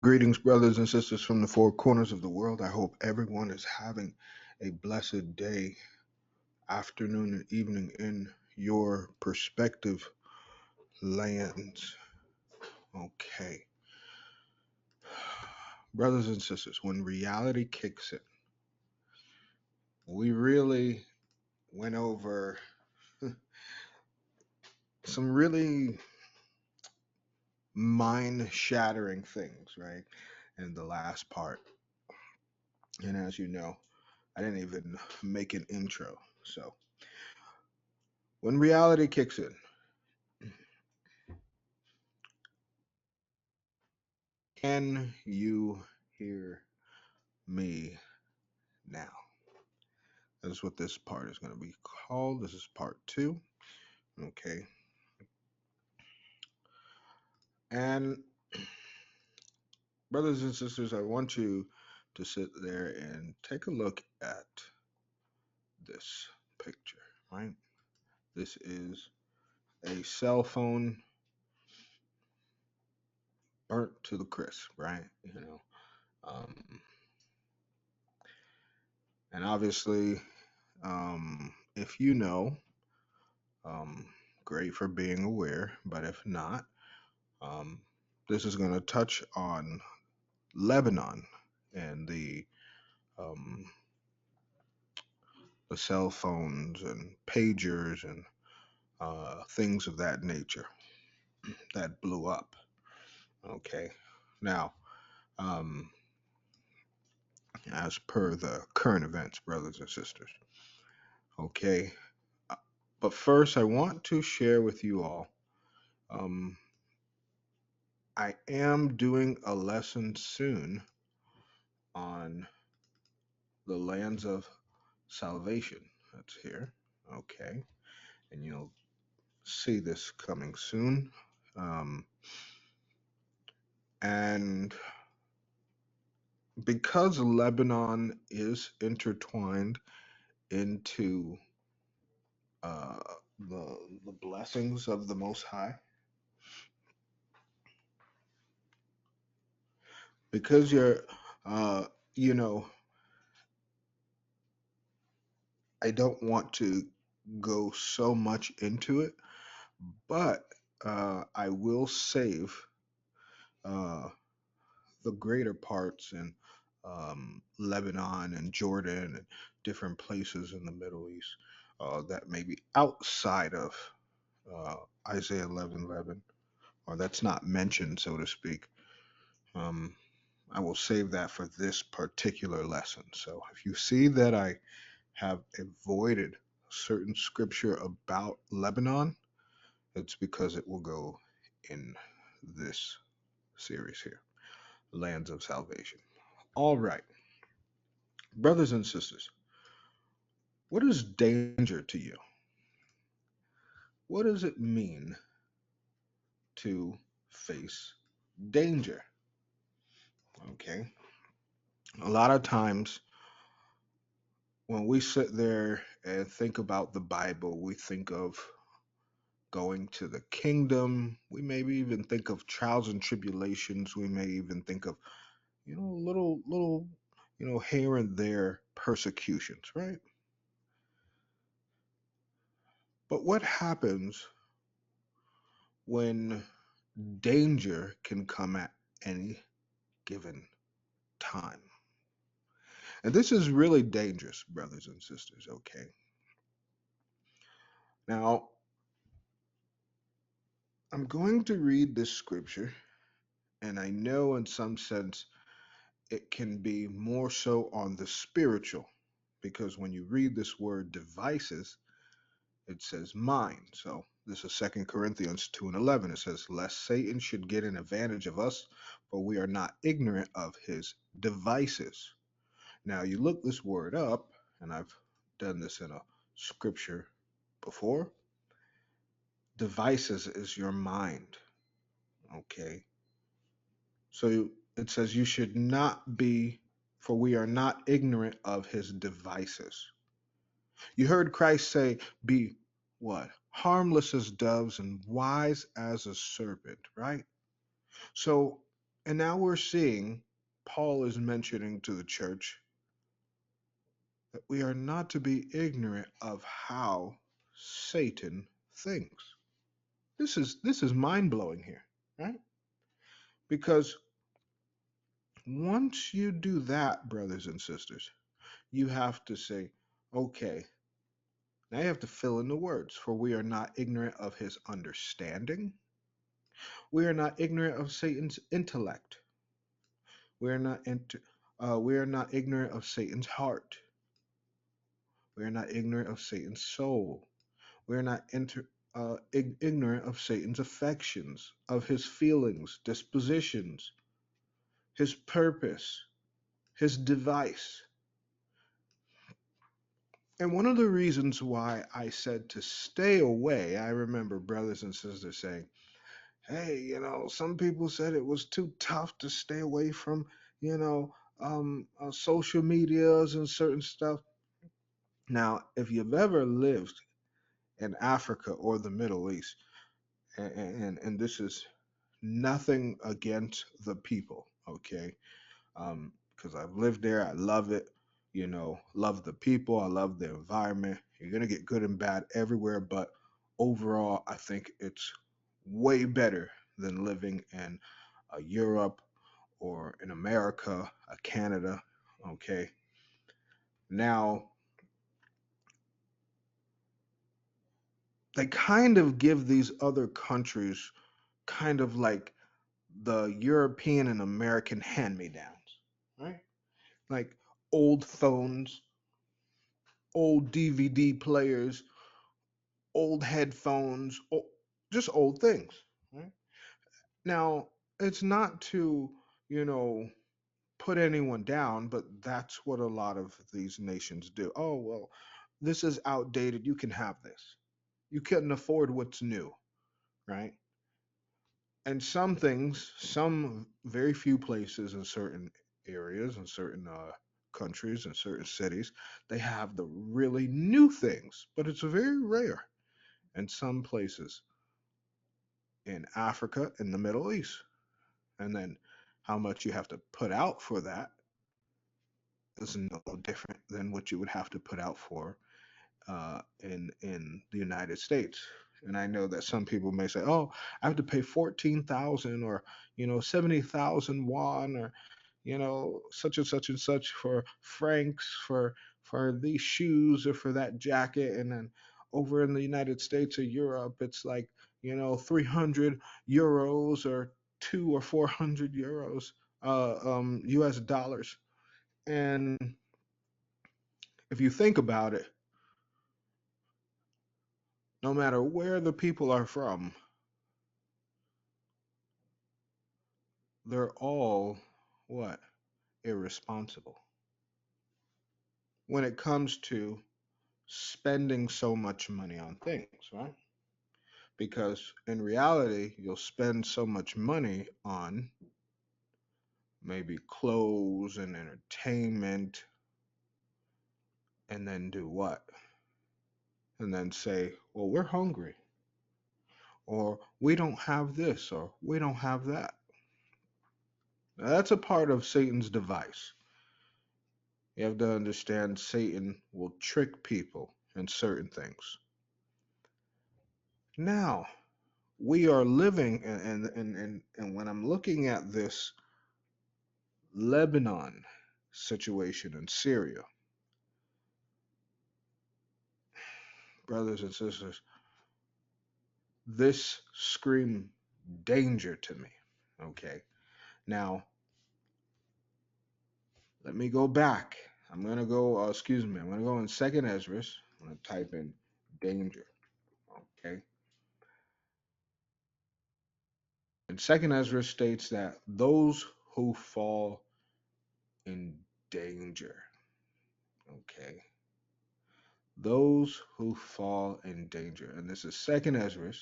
Greetings, brothers and sisters from the four corners of the world. I hope everyone is having a blessed day, afternoon, and evening in your perspective lands. Okay. Brothers and sisters, when reality kicks in, we really went over some really mind shattering things, right? In the last part. And as you know, I didn't even make an intro. So, when reality kicks in, can you hear me now? That is what this part is going to be called. This is part two. Okay. And brothers and sisters, I want you to sit there and take a look at this picture, right? This is a cell phone burnt to the crisp, right? Um, and obviously, if you know, um, great for being aware, but if not, um, this is going to touch on Lebanon and um, the cell phones and pagers and things of that nature that blew up. Okay, now um, as per the current events, brothers and sisters. Okay, uh, but first I want to share with you all. Um, I am doing a lesson soon on the lands of salvation. That's here. Okay, and you'll see this coming soon. Um, and because Lebanon is intertwined into uh, the blessings of the Most High, because uh, you know, I don't want to go so much into it, but I will save uh, the greater parts in Lebanon and Jordan and different places in the Middle East that may be outside of uh, Isaiah 11:11, or that's not mentioned, so to speak. Um, I will save that for this particular lesson. So if you see that I have avoided certain scripture about Lebanon, it's because it will go in this series here, Lands of Salvation. All right, brothers and sisters, what is danger to you? What does it mean to face danger? Okay. A lot of times when we sit there and think about the Bible, we think of going to the kingdom. We maybe even think of trials and tribulations. We may even think of, little, here and there persecutions, right? But what happens when danger can come at any given time? And this is really dangerous, brothers and sisters, okay? Now, I'm going to read this scripture, and I know in some sense it can be more so on the spiritual, because when you read this word devices, it says mind. So this is Second Corinthians 2 and 11. It says, lest Satan should get an advantage of us, for we are not ignorant of his devices. Now you look this word up, and I've done this in a scripture before. Devices is your mind. Okay. So it says you should not be, for we are not ignorant of his devices. You heard Christ say, be what? Harmless as doves and wise as a serpent, right? So And now we're seeing Paul is mentioning to the church that we are not to be ignorant of how Satan thinks. This is mind blowing here, right? Because once you do that, brothers and sisters, you have to say, okay, now you have to fill in the words, for we are not ignorant of his understanding. We are not ignorant of Satan's intellect. We are not we are not ignorant of Satan's heart. We are not ignorant of Satan's soul. We are not ignorant of Satan's affections, of his feelings, dispositions, his purpose, his device. And one of the reasons why I said to stay away, I remember brothers and sisters saying, hey, some people said it was too tough to stay away from, you know, social medias and certain stuff. Now, if you've ever lived in Africa or the Middle East, and this is nothing against the people, okay? Because I've lived there, I love it. Love the people, I love the environment. You're gonna get good and bad everywhere, but overall, I think it's way better than living in Europe or in America, Canada. Okay, now they kind of give these other countries kind of like the European and American hand-me-downs, right? Like old phones, old DVD players, old headphones, just old things, right? Now, it's not to, you know, put anyone down, but that's what a lot of these nations do. Oh, well, this is outdated. You can have this. You couldn't afford what's new, right? And some things, some very few places in certain areas, in certain countries, in certain cities, they have the really new things, but it's very rare in some places in Africa and the Middle East. And then how much you have to put out for that is no different than what you would have to put out for in the United States. And I know that some people may say, "Oh, I have to pay 14,000 or 70,000 won or such and such and such for francs for these shoes or for that jacket." And then over in the United States or Europe, it's like 300 euros or 200 or 400 euros, U.S. dollars. And if you think about it, no matter where the people are from, they're all what? Irresponsible when it comes to spending so much money on things, right? Because in reality, you'll spend so much money on maybe clothes and entertainment, and then do what? And then say, well, we're hungry, or we don't have this, or we don't have that. Now, that's a part of Satan's device. You have to understand Satan will trick people in certain things. Now, we are living, and when I'm looking at this Lebanon situation in Syria, brothers and sisters, this scream danger to me. Okay. Now, let me go back. I'm going to go, excuse me, I'm going to go in Second Ezra. I'm going to type in danger. Okay. And Second Ezra states that those who fall in danger. Okay. Those who fall in danger. And this is Second Ezra.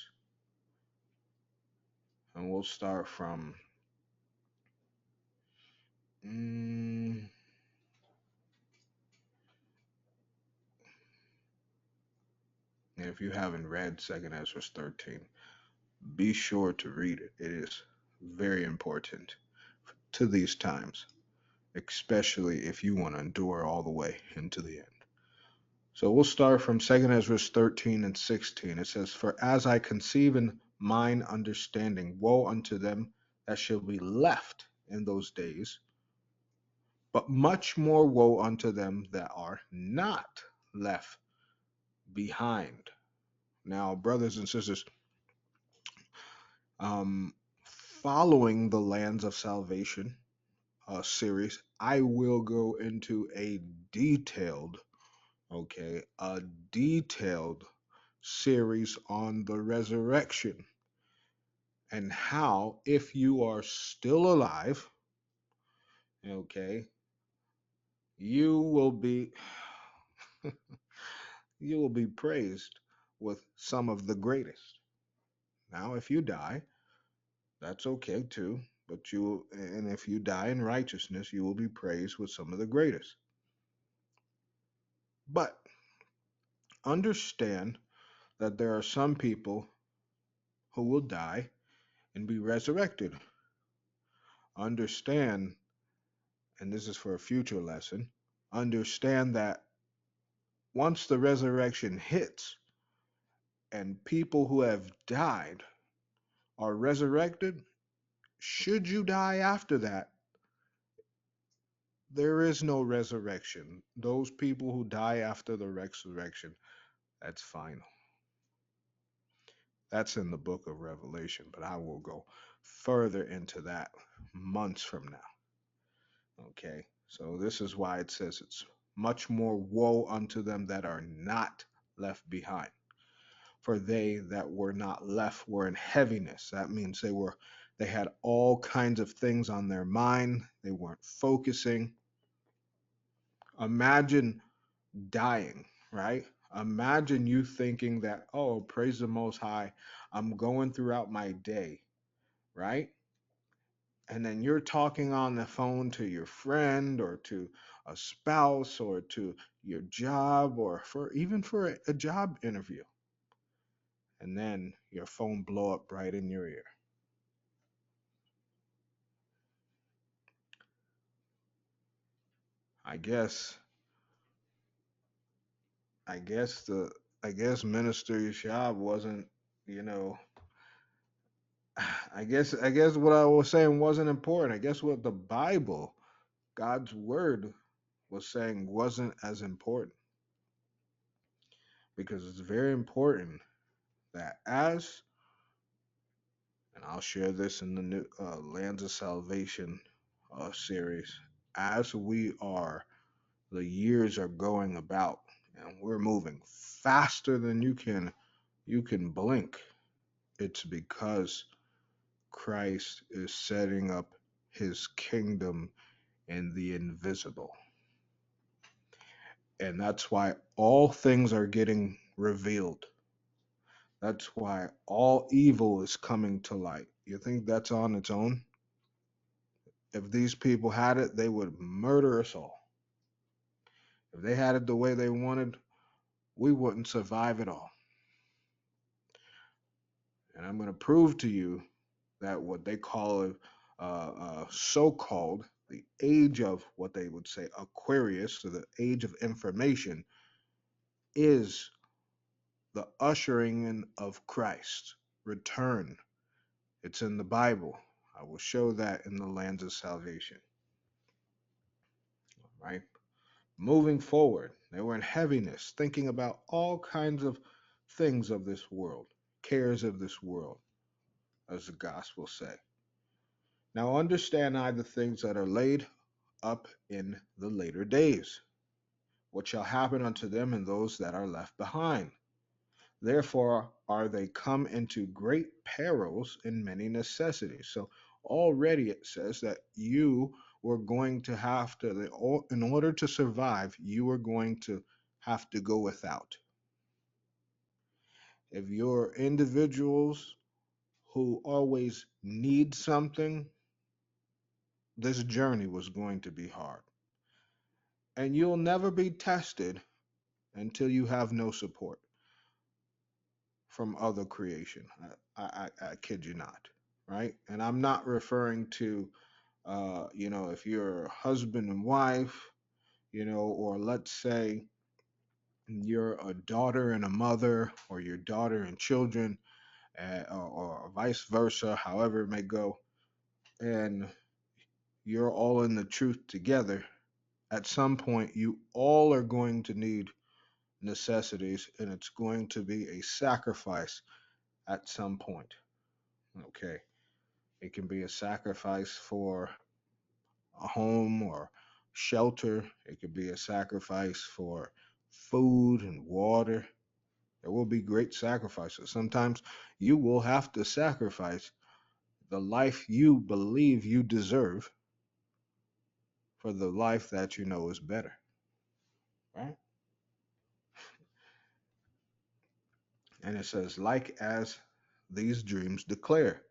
And we'll start from mm, and if you haven't read Second Ezra 13, be sure to read it. It is very important. to these times, especially if you want to endure all the way into the end. So we'll start from 2nd Ezra 13 and 16. It says, "For as I conceive in mine understanding, woe unto them that shall be left in those days, but much more woe unto them that are not left behind." Now, brothers and sisters, um, following the Lands of Salvation series, I will go into a detailed, okay, a detailed series on the resurrection and how, if you are still alive, okay, you will be you will be praised with some of the greatest. Now, if you die, that's okay too, but and if you die in righteousness, you will be praised with some of the greatest. But understand that there are some people who will die and be resurrected. Understand, and this is for a future lesson, understand that once the resurrection hits and people who have died are resurrected, should you die after that, there is no resurrection. Those people who die after the resurrection, that's final. That's in the book of Revelation, but I will go further into that months from now. Okay, so this is why it says it's much more woe unto them that are not left behind. For they that were not left were in heaviness. That means they had all kinds of things on their mind. They weren't focusing. Imagine dying, right? Imagine you thinking that, oh, praise the Most High, I'm going throughout my day, right? And then you're talking on the phone to your friend or to a spouse or to your job or for even for a job interview. And then your phone blow up right in your ear. I guess I guess the I guess Minister Yashab wasn't, you know, I guess what I was saying wasn't important. I guess what the Bible, God's word was saying wasn't as important because it's very important that and I'll share this in the new Lands of Salvation series, as the years are going about and we're moving faster than you can blink. It's because Christ is setting up his kingdom in the invisible. And that's why all things are getting revealed. That's why all evil is coming to light. You think that's on its own? If these people had it, they would murder us all. If they had it the way they wanted, we wouldn't survive at all. And I'm going to prove to you that what they call so-called the age of what they would say Aquarius, or the age of information, is the ushering in of Christ return. It's in the Bible. I will show that in the Lands of Salvation. Right? Moving forward, they were in heaviness, thinking about all kinds of things of this world, cares of this world, as the gospel say. Now understand I the things that are laid up in the later days, what shall happen unto them and those that are left behind. Therefore are they come into great perils and many necessities. So already it says that you were going to have to, in order to survive, you were going to have to go without. If you're individuals who always need something, this journey was going to be hard. And you'll never be tested until you have no support from other creation. I kid you not, right? And I'm not referring to If you're a husband and wife, or let's say you're a daughter and a mother, or your daughter and children, or vice versa, however it may go, and you're all in the truth together, at some point you all are going to need necessities, and it's going to be a sacrifice at some point. Okay. It can be a sacrifice for a home or shelter. It could be a sacrifice for food and water. There will be great sacrifices. Sometimes you will have to sacrifice the life you believe you deserve for the life that you know is better, right? And it says, like as these dreams declare.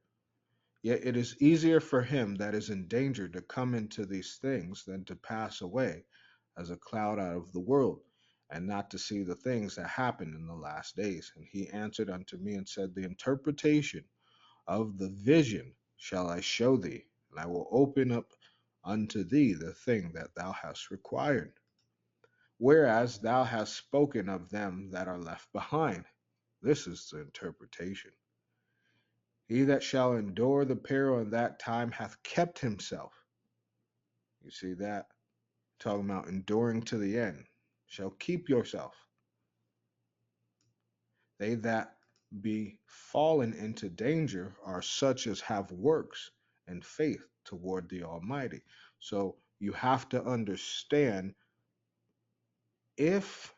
Yet it is easier for him that is in danger to come into these things than to pass away as a cloud out of the world, and not to see the things that happen in the last days. And he answered unto me and said, the interpretation of the vision shall I show thee, and I will open up unto thee the thing that thou hast required. Whereas thou hast spoken of them that are left behind. This is the interpretation. He that shall endure the peril in that time hath kept himself. You see that? Talking about enduring to the end. Shall keep yourself. They that be fallen into danger are such as have works and faith toward the Almighty. So you have to understand, if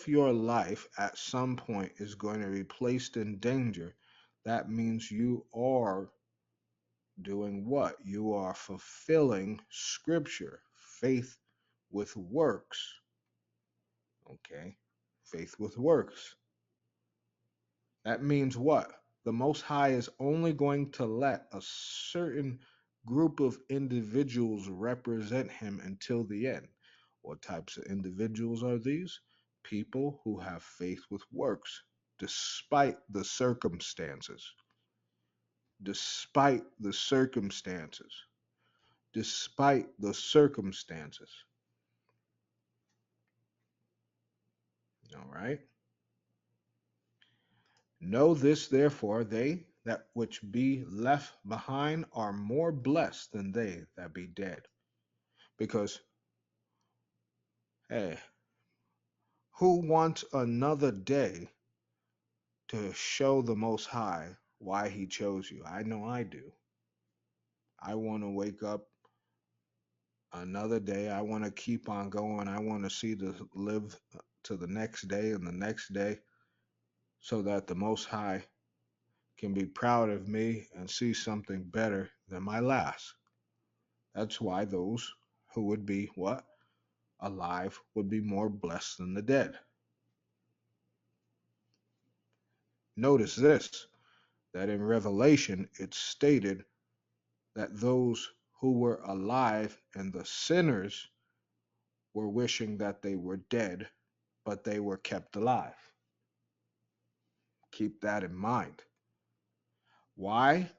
your life at some point is going to be placed in danger, that means you are doing what? You are fulfilling scripture, faith with works. Okay? Faith with works. That means what? The Most High is only going to let a certain group of individuals represent Him until the end. What types of individuals are these? People who have faith with works, despite the circumstances. Despite the circumstances. Despite the circumstances. All right? Know this, therefore, they that which be left behind are more blessed than they that be dead. Because, hey, who wants another day to show the Most High why He chose you? I know I do. I want to wake up another day. I want to keep on going. I want to see the live to the next day and the next day, so that the Most High can be proud of me and see something better than my last. That's why those who would be what? Alive would be more blessed than the dead. Notice this, that in Revelation it's stated that those who were alive and the sinners were wishing that they were dead, but they were kept alive. Keep that in mind. Why?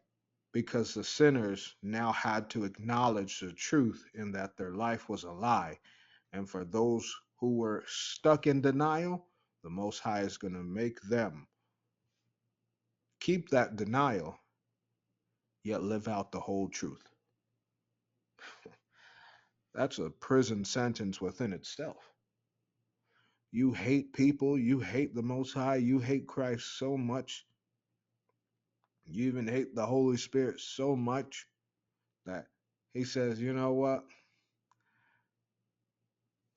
Because the sinners now had to acknowledge the truth in that their life was a lie. And for those who were stuck in denial, the Most High is going to make them keep that denial, yet live out the whole truth. That's a prison sentence within itself. You hate people, you hate the Most High, you hate Christ so much, you even hate the Holy Spirit so much that He says, you know what?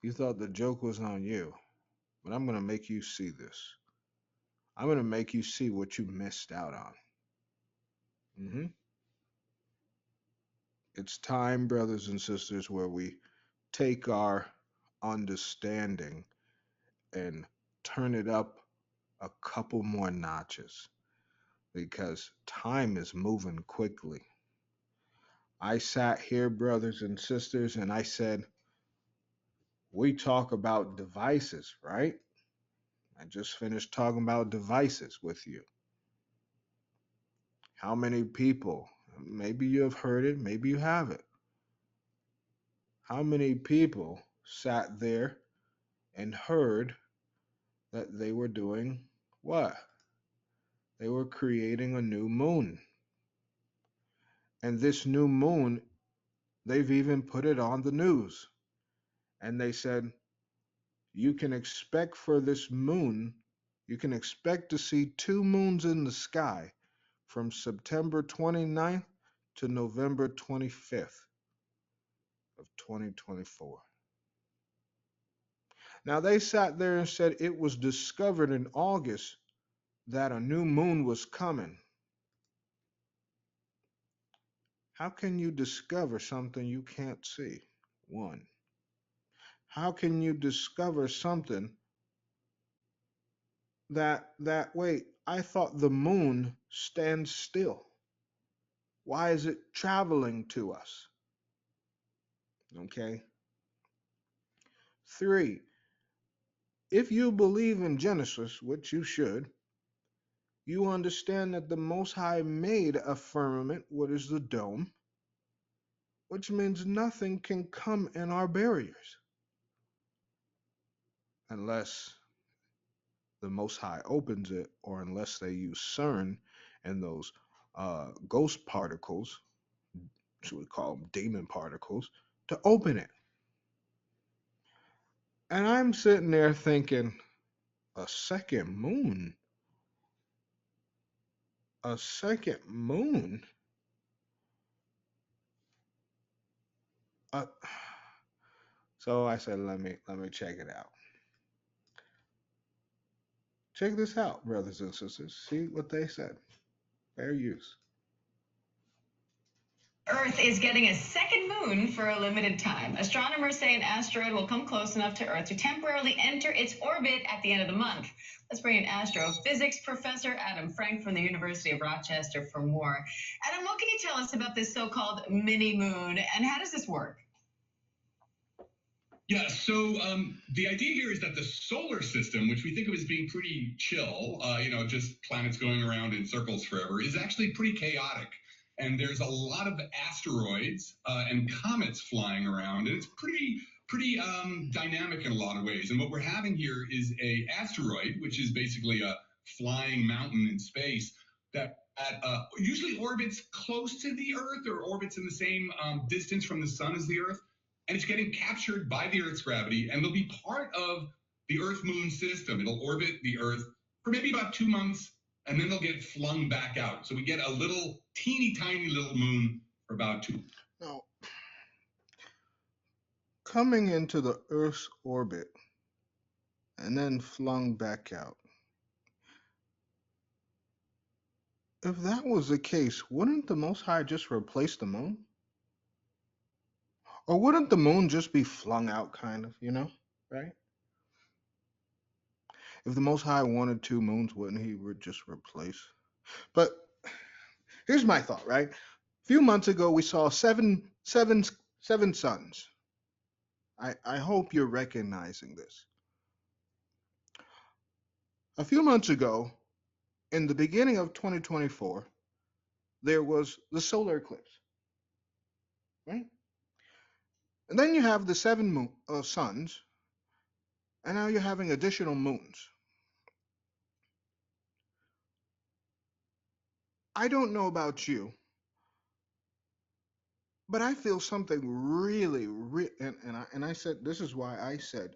You thought the joke was on you, but I'm going to make you see this. I'm going to make you see what you missed out on. hmm It's time, brothers and sisters, where we take our understanding and turn it up a couple more notches, because time is moving quickly. I sat here, brothers and sisters, and I said, we talk about devices, right? I just finished talking about devices with you. How many people? Maybe you have heard it, maybe you haven't. How many people sat there and heard that they were doing what? They were creating a new moon. And this new moon, they've even put it on the news. And they said, you can expect for this moon, you can expect to see two moons in the sky from September 29th to November 25th of 2024. Now, they sat there and said it was discovered in August that a new moon was coming. How can you discover something you can't see? One. How can you discover something that wait, I thought the moon stands still. Why is it traveling to us? Okay. 3. If you believe in Genesis, which you should, you understand that the Most High made a firmament, what is the dome, which means nothing can come in our barriers unless the Most High opens it, or unless they use CERN and those ghost particles, which we call them demon particles, to open it. And I'm sitting there thinking, a second moon? A second moon? Uh, so I said, let me check it out. Check this out, brothers and sisters. See what they said. Fair use. Earth is getting a second moon for a limited time. Astronomers say an asteroid will come close enough to Earth to temporarily enter its orbit at the end of the month. Let's bring in astrophysics professor Adam Frank from the University of Rochester for more. Adam, what can you tell us about this so-called mini moon, and how does this work? Yeah, so the idea here is that the solar system, which we think of as being pretty chill, just planets going around in circles forever, is actually pretty chaotic. And there's a lot of asteroids and comets flying around, and it's pretty dynamic in a lot of ways. And what we're having here is a asteroid, which is basically a flying mountain in space that usually orbits close to the Earth or orbits in the same distance from the sun as the Earth. And it's getting captured by the Earth's gravity, and they'll be part of the Earth-Moon system. It'll orbit the Earth for maybe about 2 months, and then they'll get flung back out. So we get a little, teeny tiny little moon for about 2 months. Now, coming into the Earth's orbit and then flung back out. If that was the case, wouldn't the Most High just replace the moon? Or wouldn't the moon just be flung out, kind of, right? If the Most High wanted two moons, wouldn't he just replace? But here's my thought, right? A few months ago, we saw seven suns. I hope you're recognizing this. A few months ago, in the beginning of 2024, there was the solar eclipse, right? And then you have the suns, and now you're having additional moons. I don't know about you, but I feel something really, and I said, this is why I said,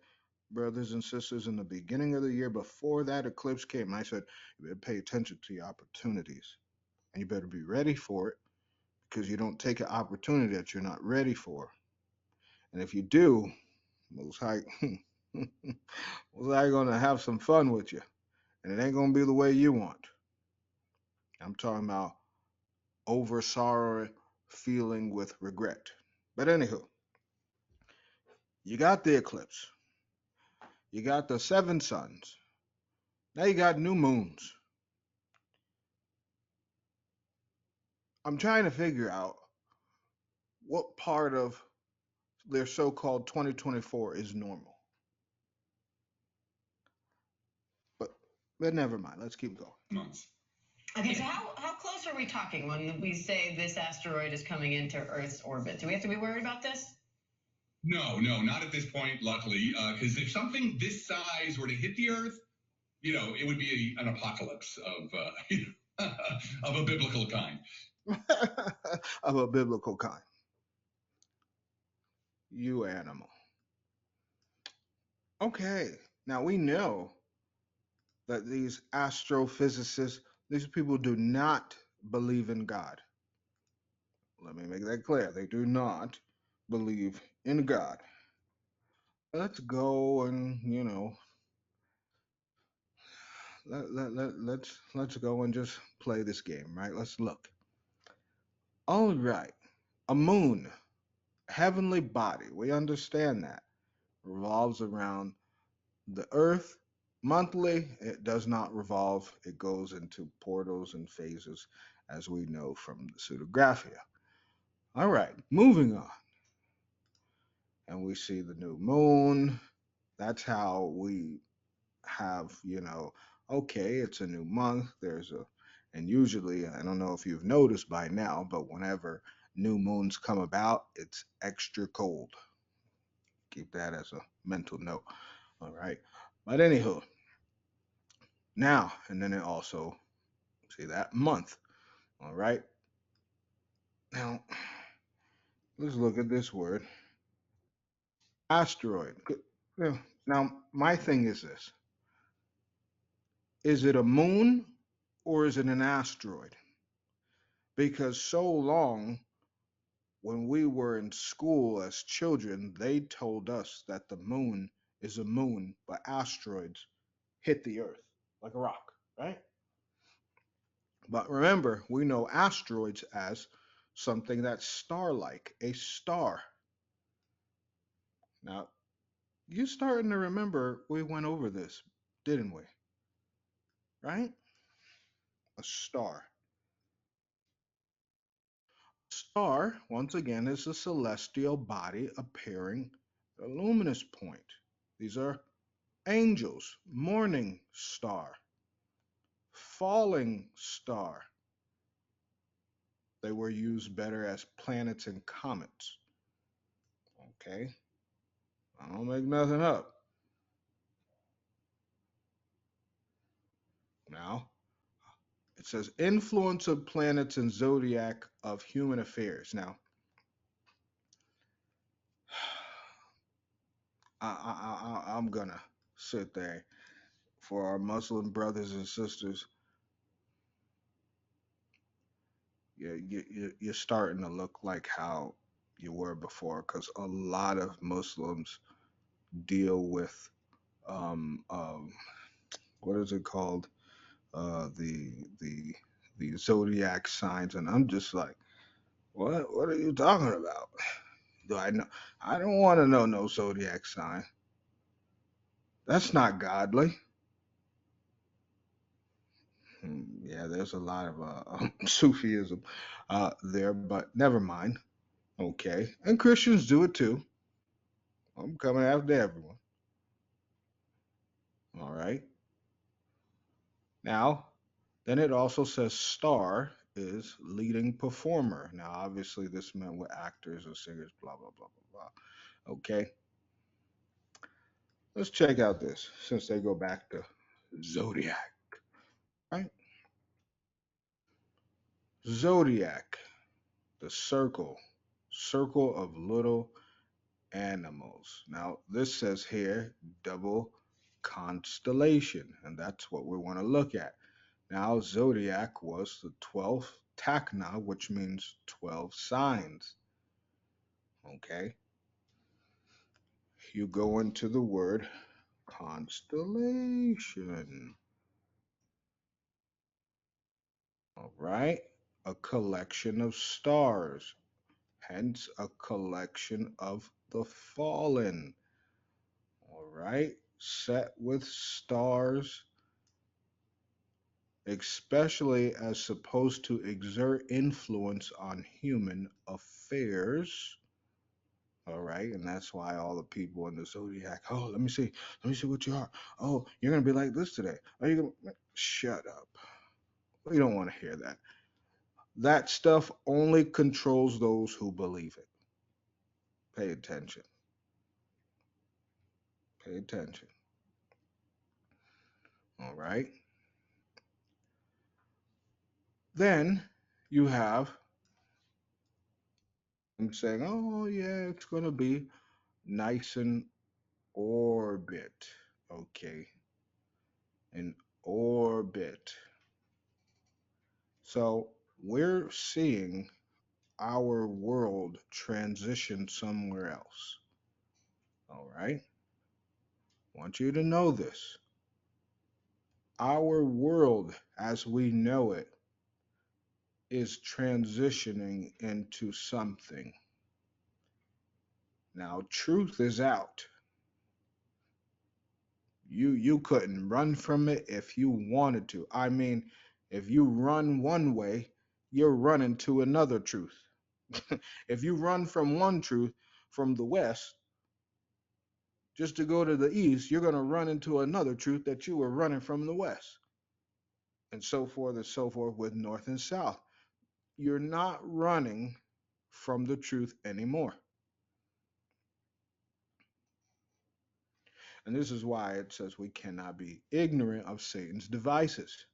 brothers and sisters, in the beginning of the year before that eclipse came, I said, you better pay attention to your opportunities, and you better be ready for it, because you don't take an opportunity that you're not ready for. And if you do, Most High, Most High gonna have some fun with you, and it ain't gonna be the way you want. I'm talking about over sorrow, feeling with regret. But anywho, you got the eclipse, you got the seven suns, now you got new moons. I'm trying to figure out what part of their so-called 2024 is normal. But never mind. Let's keep going. Months. Okay, so how close are we talking when we say this asteroid is coming into Earth's orbit? Do we have to be worried about this? No, not at this point, luckily, because if something this size were to hit the Earth, it would be an apocalypse of of a biblical kind. Of a biblical kind. You animal. Okay, now we know that these astrophysicists, these people do not believe in God. Let me make that clear. They do not believe in God. Let's go and, let's go and just play this game, right? Let's look. All right. A moon, heavenly body, we understand that, revolves around the earth monthly. It does not revolve. It goes into portals and phases, as we know from the pseudographia. All right, moving on. And we see the new moon. That's how we have, okay, it's a new month. And usually, I don't know if you've noticed by now, but whenever new moons come about, it's extra cold. Keep that as a mental note. All right. But anywho, now, and then it also, see that month. All right. Now, let's look at this word asteroid. Now, my thing is this: is it a moon or is it an asteroid? Because so long, when we were in school as children, they told us that the moon is a moon, but asteroids hit the earth like a rock, right? But remember, we know asteroids as something that's star like, a star. Now, you starting to remember we went over this, didn't we? Right? A star. Star, once again, is a celestial body appearing at a luminous point. These are angels, morning star, falling star. They were used better as planets and comets. Okay? I don't make nothing up. Now, it says influence of planets and zodiac of human affairs. Now, I'm gonna sit there for our Muslim brothers and sisters. You're starting to look like how you were before, because a lot of Muslims deal with um, um, what is it called, the zodiac signs, and I'm just like, what are you talking about? Do I know? I don't want to know no zodiac sign. That's not godly. Yeah, there's a lot of Sufism there, but never mind. Okay, and Christians do it too. I'm coming after everyone. All right. Now, then it also says star is leading performer. Now, obviously, this meant with actors or singers, blah, blah, blah, blah, blah. Okay. Let's check out this since they go back to zodiac, right? Zodiac, the circle of little animals. Now, this says here double constellation, and that's what we want to look at. Now, zodiac was the 12th takna, which means 12 signs. Okay. You go into the word constellation. All right. A collection of stars, hence a collection of the fallen. All right. Set with stars, especially as supposed to exert influence on human affairs. All right, and that's why all the people in the zodiac. Oh, let me see what you are. Oh, you're gonna be like this today. Are you gonna shut up? We don't want to hear that. That stuff only controls those who believe it. Pay attention. Pay attention. All right. Then you have him saying, oh, yeah, it's going to be nice and orbit. Okay. An orbit. So we're seeing our world transition somewhere else. All right. Want you to know this. Our world as we know it is transitioning into something. Now, truth is out. You couldn't run from it if you wanted to. I mean, if you run one way, you're running to another truth. If you run from one truth from the west just to go to the east, you're going to run into another truth that you were running from the west, and so forth with north and south. You're not running from the truth anymore. And this is why it says we cannot be ignorant of Satan's devices.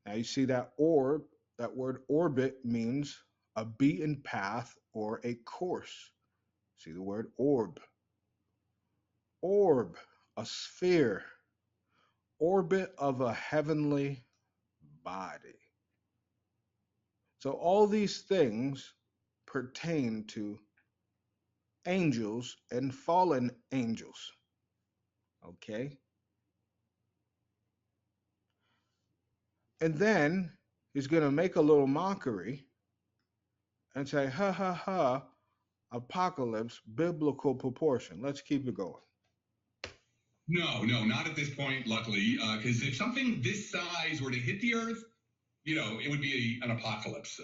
Now you see that orb, that word orbit means a beaten path or a course. See the word orb. Orb, a sphere, orbit of a heavenly body. So all these things pertain to angels and fallen angels. Okay? And then he's going to make a little mockery and say, ha ha ha, apocalypse, biblical proportion. Let's keep it going. No, no, not at this point, luckily, because if something this size were to hit the Earth, it would be an apocalypse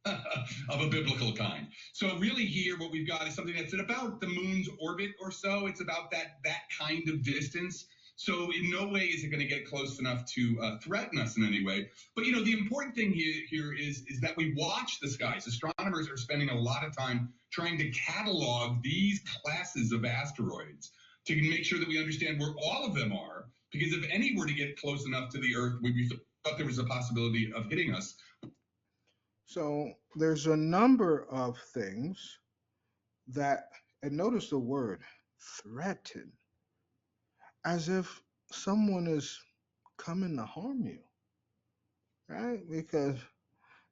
of a biblical kind. So really, here what we've got is something that's at about the moon's orbit or so. It's about that kind of distance. So in no way is it going to get close enough to threaten us in any way. But the important thing here is that we watch the skies. Astronomers are spending a lot of time trying to catalog these classes of asteroids to make sure that we understand where all of them are. Because if any were to get close enough to the Earth, we thought there was a possibility of hitting us. So there's a number of things that, and notice the word threaten, as if someone is coming to harm you, right? Because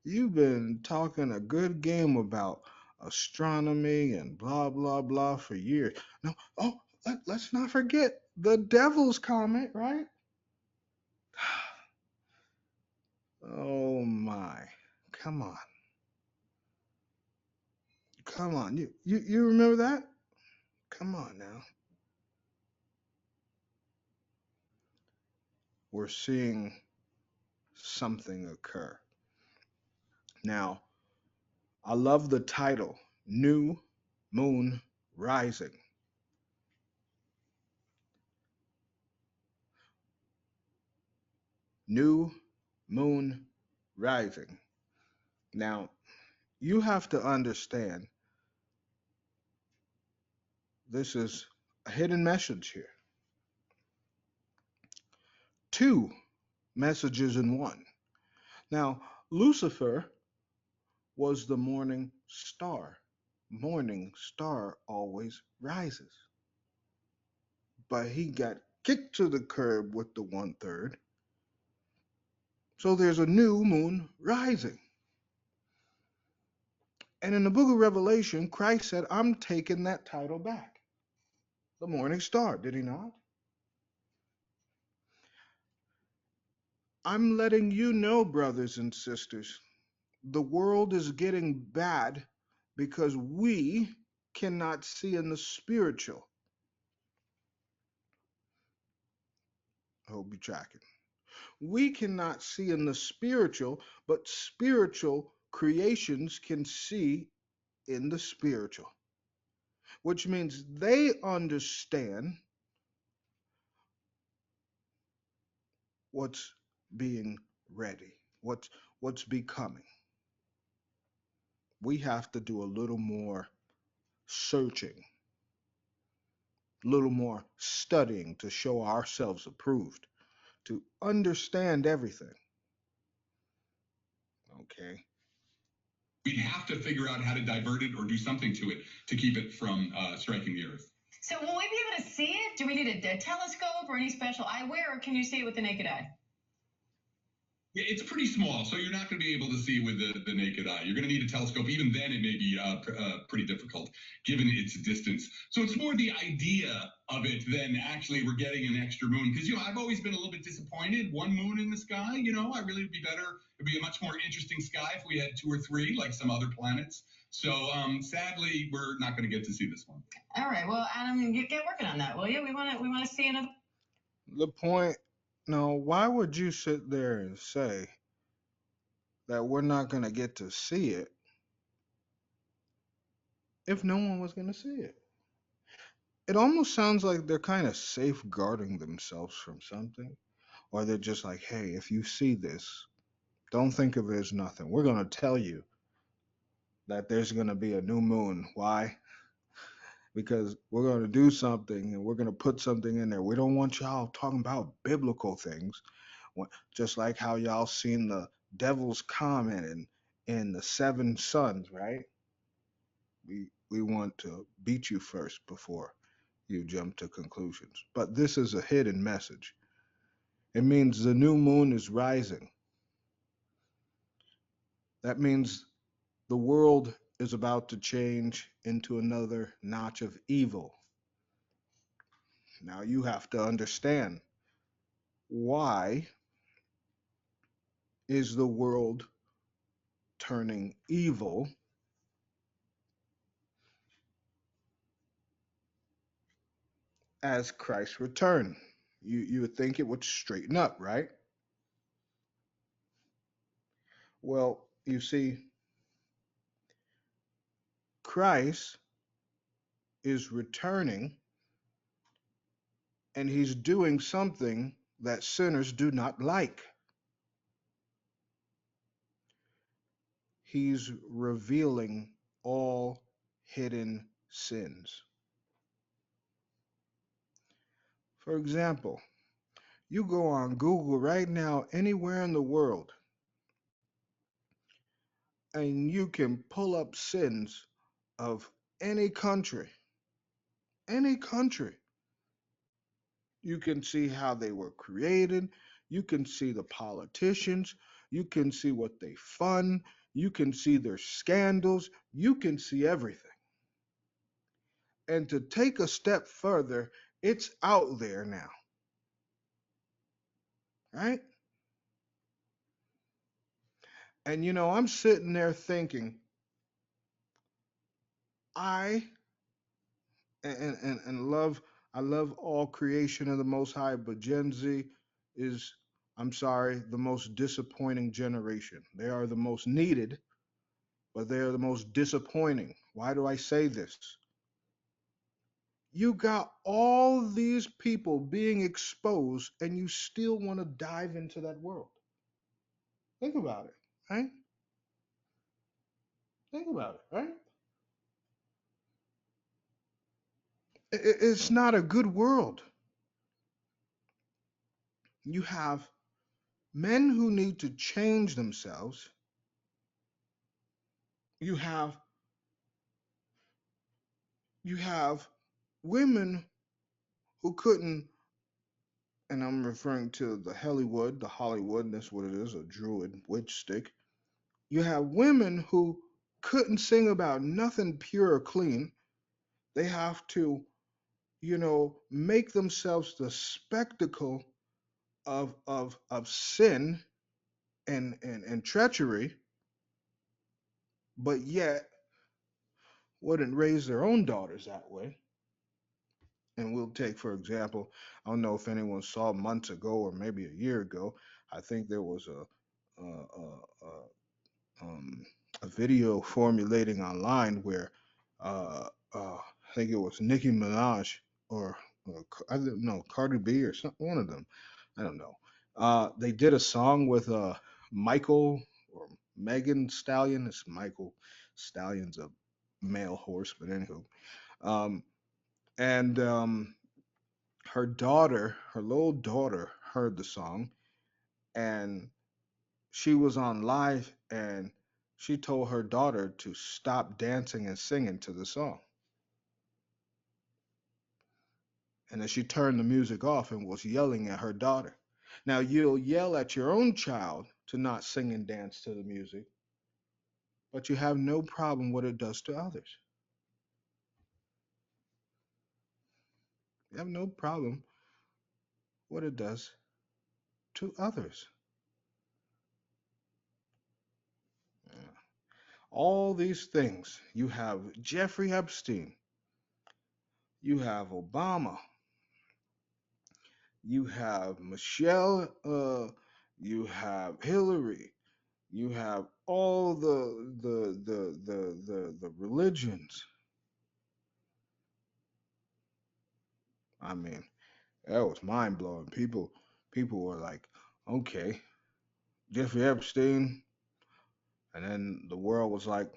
you've been talking a good game about astronomy and blah, blah, blah for years. No, oh, let's not forget the devil's comet, right? Oh my. Come on. Come on. You remember that? Come on now. We're seeing something occur. Now, I love the title, New Moon Rising. New Moon Rising. Now, you have to understand this is a hidden message here. Two messages in one. Now, Lucifer was the morning star. Morning star always rises. But he got kicked to the curb with the 1/3. So there's a new moon rising. And in the book of Revelation, Christ said, I'm taking that title back. The morning star, did he not? I'm letting you know, brothers and sisters, the world is getting bad because we cannot see in the spiritual. I hope you're tracking. We cannot see in the spiritual, but spiritual creations can see in the spiritual, which means they understand what's being ready? What's becoming? We have to do a little more searching, a little more studying to show ourselves approved, to understand everything. Okay. We'd have to figure out how to divert it or do something to it to keep it from striking the Earth. So will we be able to see it? Do we need a telescope or any special eyewear, or can you see it with the naked eye? Yeah, it's pretty small, so you're not going to be able to see with the naked eye. You're going to need a telescope. Even then, it may be pretty difficult given its distance. So it's more the idea of it than actually we're getting an extra moon. Because, I've always been a little bit disappointed. One moon in the sky, I really would be better. It'd be a much more interesting sky if we had two or three, like some other planets. So sadly, we're not going to get to see this one. All right. Well, Adam, get working on that, will you? We want to see another. The point, no, why would you sit there and say that we're not going to get to see it if no one was going to see it? It almost sounds like they're kind of safeguarding themselves from something, or they're just like, hey, if you see this, don't think of it as nothing. We're going to tell you that there's going to be a new moon. Why? Because we're going to do something and we're going to put something in there. We don't want y'all talking about biblical things. Just like how y'all seen the devil's comment in the seven sons, right? We want to beat you first before you jump to conclusions. But this is a hidden message. It means the new moon is rising. That means the world is about to change into another notch of evil. Now you have to understand, why is the world turning evil? As Christ returned. You would think it would straighten up, right? Well, you see, Christ is returning and he's doing something that sinners do not like. He's revealing all hidden sins. For example, you go on Google right now, anywhere in the world, and you can pull up sins of any country. Any country. You can see how they were created. You can see the politicians. You can see what they fund. You can see their scandals. You can see everything. And to take a step further, it's out there now, right? And I'm sitting there thinking, I and love I love all creation of the Most High, but Gen Z is, I'm sorry, the most disappointing generation. They are the most needed, but they are the most disappointing. Why do I say this? You got all these people being exposed, and you still want to dive into that world. Think about it, right? Think about it, right? It's not a good world. You have men who need to change themselves. You have you have women who couldn't, and I'm referring to the Hollywood, that's what it is, a druid witch stick. You have women who couldn't sing about nothing pure or clean. They have to, make themselves the spectacle of sin and treachery, but yet wouldn't raise their own daughters that way. And we'll take, for example, I don't know if anyone saw months ago or maybe a year ago. I think there was um, a video formulating online where I think it was Nicki Minaj or I don't know, Cardi B or some, one of them. I don't know. They did a song with Michael or Megan Stallion. It's Michael Stallion's a male horse, but anywho. Um, and her daughter, her little daughter, heard the song, and she was on live, and she told her daughter to stop dancing and singing to the song. And then she turned the music off and was yelling at her daughter. Now, you'll yell at your own child to not sing and dance to the music, but you have no problem what it does to others. You have no problem what it does to others. Yeah. All these things. You have Jeffrey Epstein, you have Obama, you have Michelle, you have Hillary, you have all the religions. I mean, that was mind blowing. People were like, okay, Jeffrey Epstein, and then the world was like,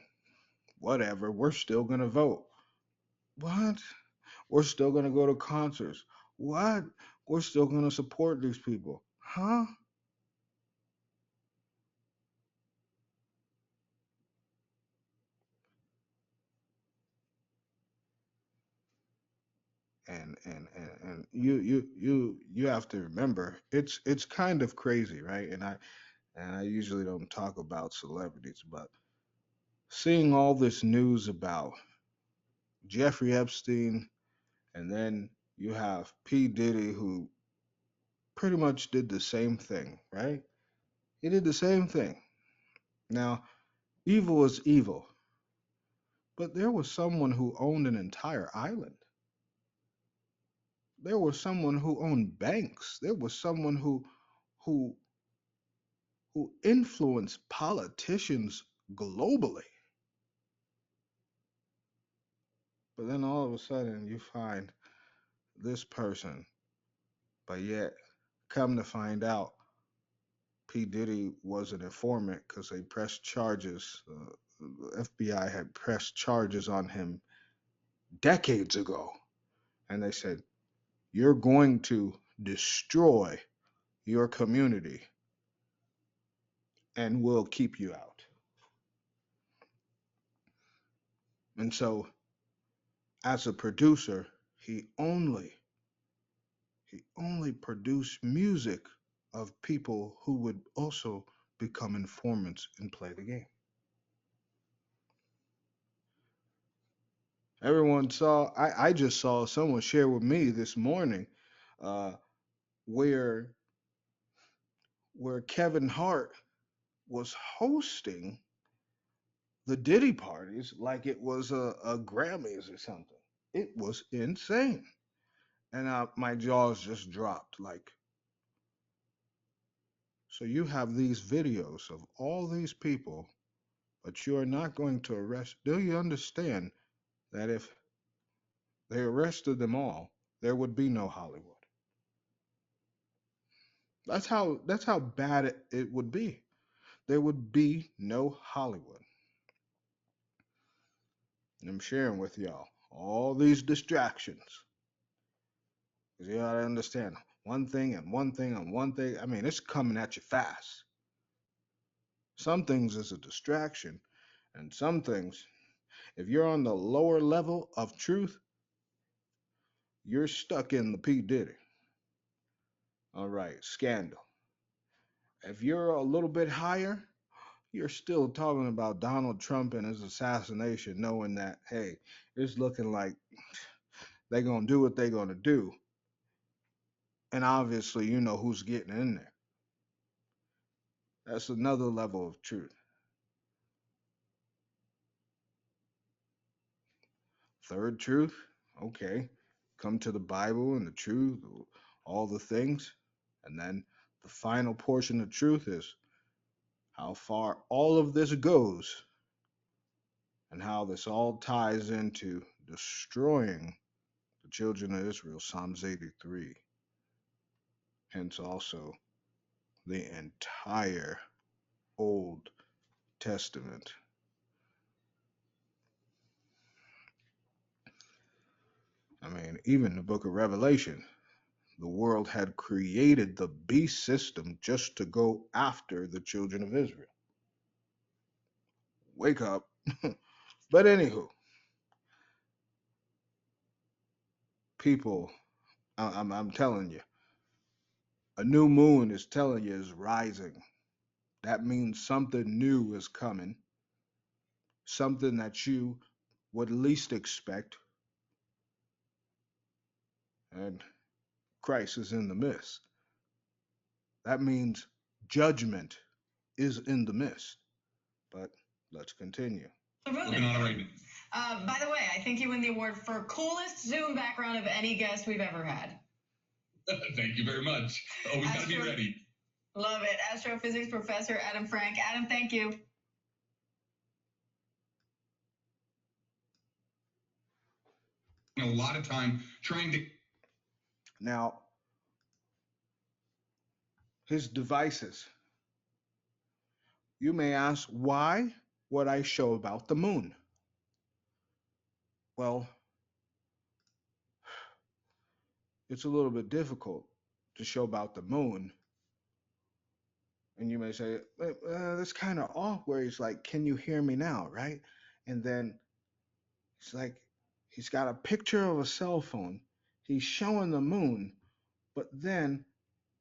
whatever, we're still gonna vote. What? We're still gonna go to concerts. What? We're still gonna support these people. Huh? And you have to remember it's kind of crazy, right? And I usually don't talk about celebrities, but seeing all this news about Jeffrey Epstein, and then you have P. Diddy, who pretty much did the same thing, right? He did the same thing. Now, evil is evil, but there was someone who owned an entire island. There was someone who owned banks. There was someone who who influenced politicians globally. But then all of a sudden you find this person, but yet come to find out P. Diddy was an informant because they pressed charges. The FBI had pressed charges on him decades ago. And they said, you're going to destroy your community and we'll keep you out. And so, as a producer, he only he only produced music of people who would also become informants and play the game. Everyone saw. I just saw someone share with me this morning, uh, where Kevin Hart was hosting the Diddy parties like it was a Grammys or something. It was insane, and my jaws just dropped. Like, so you have these videos of all these people, but you are not going to arrest. Do you understand that if they arrested them all, there would be no Hollywood? That's how bad it would be. There would be no Hollywood. And I'm sharing with y'all all these distractions. Because you gotta understand one thing and one thing and one thing. I mean, it's coming at you fast. Some things is a distraction, and some things, if you're on the lower level of truth, you're stuck in the P. Diddy. All right, scandal. If you're a little bit higher, you're still talking about Donald Trump and his assassination, knowing that, hey, it's looking like they're going to do what they're going to do. And obviously, you know who's getting in there. That's another level of truth. Third truth, okay, come to the Bible and the truth, all the things. And then the final portion of truth is how far all of this goes and how this all ties into destroying the children of Israel, Psalms 83. Hence, also the entire Old Testament. I mean, even the book of Revelation, the world had created the beast system just to go after the children of Israel. Wake up. But anywho, people, I'm telling you, a new moon is telling you is rising. That means something new is coming, something that you would least expect, and Christ is in the midst. That means judgment is in the midst. But let's continue. Working on it right now. By the way, I think you win the award for coolest Zoom background of any guest we've ever had. Thank you very much. Always got to be ready. Love it. Astrophysics professor Adam Frank. Adam, thank you. A lot of time trying to. Now, his devices. You may ask, why would I show about the moon? Well, it's a little bit difficult to show about the moon. And you may say, that's kind of off, where he's like, can you hear me now? Right? And then it's like, he's got a picture of a cell phone. He's showing the moon, but then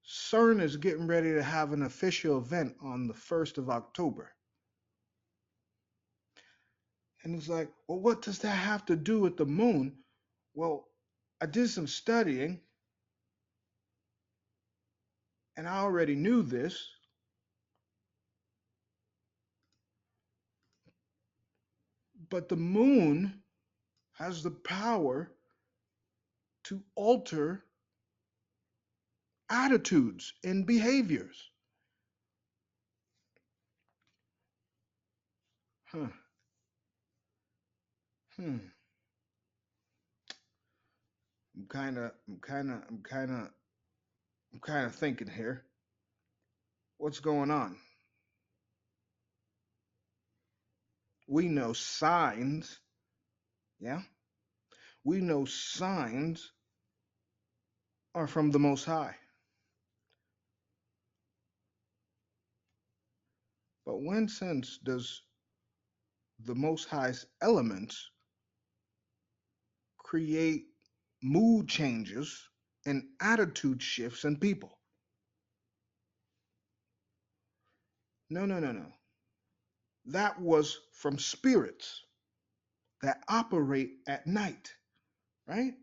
CERN is getting ready to have an official event on the 1st of October. And it's like, well, what does that have to do with the moon? Well, I did some studying and I already knew this. But the moon has the power to alter attitudes and behaviors. Huh. Hmm. I'm kind of thinking here. What's going on? We know signs. Yeah. We know signs are from the Most High. But when sense does the Most High's elements create mood changes and attitude shifts in people? No, no, no, no. That was from spirits that operate at night, right?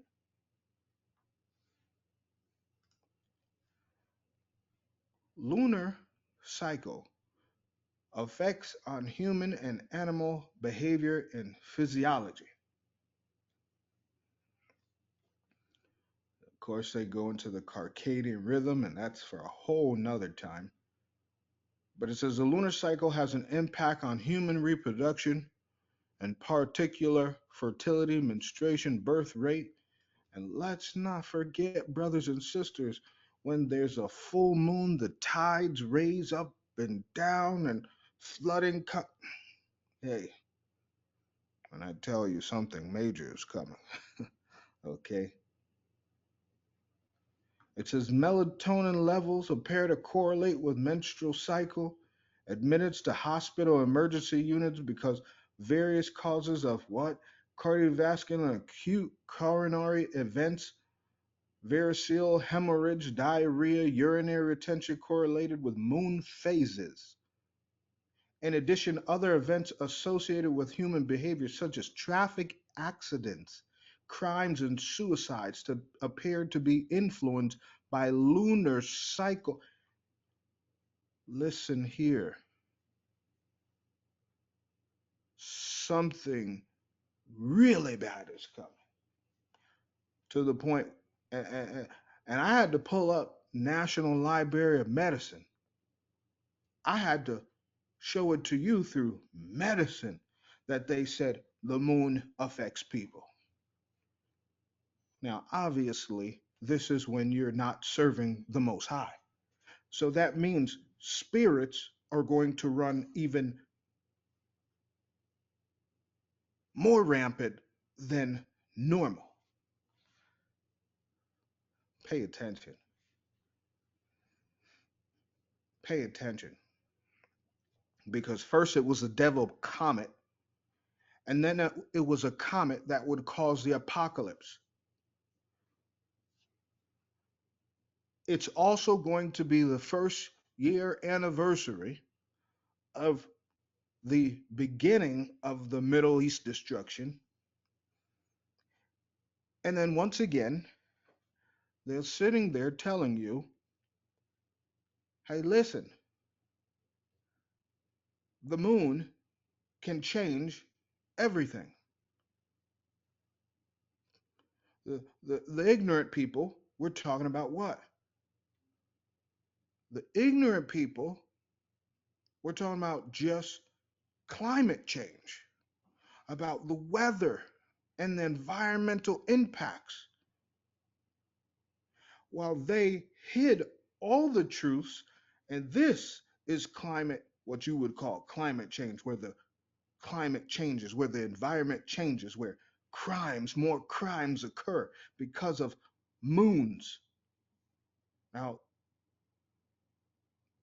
Lunar cycle effects on human and animal behavior and physiology. Of course, they go into the circadian rhythm, and that's for a whole nother time. But it says the lunar cycle has an impact on human reproduction, and particular fertility, menstruation, birth rate. And let's not forget, brothers and sisters, when there's a full moon, the tides raise up and down and flooding. Hey, when I tell you something major is coming, okay? It says melatonin levels appear to correlate with menstrual cycle, admitted to hospital emergency units because various causes of what? Cardiovascular and acute coronary events, varicose hemorrhage, diarrhea, urinary retention correlated with moon phases. In addition, other events associated with human behavior, such as traffic accidents, crimes, and suicides, appear to be influenced by lunar cycle. Listen here. Something really bad is coming. To the point, and I had to pull up National Library of Medicine. I had to show it to you through medicine that they said the moon affects people. Now, obviously, this is when you're not serving the Most High. So that means spirits are going to run even more rampant than normal. Pay attention. Pay attention. Because first it was a devil comet, and then it was a comet that would cause the apocalypse. It's also going to be the first year anniversary of the beginning of the Middle East destruction. And then once again, they're sitting there telling you, hey, listen, the moon can change everything. The ignorant people, we're talking about what? The ignorant people, we're talking about just climate change, about the weather and the environmental impacts, while they hid all the truths. And this is climate, what you would call climate change, where the climate changes, where the environment changes, where more crimes occur because of moons. Now,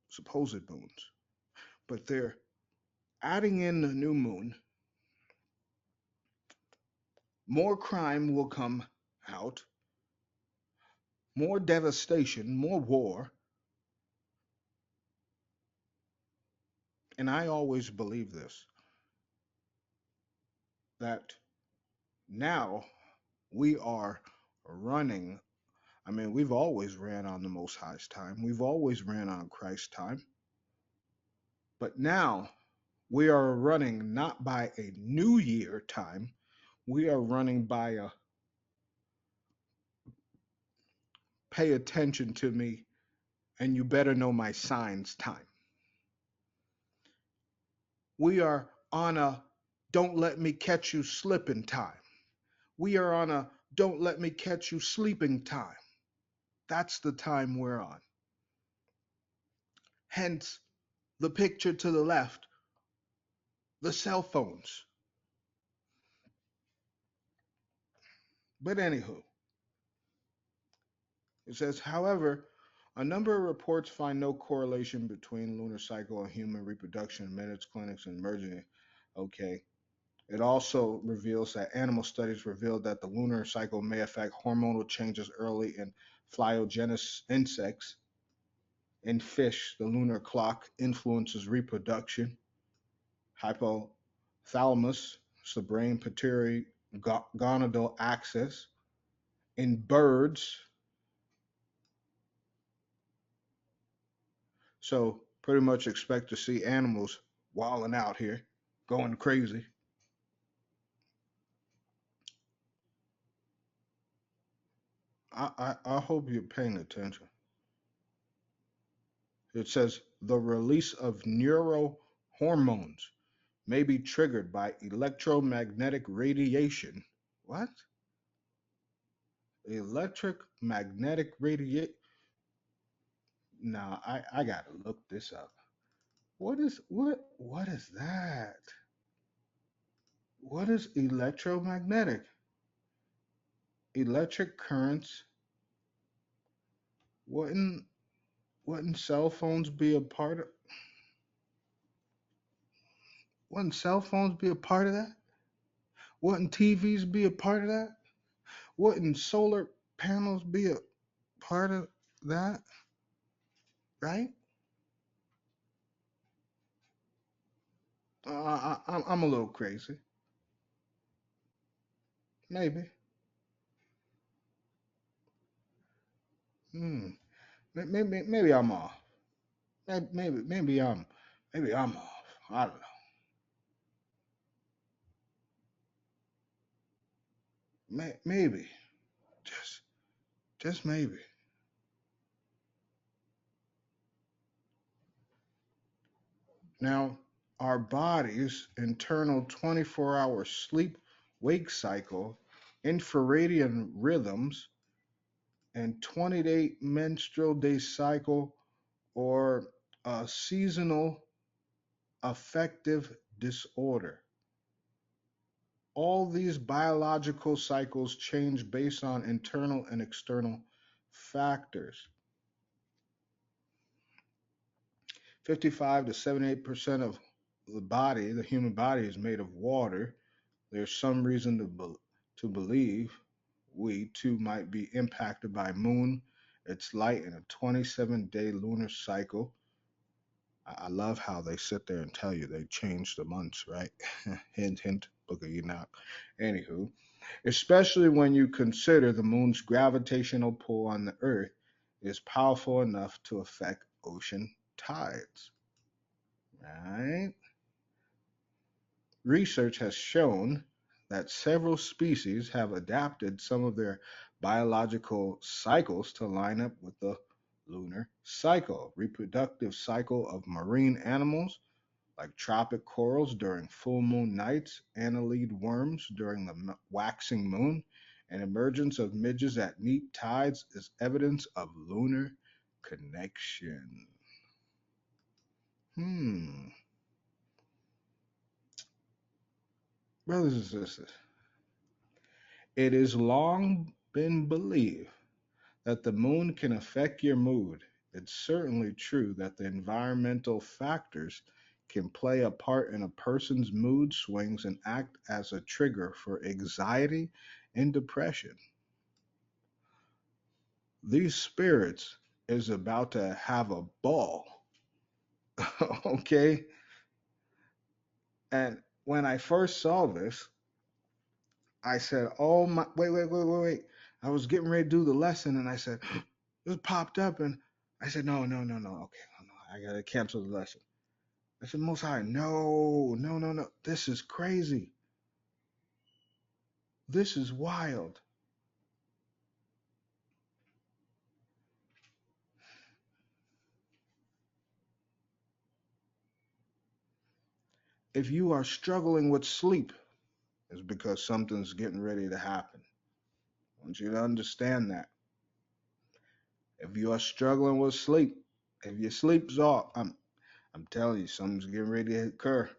supposed moons, but they're adding in the new moon. More crime will come out, more devastation, more war. And I always believe this, that now we are running. I mean, we've always ran on the Most High's time, we've always ran on Christ's time. But now we are running not by a new year time, we are running by a pay attention to me and you better know my signs time. We are on a don't let me catch you slipping time. We are on a don't let me catch you sleeping time. That's the time we're on. Hence the picture to the left, the cell phones. But anywho, it says, however, a number of reports find no correlation between lunar cycle and human reproduction. Minutes clinics and emerging. Okay. It also reveals that animal studies revealed that the lunar cycle may affect hormonal changes early in phylogenous insects. In fish, the lunar clock influences reproduction. Hypothalamus, it's the brain pituitary gonadal axis. In birds, so pretty much expect to see animals wilding out here, going crazy. I hope you're paying attention. It says the release of neurohormones may be triggered by electromagnetic radiation. What? Electric magnetic radiation? Nah, I gotta look this up. What is that? What is electromagnetic? Electric currents? Wouldn't wouldn't cell phones be a part of wouldn't cell phones be a part of that? Wouldn't TVs be a part of that? Wouldn't solar panels be a part of that? Right? I'm a little crazy. Maybe. Hmm. Maybe I'm off. Maybe I'm off. I don't know. Maybe. Just just maybe. Now, our body's internal 24-hour sleep wake cycle, infradian rhythms, and 28 menstrual day cycle or a seasonal affective disorder. All these biological cycles change based on internal and external factors. 55 to 78% of the body, the human body, is made of water. There's some reason to believe we too might be impacted by moon, its light, in a 27-day lunar cycle. I love how they sit there and tell you they change the months, right? Hint, hint, Book of Enoch. Anywho, especially when you consider the moon's gravitational pull on the Earth is powerful enough to affect ocean tides, right? Research has shown that several species have adapted some of their biological cycles to line up with the lunar cycle, reproductive cycle of marine animals like tropic corals during full moon nights, annelid worms during the waxing moon, and emergence of midges at neap tides is evidence of lunar connection. Hmm. Brothers and sisters, it has long been believed that the moon can affect your mood. It's certainly true that the environmental factors can play a part in a person's mood swings and act as a trigger for anxiety and depression. These spirits is about to have a ball. Okay? And when I first saw this, I said, "Oh my, wait. I was getting ready to do the lesson and I said, it popped up and I said, no. Okay, no. I got to cancel the lesson. I said, Most High, no. This is crazy. This is wild. If you are struggling with sleep, it's because something's getting ready to happen. I want you to understand that. If you are struggling with sleep, if your sleep's off, I'm telling you, something's getting ready to occur.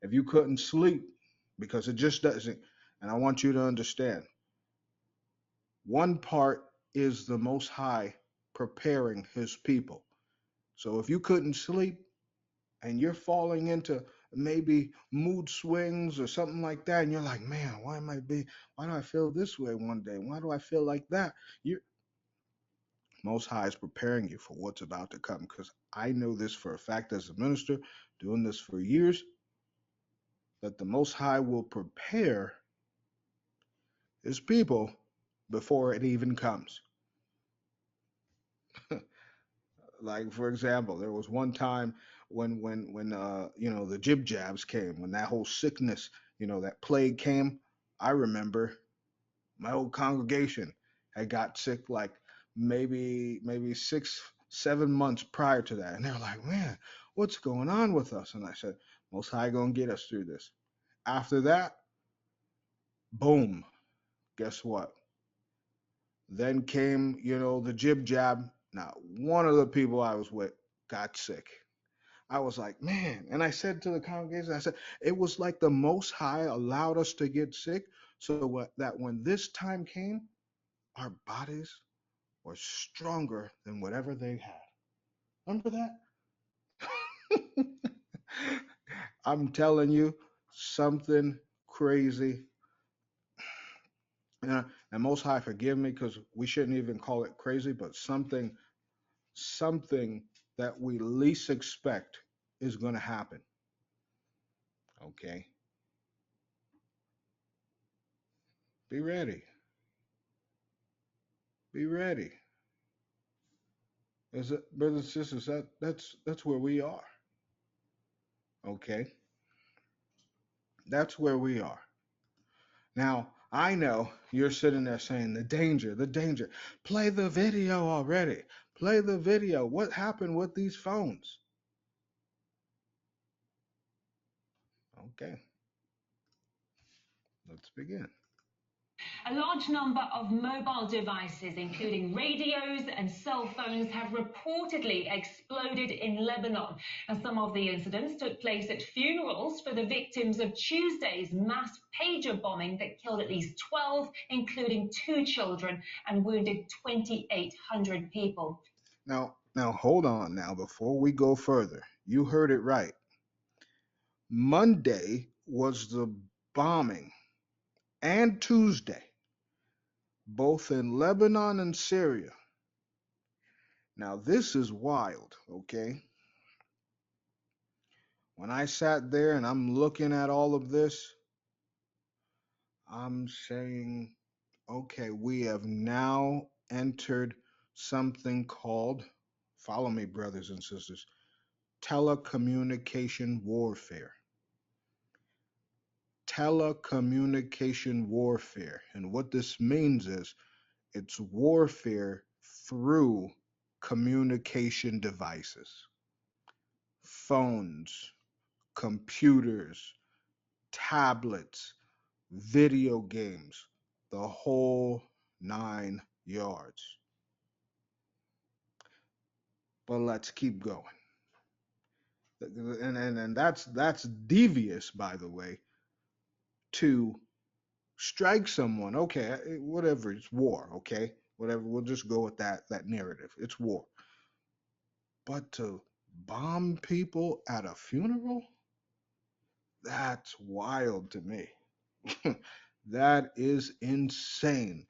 If you couldn't sleep, because it just doesn't, and I want you to understand, one part is the Most High preparing His people. So if you couldn't sleep and you're falling into maybe mood swings or something like that, and you're like, man, why do I feel this way one day? Why do I feel like that? You Most High is preparing you for what's about to come. Because I know this for a fact as a minister, doing this for years, that the Most High will prepare His people before it even comes. Like for example, there was one time when the jib jabs came, when that whole sickness, that plague came. I remember my whole congregation had got sick like maybe 6 7 months prior to that, and they're like, man, what's going on with us? And I said, Most High gonna get us through this. After that, boom, guess what? Then came, the jib jab. Now, one of the people I was with got sick. I was like, man. And I said to the congregation, I said, it was like the Most High allowed us to get sick so that when this time came, our bodies were stronger than whatever they had. Remember that? I'm telling you, something crazy. And Most High, forgive me because we shouldn't even call it crazy, but something that we least expect is going to happen. Okay, be ready. Be ready. As brothers and sisters, that's where we are. Okay, that's where we are. Now I know you're sitting there saying the danger, the danger. Play the video already. Play the video. What happened with these phones? Okay, let's begin. A large number of mobile devices, including radios and cell phones, have reportedly exploded in Lebanon. And some of the incidents took place at funerals for the victims of Tuesday's mass pager bombing that killed at least 12, including 2 children, and wounded 2,800 people. Now, hold on now before we go further. You heard it right. Monday was the bombing, and Tuesday, both in Lebanon and Syria. Now, this is wild, okay? When I sat there and I'm looking at all of this, I'm saying, okay, we have now entered something called, follow me, brothers and sisters, telecommunication warfare. Telecommunication warfare. And what this means is it's warfare through communication devices, phones, computers, tablets, video games, the whole 9 yards. But let's keep going. And that's devious, by the way, to strike someone. Okay, whatever, it's war, okay? Whatever, we'll just go with that narrative. It's war. But to bomb people at a funeral? That's wild to me. That is insane.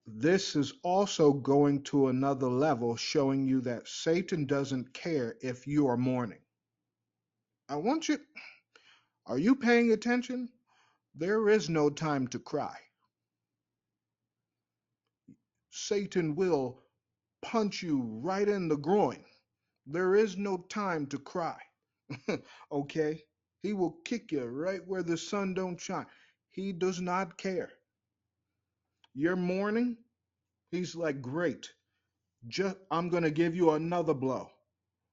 This is also going to another level, showing you that Satan doesn't care if you are mourning. I want you, are you paying attention? There is no time to cry. Satan will punch you right in the groin. There is no time to cry. Okay? He will kick you right where the sun don't shine. He does not care. You're mourning. He's like, great. I'm gonna give you another blow.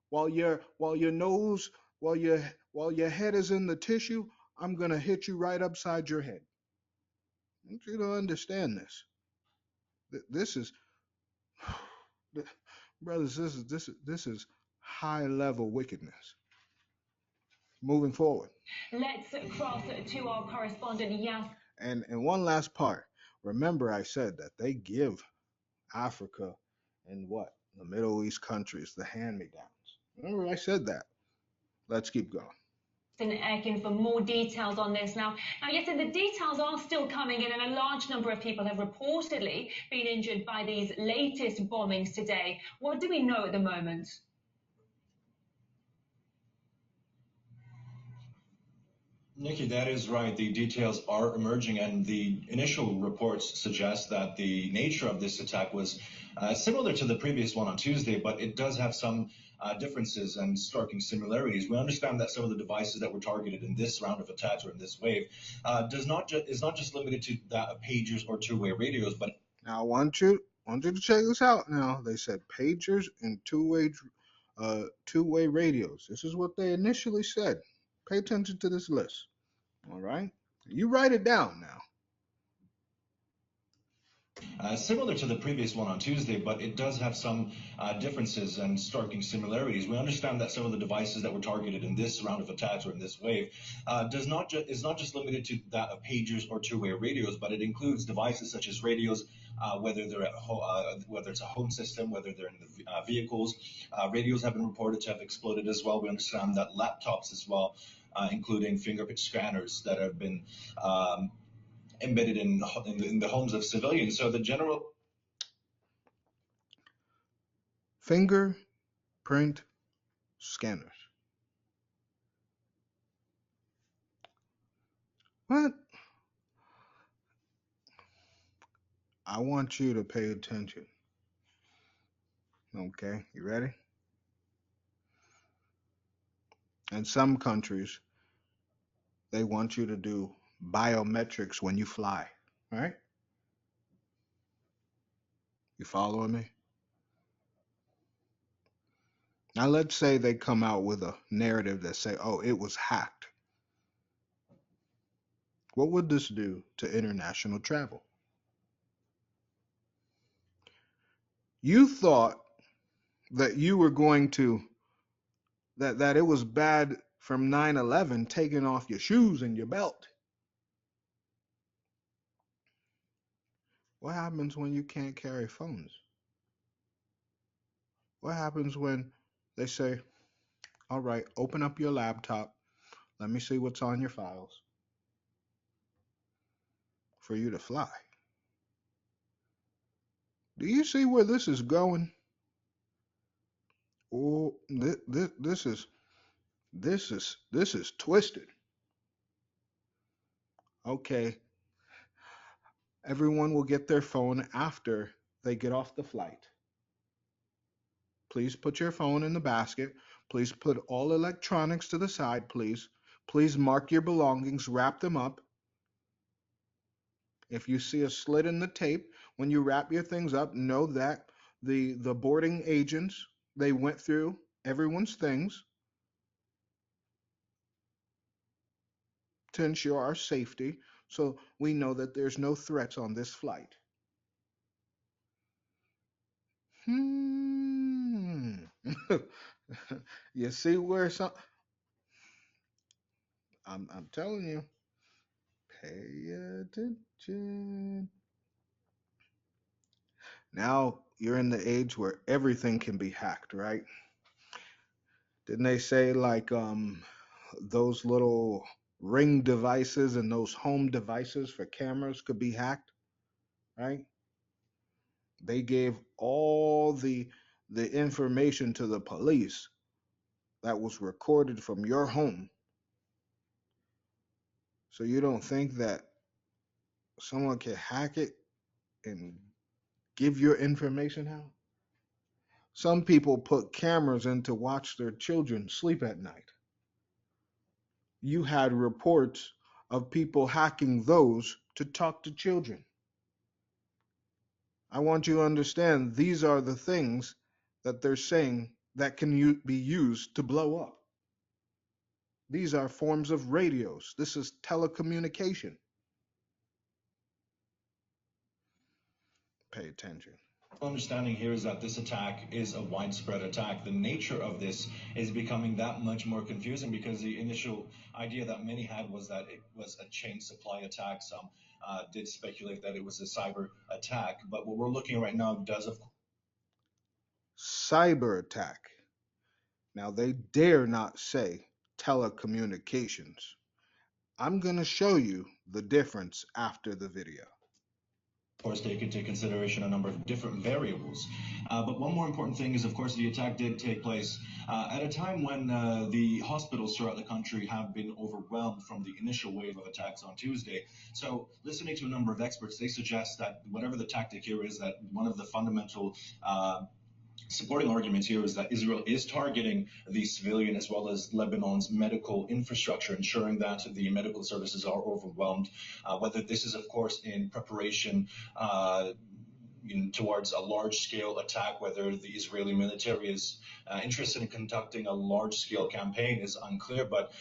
While your nose, while your head is in the tissue, I'm gonna hit you right upside your head. I want you to understand this. This is, brothers, this is high level wickedness. Moving forward. Let's cross to our correspondent, Yas. And one last part. Remember, I said that they give Africa and what? The Middle East countries the hand-me-downs. Remember, I said that. Let's keep going. Ekin for more details on this. Now, yes, the details are still coming in, and a large number of people have reportedly been injured by these latest bombings today. What do we know at the moment? Nikki, that is right. The details are emerging, and the initial reports suggest that the nature of this attack was similar to the previous one on Tuesday, but it does have some differences and striking similarities. We understand that some of the devices that were targeted in this round of attacks or in this wave is not just limited to that of pagers or two-way radios, but now I want you to check this out. Now they said pagers and two-way radios. This is what they initially said. Pay attention to this list. All right, you write it down now. Similar to the previous one on Tuesday, but it does have some differences and striking similarities. We understand that some of the devices that were targeted in this round of attacks or in this wave is not just limited to that of pagers or two-way radios, but it includes devices such as radios, whether they're whether it's a home system, whether they're in the vehicles. Radios have been reported to have exploded as well. We understand that laptops as well, including fingerprint scanners that have been embedded in the homes of civilians. So the general fingerprint scanners. What? I want you to pay attention. Okay, you ready? In some countries, they want you to do biometrics when you fly, right? You following me? Now let's say they come out with a narrative that say, "Oh, it was hacked." What would this do to international travel? You thought that you were going to that it was bad from 9/11 taking off your shoes and your belt. What happens when you can't carry phones? What happens when they say, "All right, open up your laptop. Let me see what's on your files for you to fly." Do you see where this is going? Oh, this is twisted. Okay, everyone will get their phone after they get off the flight. Please put your phone in the basket. Please put all electronics to the side, please. Please mark your belongings, wrap them up. If you see a slit in the tape when you wrap your things up, know that the boarding agents, they went through everyone's things to ensure our safety, so we know that there's no threats on this flight. Hmm. You see where some I'm telling you, pay attention. Now you're in the age where everything can be hacked, right? Didn't they say like those little ring devices and those home devices for cameras could be hacked, right? They gave all the information to the police that was recorded from your home. So you don't think that someone can hack it and give your information out? Some people put cameras in to watch their children sleep at night. You had reports of people hacking those to talk to children. I want you to understand these are the things that they're saying that can be used to blow up. These are forms of radios. This is telecommunication. Pay attention. Understanding here is that this attack is a widespread attack. The nature of this is becoming that much more confusing because the initial idea that many had was that it was a chain supply attack. Some did speculate that it was a cyber attack, but what we're looking at right now does, of Cyber attack. Now they dare not say telecommunications. I'm going to show you the difference after the video. course, take into consideration a number of different variables. But one more important thing is, of course, the attack did take place at a time when the hospitals throughout the country have been overwhelmed from the initial wave of attacks on Tuesday. So, listening to a number of experts, they suggest that whatever the tactic here is, that one of the fundamental supporting arguments here is that Israel is targeting the civilian as well as Lebanon's medical infrastructure, ensuring that the medical services are overwhelmed. Whether this is, of course, in preparation towards a large-scale attack, whether the Israeli military is interested in conducting a large-scale campaign is unclear, but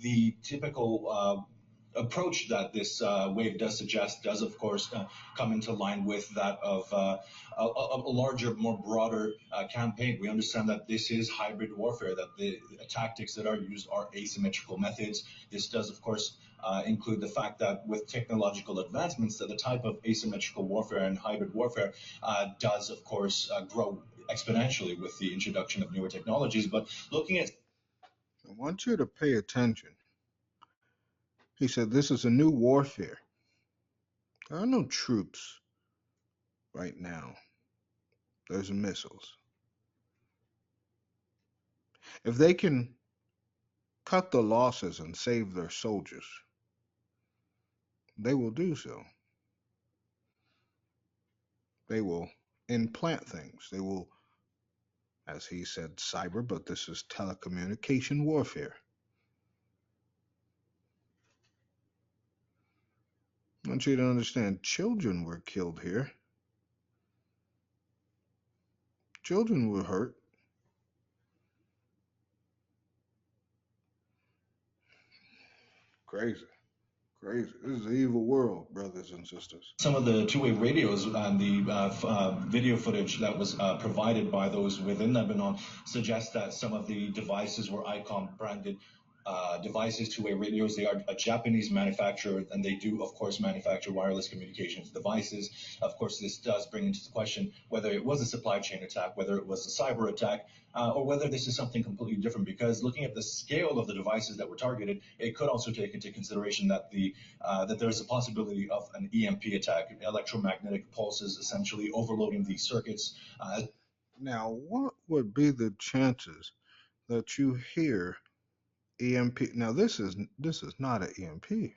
the typical approach that this wave does suggest does, of course, come into line with that of a larger, more broader campaign. We understand that this is hybrid warfare, that the tactics that are used are asymmetrical methods. This does, of course, include the fact that with technological advancements, that the type of asymmetrical warfare and hybrid warfare does, of course, grow exponentially with the introduction of newer technologies. But looking at I want you to pay attention. He said this is a new warfare. There are no troops right now. There's missiles. If they can cut the losses and save their soldiers, they will do so. They will implant things. They will, as he said, cyber, but this is telecommunication warfare. I want you to understand children were killed here. Children were hurt. Crazy. Crazy. This is an evil world, brothers and sisters. Some of the two-way radios and the video footage that was provided by those within Lebanon suggests that some of the devices were ICOM branded devices, two-way radios. They are a Japanese manufacturer, and they do, of course, manufacture wireless communications devices. Of course, this does bring into the question whether it was a supply chain attack, whether it was a cyber attack, or whether this is something completely different. Because looking at the scale of the devices that were targeted, it could also take into consideration that that there's a possibility of an EMP attack, electromagnetic pulses essentially overloading the circuits. Now, what would be the chances that you hear EMP? Now, this is not an EMP.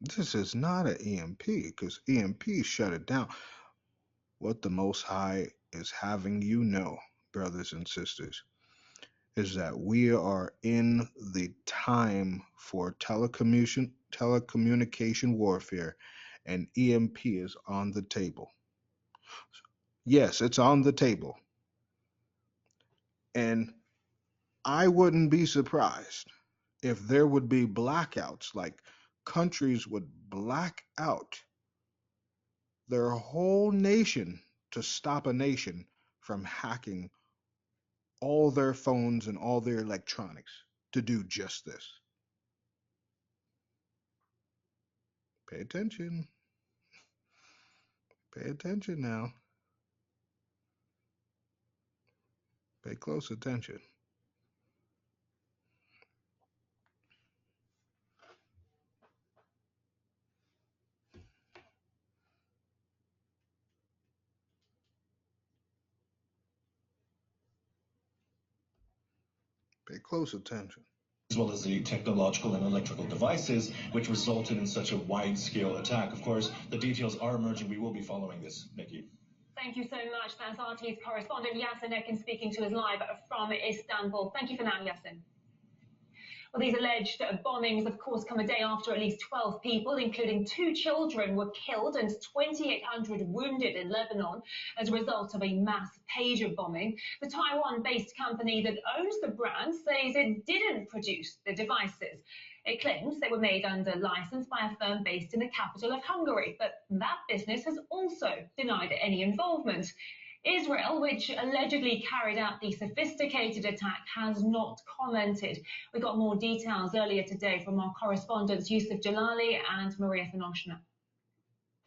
This is not an EMP because EMP shut it down. What the Most High is having you know, brothers and sisters, is that we are in the time for telecommunication warfare, and EMP is on the table. Yes, it's on the table. And I wouldn't be surprised if there would be blackouts, like countries would black out their whole nation to stop a nation from hacking all their phones and all their electronics to do just this. Pay attention. Pay attention now. Pay close attention. Pay close attention. As well as the technological and electrical devices, which resulted in such a wide-scale attack. Of course, the details are emerging. We will be following this, Nikki. Thank you so much. That's RT's correspondent Yasin Ekin speaking to us live from Istanbul. Thank you for now, Yasin. Well, these alleged bombings, of course, come a day after at least 12 people, including 2 children, were killed and 2,800 wounded in Lebanon as a result of a mass pager bombing. The Taiwan-based company that owns the brand says it didn't produce the devices. It claims they were made under license by a firm based in the capital of Hungary, but that business has also denied any involvement. Israel, which allegedly carried out the sophisticated attack, has not commented. We got more details earlier today from our correspondents Yusuf Jalali and Maria Thanoshna.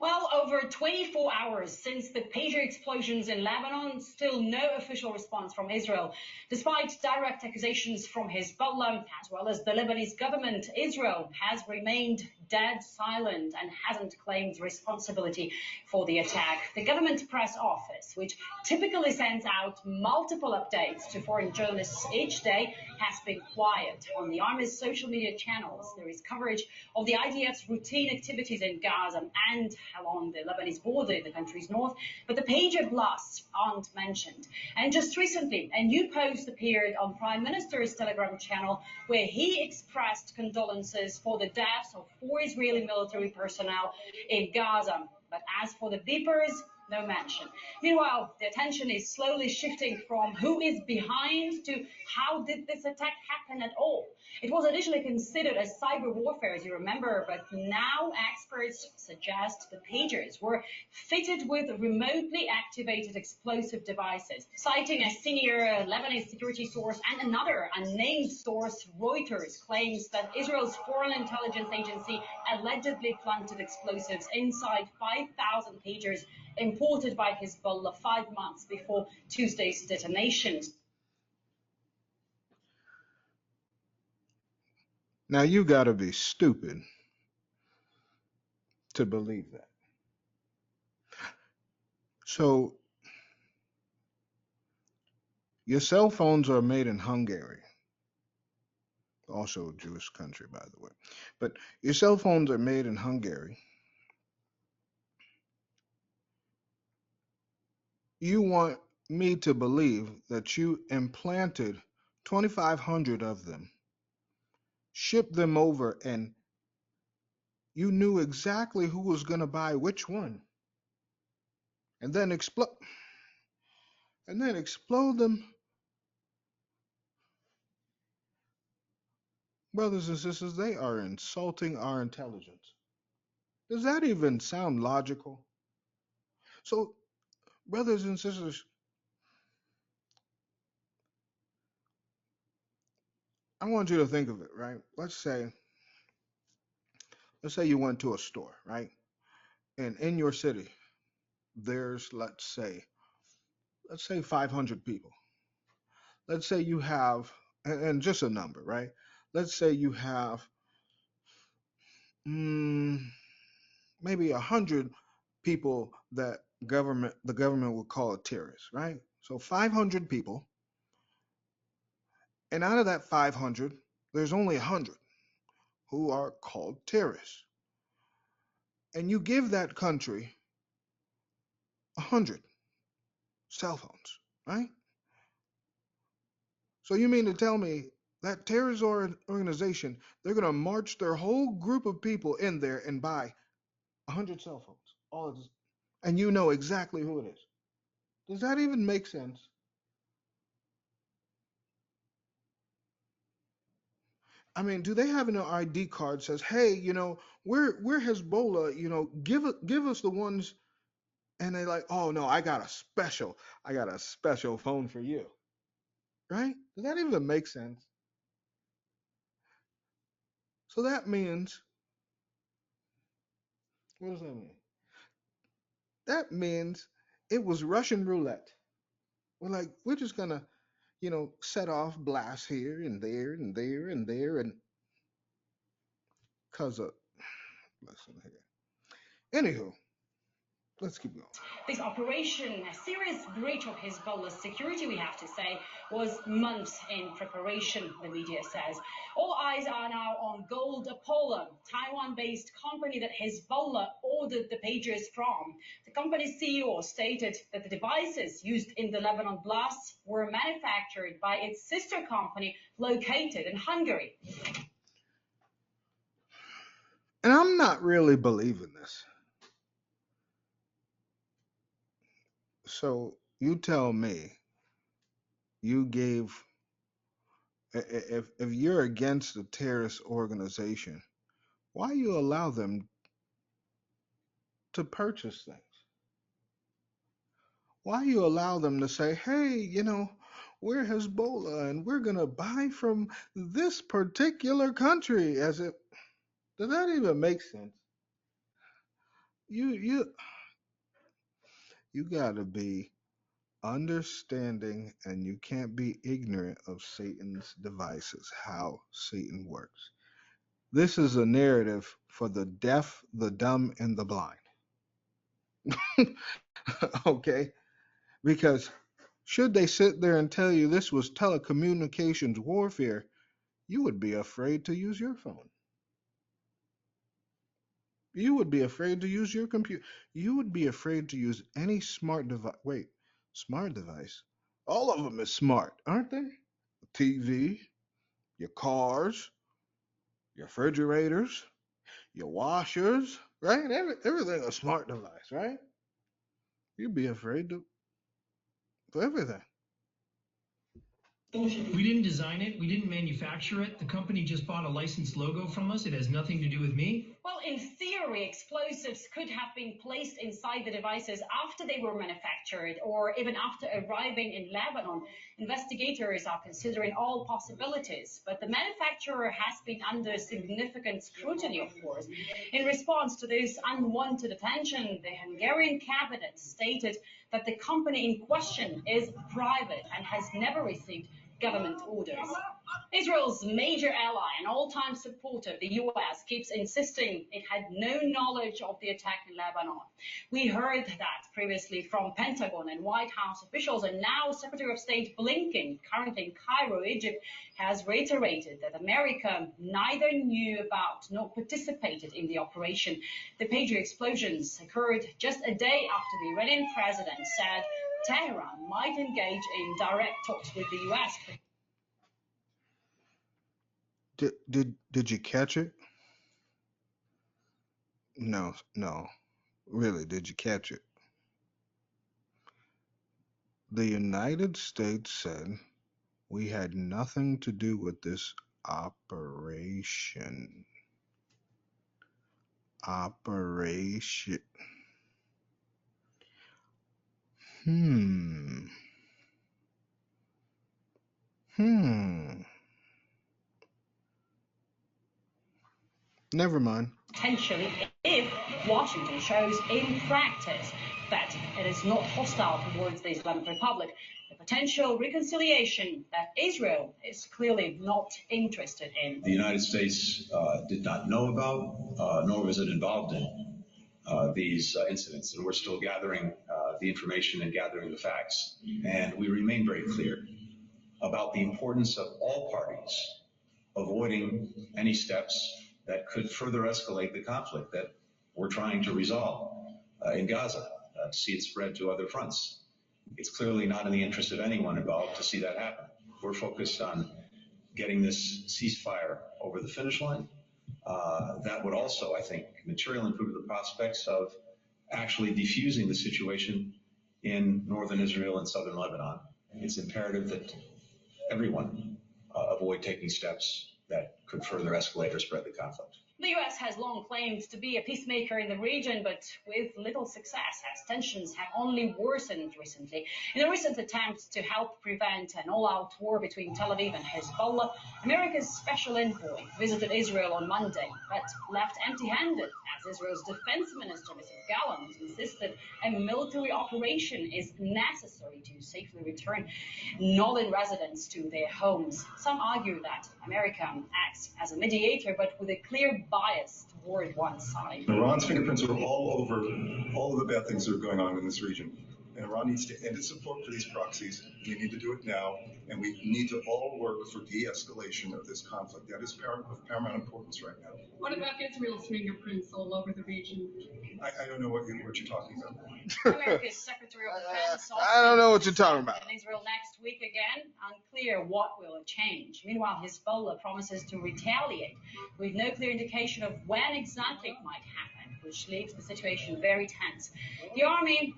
Well, over 24 hours since the pager explosions in Lebanon, still no official response from Israel. Despite direct accusations from Hezbollah, as well as the Lebanese government, Israel has remained dead silent and hasn't claimed responsibility for the attack. The government press office, which typically sends out multiple updates to foreign journalists each day, has been quiet. On the army's social media channels, there is coverage of the IDF's routine activities in Gaza and along the Lebanese border in the country's north, but the pager blasts aren't mentioned. And just recently, a new post appeared on Prime Minister's Telegram channel where he expressed condolences for the deaths of 4 Israeli military personnel in Gaza. But as for the beepers, no mention. Meanwhile, the attention is slowly shifting from who is behind to how did this attack happen at all. It was initially considered as cyber warfare, as you remember, but now experts suggest the pagers were fitted with remotely activated explosive devices. Citing a senior Lebanese security source and another unnamed source, Reuters claims that Israel's foreign intelligence agency allegedly planted explosives inside 5,000 pagers imported by Hezbollah 5 months before Tuesday's detonations. Now, you got to be stupid to believe that. So, your cell phones are made in Hungary, also a Jewish country, by the way. But your cell phones are made in Hungary. You want me to believe that you implanted 2,500 of them, shipped them over, and you knew exactly who was going to buy which one, and then explode them Brothers and sisters, they are insulting our intelligence. Does that even sound logical? So, brothers and sisters, I want you to think of it, right? Let's say you went to a store, right? And in your city, there's let's say 500 people. Let's say you have, and just a number, right? Let's say you have mm, maybe 100 people that the government would call a terrorist, right? So 500 people, and out of that 500, there's only 100 who are called terrorists. And you give that country 100 cell phones, right? So you mean to tell me that terrorist organization, they're going to march their whole group of people in there and buy 100 cell phones, all of this, and you know exactly who it is? Does that even make sense? I mean, do they have an ID card says, "Hey, we're Hezbollah, give us the ones," and they like, "Oh no, I got a special phone for you." Right? Does that even make sense? So that means, what does that mean? That means it was Russian roulette. We're just gonna, set off blasts here and there and there and there, and cause of, listen here. Anywho, let's keep going. This operation, a serious breach of Hezbollah's security, we have to say, was months in preparation, the media says. All eyes are now on Gold Apollo, Taiwan-based company that Hezbollah ordered the pagers from. The company's CEO stated that the devices used in the Lebanon blasts were manufactured by its sister company located in Hungary. And I'm not really believing this. So you tell me, you gave if you're against a terrorist organization, why you allow them to purchase things? Why you allow them to say, "Hey, we're Hezbollah and we're gonna buy from this particular country," as if does that even make sense? You you you gotta be understanding, and you can't be ignorant of Satan's devices, how Satan works. This is a narrative for the deaf, the dumb, and the blind. Okay? Because should they sit there and tell you this was telecommunications warfare, you would be afraid to use your phone. You would be afraid to use your computer. You would be afraid to use any smart device. Wait, smart device? All of them is smart, aren't they? TV, your cars, your refrigerators, your washers, right? Everything a smart device, right? You'd be afraid to for everything. We didn't design it. We didn't manufacture it. The company just bought a licensed logo from us. It has nothing to do with me. Well, in theory, explosives could have been placed inside the devices after they were manufactured or even after arriving in Lebanon. Investigators are considering all possibilities, but the manufacturer has been under significant scrutiny, of course. In response to this unwanted attention, the Hungarian cabinet stated that the company in question is private and has never received government orders. Israel's major ally and all-time supporter, the U.S., keeps insisting it had no knowledge of the attack in Lebanon. We heard that previously from Pentagon and White House officials, and now Secretary of State Blinken, currently in Cairo, Egypt, has reiterated that America neither knew about nor participated in the operation. The pager explosions occurred just a day after the Iranian president said Tehran might engage in direct talks with the U.S. Did you catch it? No, no. Really, did you catch it? The United States said we had nothing to do with this operation. Operation. Hmm. Never mind. Potentially, if Washington shows in practice that it is not hostile towards the Islamic Republic, the potential reconciliation that Israel is clearly not interested in. The United States did not know about, nor was it involved in these incidents, and we're still gathering the information and gathering the facts. And we remain very clear about the importance of all parties avoiding any steps that could further escalate the conflict that we're trying to resolve in Gaza, to see it spread to other fronts. It's clearly not in the interest of anyone involved to see that happen. We're focused on getting this ceasefire over the finish line. That would also, I think, materially improve the prospects of actually defusing the situation in northern Israel and southern Lebanon. It's imperative that everyone avoid taking steps that could further escalate or spread the conflict. The U.S. has long claimed to be a peacemaker in the region, but with little success, as tensions have only worsened recently. In a recent attempt to help prevent an all-out war between Tel Aviv and Hezbollah, America's special envoy visited Israel on Monday, but left empty-handed, as Israel's defense minister, Mr. Gallant, insisted a military operation is necessary to safely return northern residents to their homes. Some argue that America acts as a mediator, but with a clear bias toward one side. Iran's fingerprints are all over all of the bad things that are going on in this region. And Iran needs to end its support for these proxies. We need to do it now, and we need to all work for de-escalation of this conflict. That is of paramount importance right now. What about Israel's fingerprints all over the region? I don't know what you're talking about. America's Secretary of Defense I don't know what you're talking about. In Israel next week again, unclear what will change. Meanwhile, Hezbollah promises to retaliate with no clear indication of when exactly it might happen, which leaves the situation very tense. The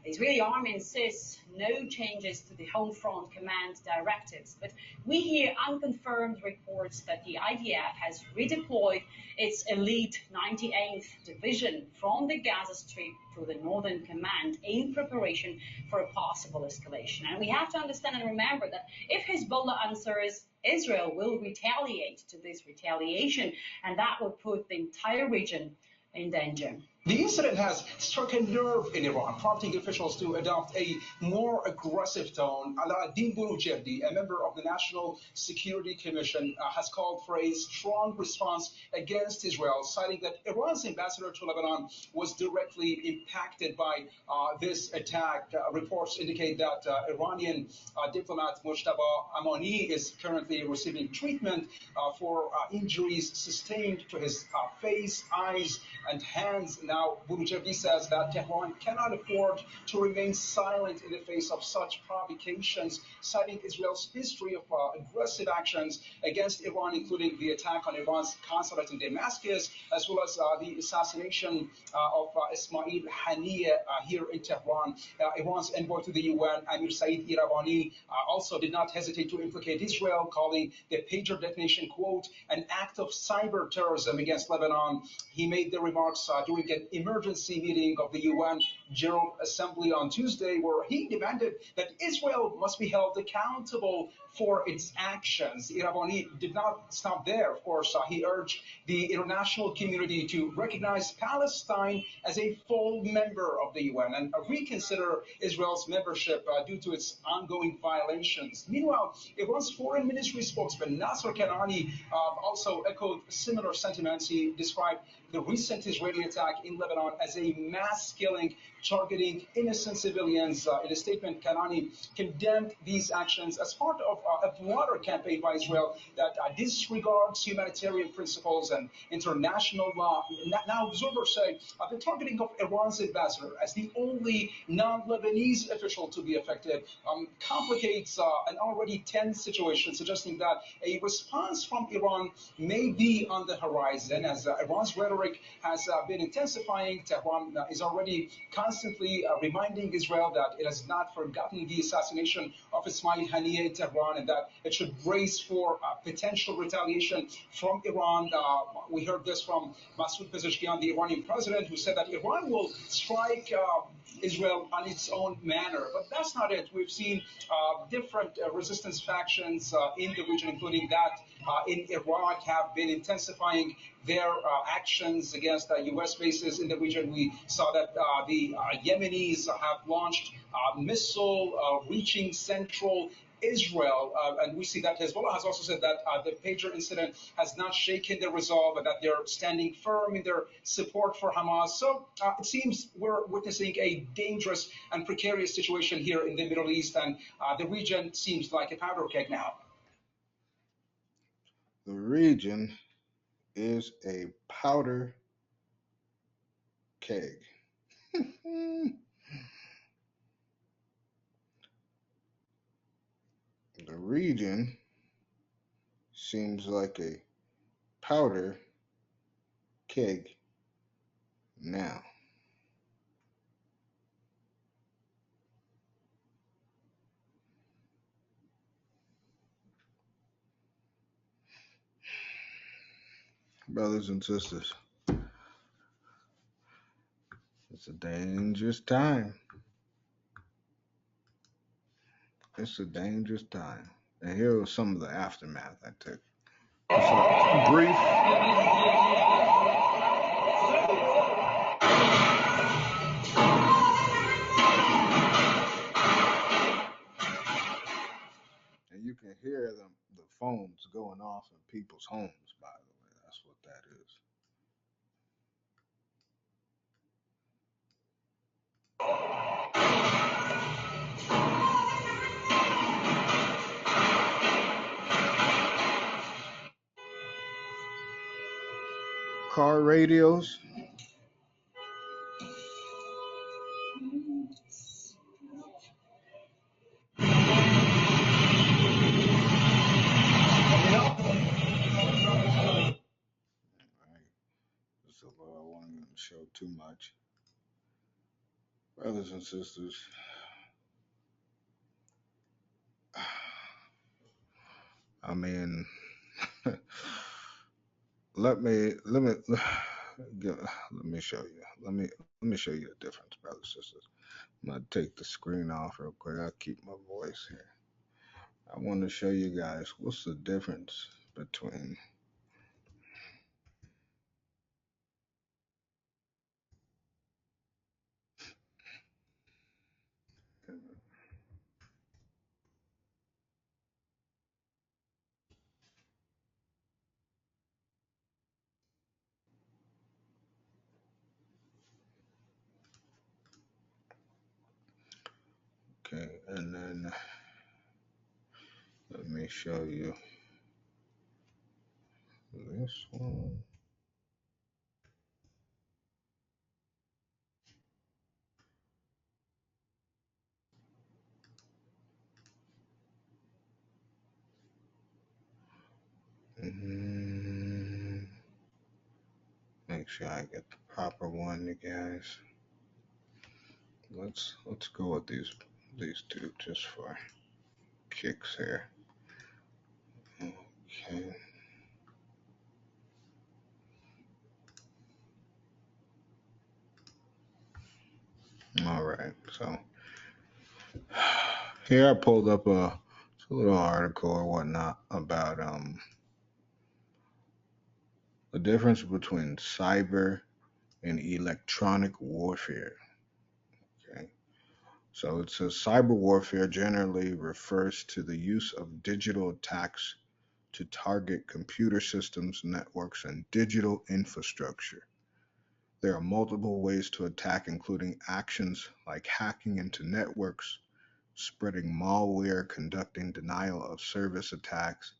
Israeli army insists no changes to the home front command directives, but we hear unconfirmed reports that the IDF has redeployed its elite 98th division from the Gaza Strip to the Northern Command in preparation for a possible escalation. And we have to understand and remember that if Hezbollah answers, Israel will retaliate to this retaliation, and that will put the entire region in danger. The incident has struck a nerve in Iran, prompting officials to adopt a more aggressive tone. Alaaddin Bouroujerdi, a member of the National Security Commission, has called for a strong response against Israel, citing that Iran's ambassador to Lebanon was directly impacted by this attack. Reports indicate that Iranian diplomat Mojtaba Amani is currently receiving treatment for injuries sustained to his face, eyes, and hands. Now, Bouroujerdi says that Tehran cannot afford to remain silent in the face of such provocations, citing Israel's history of aggressive actions against Iran, including the attack on Iran's consulate in Damascus, as well as the assassination of Ismail Haniyeh here in Tehran. Iran's envoy to the UN, Amir Saeed Iravani, also did not hesitate to implicate Israel, calling the pager detonation, quote, an act of cyber terrorism against Lebanon. He made the remarks during an emergency meeting of the UN General Assembly on Tuesday, where he demanded that Israel must be held accountable for its actions. Iravani did not stop there. Of course, he urged the international community to recognize Palestine as a full member of the UN and reconsider Israel's membership due to its ongoing violations. Meanwhile, Iran's foreign ministry spokesman Nasser Kanani also echoed similar sentiments. He described the recent Israeli attack in Lebanon as a mass killing targeting innocent civilians. In a statement, Kanani condemned these actions as part of a broader campaign by Israel that disregards humanitarian principles and international law. Now, observers say the targeting of Iran's ambassador as the only non-Lebanese official to be affected complicates an already tense situation, suggesting that a response from Iran may be on the horizon. As Iran's rhetoric has been intensifying, Tehran is already constantly constantly reminding Israel that it has not forgotten the assassination of Ismail Haniyeh in Tehran and that it should brace for potential retaliation from Iran. We heard this from Masoud Pezeshkian, the Iranian president, who said that Iran will strike Israel on its own manner. But that's not it. We've seen different resistance factions in the region, including that in Iraq, have been intensifying their actions against U.S. bases in the region. We saw that the Yemenis have launched a missile reaching central Israel, and we see that Hezbollah has also said that the pager incident has not shaken their resolve and that they're standing firm in their support for Hamas. So it seems we're witnessing a dangerous and precarious situation here in the Middle East, and the region seems like a powder keg now. The region is a powder keg. The region seems like a powder keg now. Brothers and sisters, it's a dangerous time. It's a dangerous time. And here was some of the aftermath I took. So, brief. And you can hear the phones going off in people's homes, by the way. That's what that is. Car radios. So I wasn't going to show too much. Brothers and sisters, I mean, let me show you. Let me show you the difference, brothers and sisters. I'm gonna take the screen off real quick. I'll keep my voice here. I want to show you guys what's the difference between okay, and then let me show you this one. Make sure I get the proper one, you guys. Let's go with these two just for kicks here. Okay. All right. So here I pulled up a little article or whatnot about the difference between cyber and electronic warfare. Okay. So it says cyber warfare generally refers to the use of digital attacks to target computer systems, networks, and digital infrastructure. There are multiple ways to attack, including actions like hacking into networks, spreading malware, conducting denial of service attacks,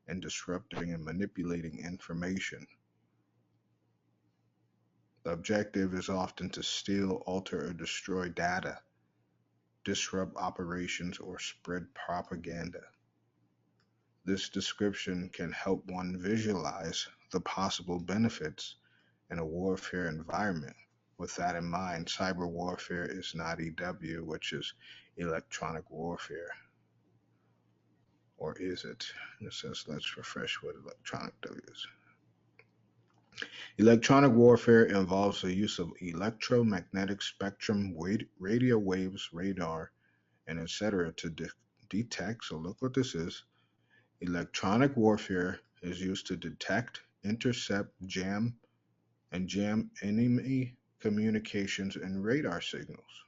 and disrupting and manipulating information. The objective is often to steal, alter, or destroy data, disrupt operations, or spread propaganda. This description can help one visualize the possible benefits in a warfare environment with that in mind, cyber warfare is not EW, which is electronic warfare. Or is it? It says, let's refresh what electronic W is. Electronic warfare involves the use of electromagnetic spectrum, radio waves, radar, and etc. to detect. So look what this is. Electronic warfare is used to detect, intercept, jam enemy communications and radar signals.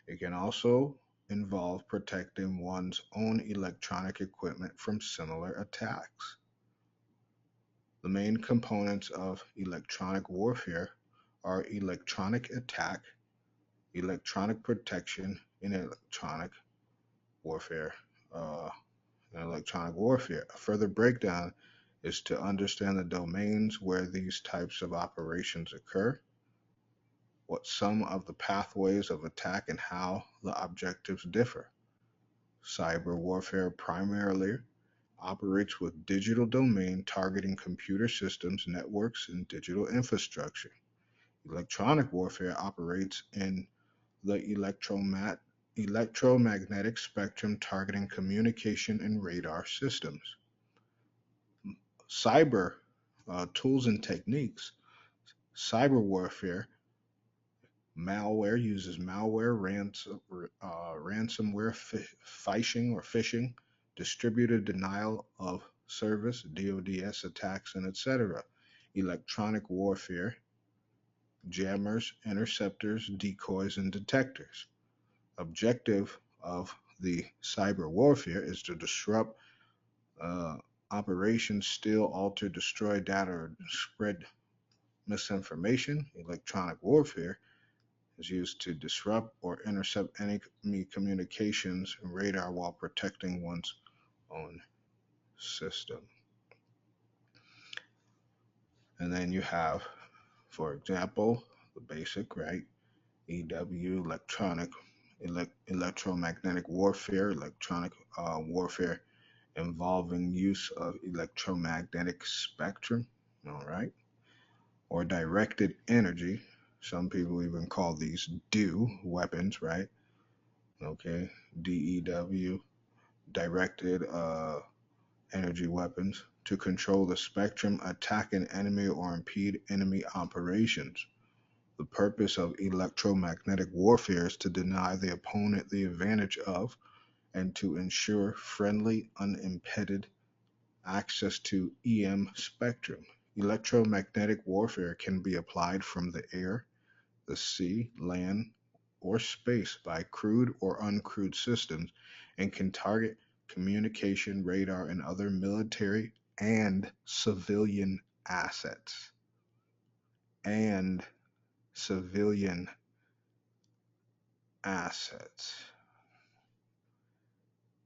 It can also involve protecting one's own electronic equipment from similar attacks. The main components of electronic warfare are electronic attack, electronic protection, and electronic warfare. A further breakdown is to understand the domains where these types of operations occur, what some of the pathways of attack and how the objectives differ. Cyber warfare primarily operates with digital domain targeting computer systems, networks, and digital infrastructure. Electronic warfare operates in the electromagnetic spectrum targeting communication and radar systems. Cyber tools and techniques. Cyber warfare malware uses malware, ransomware, phishing, distributed denial of service, DoDS attacks, and etc. Electronic warfare, jammers, interceptors, decoys, and detectors. Objective of the cyber warfare is to disrupt operations, steal, alter, destroy data, or spread misinformation. Electronic warfare is used to disrupt or intercept enemy communications and radar while protecting one's own system. And then you have, for example, the basic, right? EW, electromagnetic warfare, electronic warfare involving use of electromagnetic spectrum, all right? Or directed energy. Some people even call these DEW weapons, right? Okay, DEW, directed energy weapons to control the spectrum, attack an enemy, or impede enemy operations. The purpose of electromagnetic warfare is to deny the opponent the advantage of and to ensure friendly, unimpeded access to EM spectrum. Electromagnetic warfare can be applied from the air, the sea, land, or space by crewed or uncrewed systems and can target communication, radar, and other military and civilian assets. And civilian assets.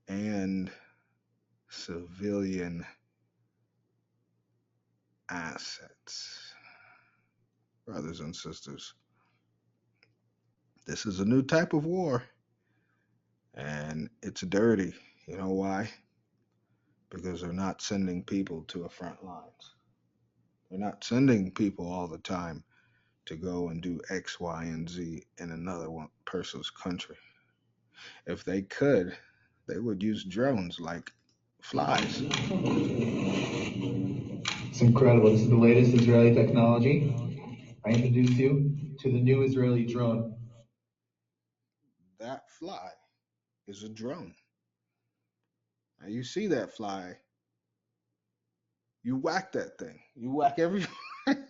And civilian assets. Brothers and sisters, this is a new type of war. And it's dirty. You know why? Because they're not sending people to the front lines. They're not sending people all the time to go and do X, Y, and Z in another one person's country. If they could, they would use drones like flies. It's incredible. This is the latest Israeli technology. I introduce you to the new Israeli drone. That fly is a drone. Now you see that fly, you whack that thing. You whack every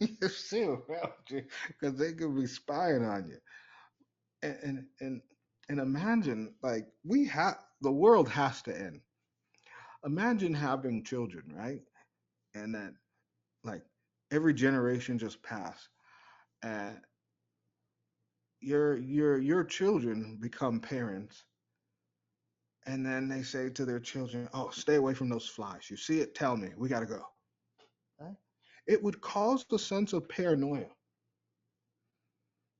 you see around you because they could be spying on you. And imagine like the world has to end. Imagine having children, right? And that like every generation just pass and your children become parents and then they say to their children, "Oh, stay away from those flies. You see it? Tell me. We got to go." Right? It would cause a sense of paranoia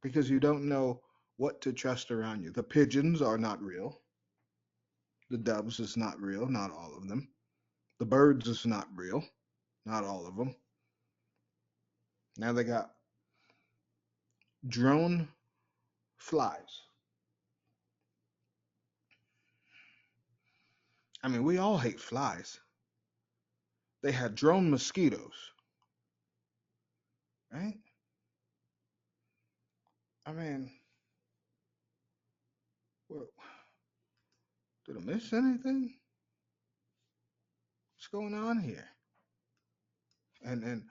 because you don't know what to trust around you. The pigeons are not real. The doves is not real, not all of them. The birds is not real, not all of them. Now they got drone flies. I mean, we all hate flies. They had drone mosquitoes, right? I mean, what, did I miss anything? What's going on here? And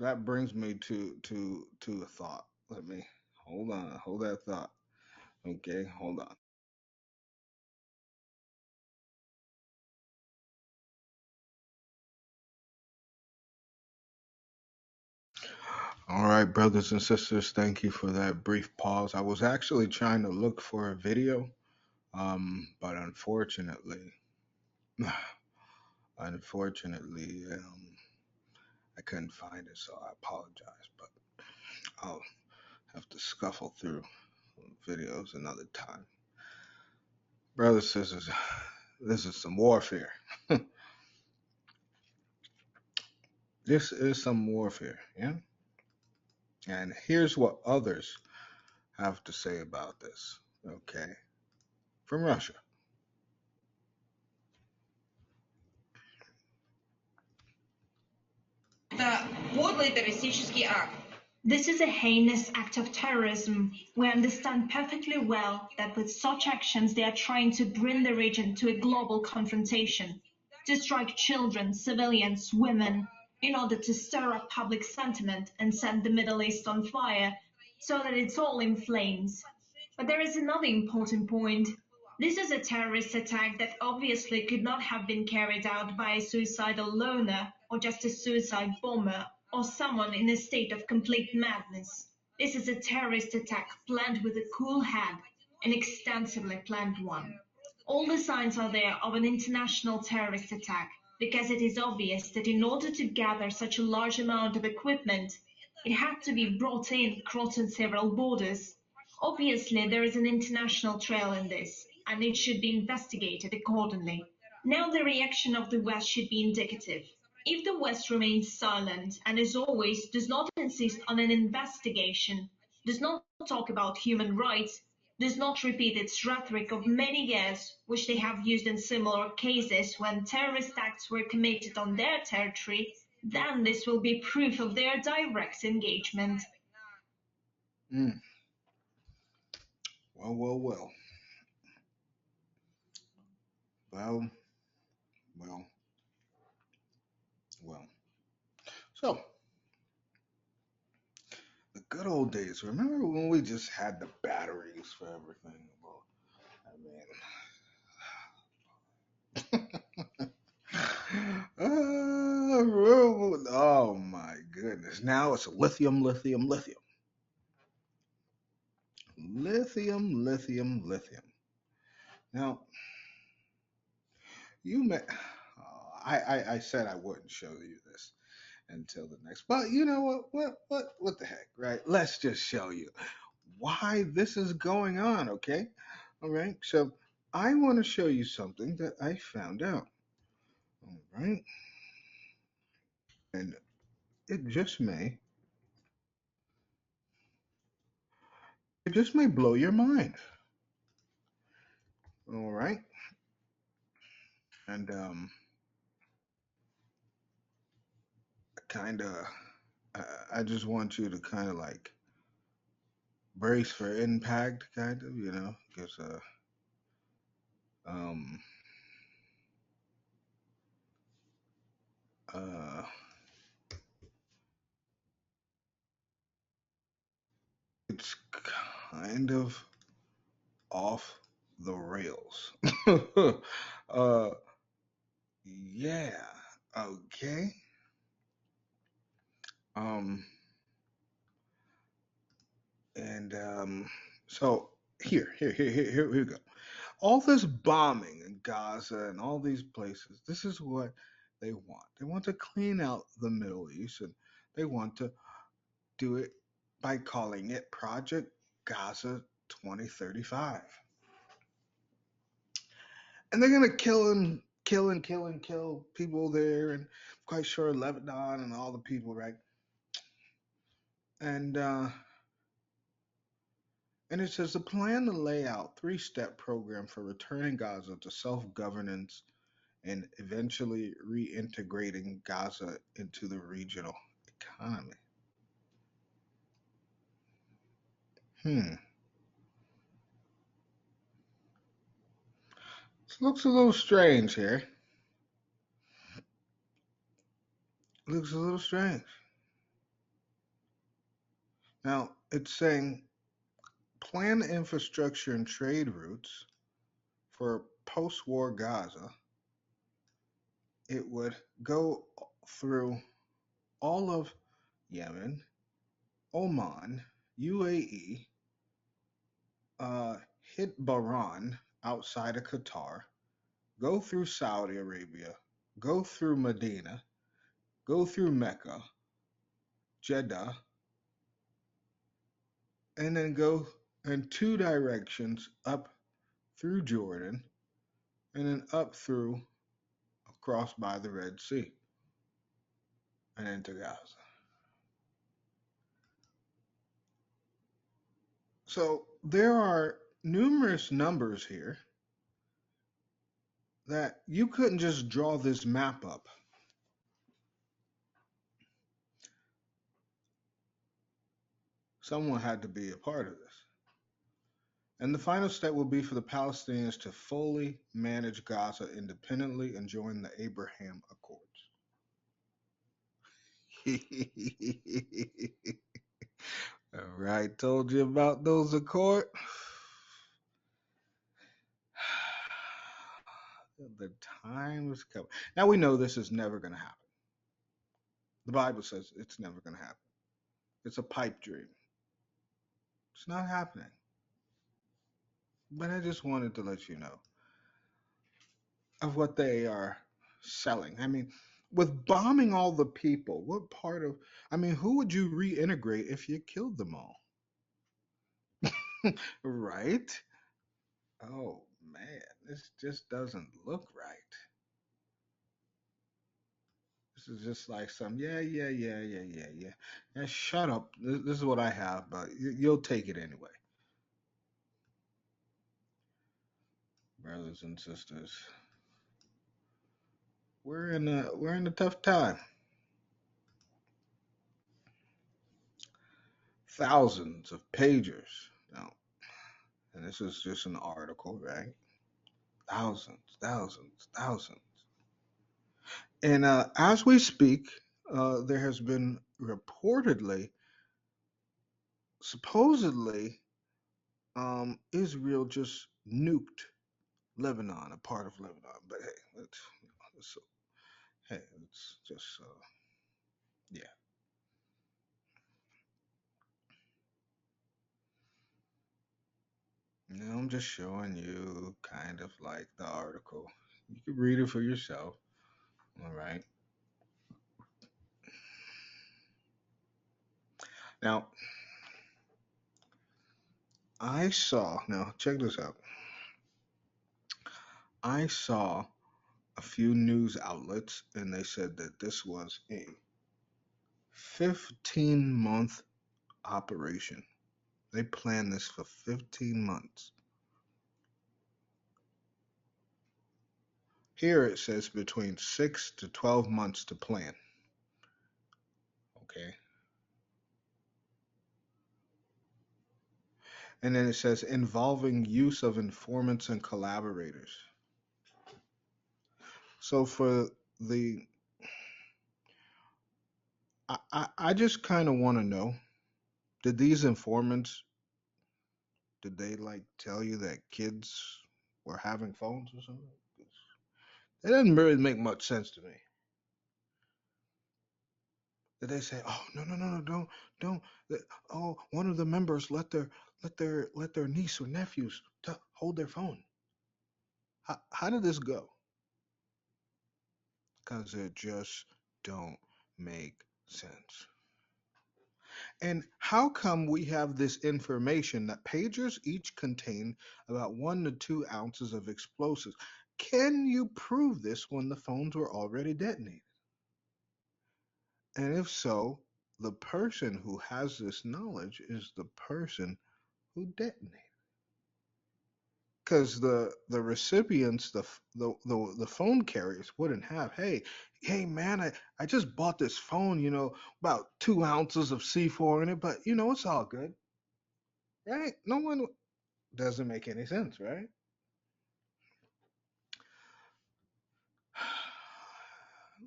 that brings me to a thought. Let me hold that thought. Okay, hold on. All right, brothers and sisters, thank you for that brief pause. I was actually trying to look for a video, but unfortunately, I couldn't find it, so I apologize. But I'll have to scuffle through videos another time. Brothers and sisters, this is some warfare. This is some warfare, yeah? And here's what others have to say about this, okay? From Russia. This is a heinous act of terrorism. We understand perfectly well that with such actions they are trying to bring the region to a global confrontation, to strike children, civilians, women, in order to stir up public sentiment and set the Middle East on fire, so that it's all in flames. But there is another important point. This is a terrorist attack that obviously could not have been carried out by a suicidal loner or just a suicide bomber or someone in a state of complete madness. This is a terrorist attack planned with a cool head, an extensively planned one. All the signs are there of an international terrorist attack, because it is obvious that in order to gather such a large amount of equipment, it had to be brought in crossing several borders. Obviously, there is an international trail in this, and it should be investigated accordingly. Now the reaction of the West should be indicative. If the West remains silent and, as always, does not insist on an investigation, does not talk about human rights, does not repeat its rhetoric of many years, which they have used in similar cases when terrorist acts were committed on their territory, then this will be proof of their direct engagement. Mm. Well. So, the good old days. Remember when we just had the batteries for everything? Well, I mean, oh my goodness. Now it's lithium. Now, you may. I said I wouldn't show you this until the next, but you know what the heck, right? Let's just show you why this is going on, okay? All right. So I want to show you something that I found out. All right. And it just may blow your mind. All right. And kind of I just want you to kind of like brace for impact, kind of, because um uh it's kind of off the rails. uh yeah, okay. Um and so here we go. All this bombing in Gaza and all these places, this is what they want. They want to clean out the Middle East, and they want to do it by calling it Project Gaza 2035. And they're going to kill people there, and I'm quite sure Lebanon and all the people, right? And And it says the plan to lay out three-step program for returning Gaza to self-governance and eventually reintegrating Gaza into the regional economy. This looks a little strange here. Looks a little strange. Now, it's saying plan infrastructure and trade routes for post-war Gaza. It would go through all of Yemen, Oman, UAE, hit Bahrain outside of Qatar, go through Saudi Arabia, go through Medina, go through Mecca, Jeddah, and then go in two directions up through Jordan and then up through across by the Red Sea and into Gaza. So there are numerous numbers here that you couldn't just draw this map up. Someone had to be a part of this. And the final step will be for the Palestinians to fully manage Gaza independently and join the Abraham Accords. All right, told you about those accords. The time is coming. Now we know this is never going to happen. The Bible says it's never going to happen. It's a pipe dream. It's not happening. But I just wanted to let you know of what they are selling. I mean, with bombing all the people, what part of, I mean, who would you reintegrate if you killed them all? Right? Oh man, this just doesn't look right. This is just like some, yeah. Shut up. This is what I have, but you'll take it anyway. Brothers and sisters, we're in a tough time. Thousands of pagers now, and this is just an article, right? Thousands. And as we speak, there has been reportedly, supposedly, Israel just nuked Lebanon, a part of Lebanon. But hey, it's just, yeah. Now I'm just showing you kind of like the article. You can read it for yourself. All right. Now, now check this out. I saw a few news outlets and they said that this was a 15-month operation. They planned this for 15 months. Here it says between 6 to 12 months to plan. Okay. And then it says involving use of informants and collaborators. So for the, I just kind of want to know, did these informants, did they like tell you that kids were having phones or something? It doesn't really make much sense to me. Did they say, oh no, don't, oh, one of the members let their niece or nephews hold their phone? How did this go? Because it just don't make sense. And how come we have this information that pagers each contain about 1 to 2 ounces of explosives? Can you prove this when the phones were already detonated? And if so, the person who has this knowledge is the person Who detonated? Because the recipients, the phone carriers wouldn't have. Hey man, I just bought this phone. About 2 ounces of C4 in it, but it's all good, right? No one doesn't make any sense, right?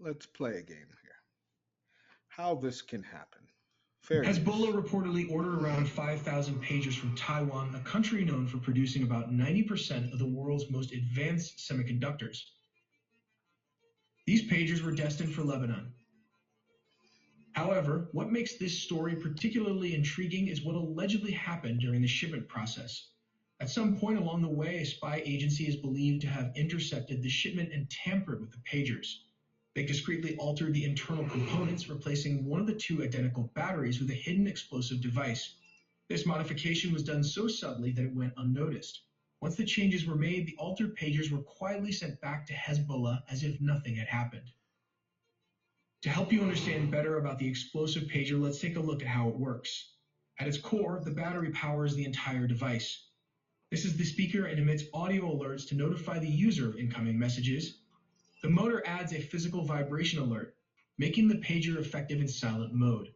Let's play a game here. How this can happen. Fair Hezbollah use. reportedly ordered around 5,000 pagers from Taiwan, a country known for producing about 90% of the world's most advanced semiconductors. These pagers were destined for Lebanon. However, what makes this story particularly intriguing is what allegedly happened during the shipment process. At some point along the way, a spy agency is believed to have intercepted the shipment and tampered with the pagers. They discreetly altered the internal components, replacing one of the two identical batteries with a hidden explosive device. This modification was done so subtly that it went unnoticed. Once the changes were made, the altered pagers were quietly sent back to Hezbollah as if nothing had happened. To help you understand better about the explosive pager, let's take a look at how it works. At its core, the battery powers the entire device. This is the speaker and emits audio alerts to notify the user of incoming messages. The motor adds a physical vibration alert, making the pager effective in silent mode.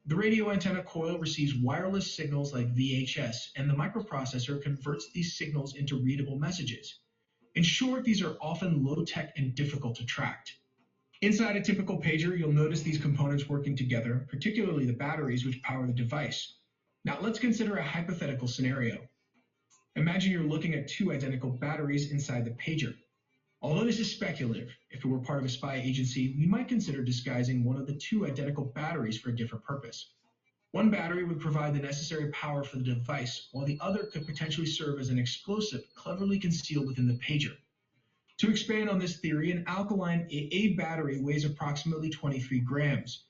The radio antenna coil receives wireless signals like VHS, and the microprocessor converts these signals into readable messages. In short, these are often low-tech and difficult to track. Inside a typical pager, you'll notice these components working together, particularly the batteries which power the device. Now let's consider a hypothetical scenario. Imagine you're looking at two identical batteries inside the pager. Although this is speculative, if it were part of a spy agency, we might consider disguising one of the two identical batteries for a different purpose. One battery would provide the necessary power for the device, while the other could potentially serve as an explosive cleverly concealed within the pager. To expand on this theory, an alkaline AA battery weighs approximately 23 grams.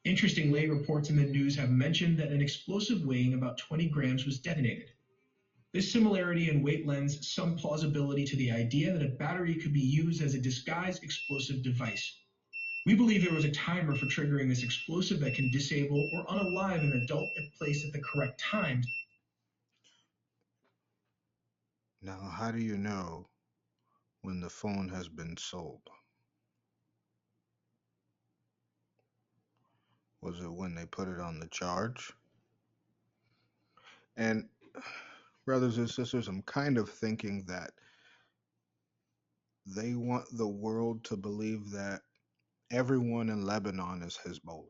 Interestingly, reports in the news have mentioned that an explosive weighing about 20 grams was detonated. This similarity in weight lends some plausibility to the idea that a battery could be used as a disguised explosive device. We believe there was a timer for triggering this explosive that can disable or unalive an adult if placed at the correct time. Now, how do you know when the phone has been sold? Was it when they put it on the charge? And brothers and sisters, I'm kind of thinking that they want the world to believe that everyone in Lebanon is Hezbollah.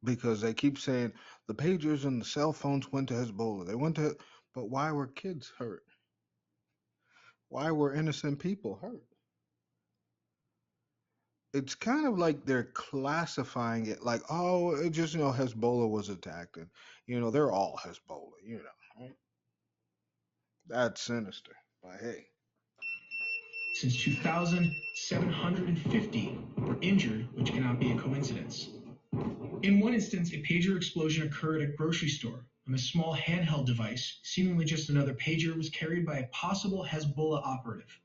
Because they keep saying the pagers and the cell phones went to Hezbollah. But why were kids hurt? Why were innocent people hurt? It's kind of like they're classifying it like, oh, it just, Hezbollah was attacked. And, they're all Hezbollah, right? That's sinister. But hey. Since 2000, 750 were injured, which cannot be a coincidence. In one instance, a pager explosion occurred at a grocery store, and a small handheld device, seemingly just another pager, was carried by a possible Hezbollah operative.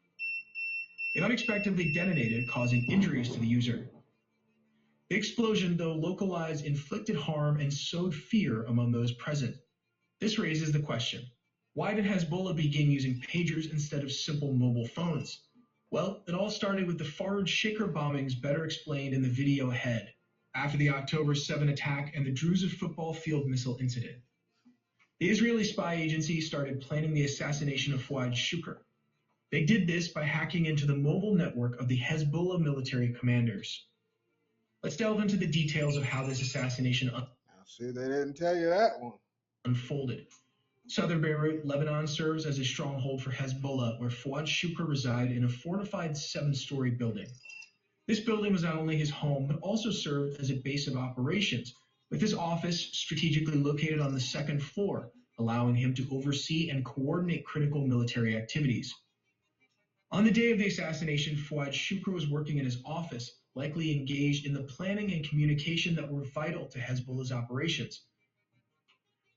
It unexpectedly detonated, causing injuries to the user. The explosion, though localized, inflicted harm and sowed fear among those present. This raises the question, why did Hezbollah begin using pagers instead of simple mobile phones? Well, it all started with the Faroud Shikr bombings, better explained in the video ahead, after the October 7 attack and the Druza football field missile incident. The Israeli spy agency started planning the assassination of Fouad Shukr. They did this by hacking into the mobile network of the Hezbollah military commanders. Let's delve into the details of how this assassination see, they didn't tell you that one. Unfolded. Southern Beirut, Lebanon serves as a stronghold for Hezbollah, where Fouad Shukr resided in a fortified 7-story building. This building was not only his home, but also served as a base of operations, with his office strategically located on the 2nd floor, allowing him to oversee and coordinate critical military activities. On the day of the assassination, Fouad Shukr was working in his office, likely engaged in the planning and communication that were vital to Hezbollah's operations.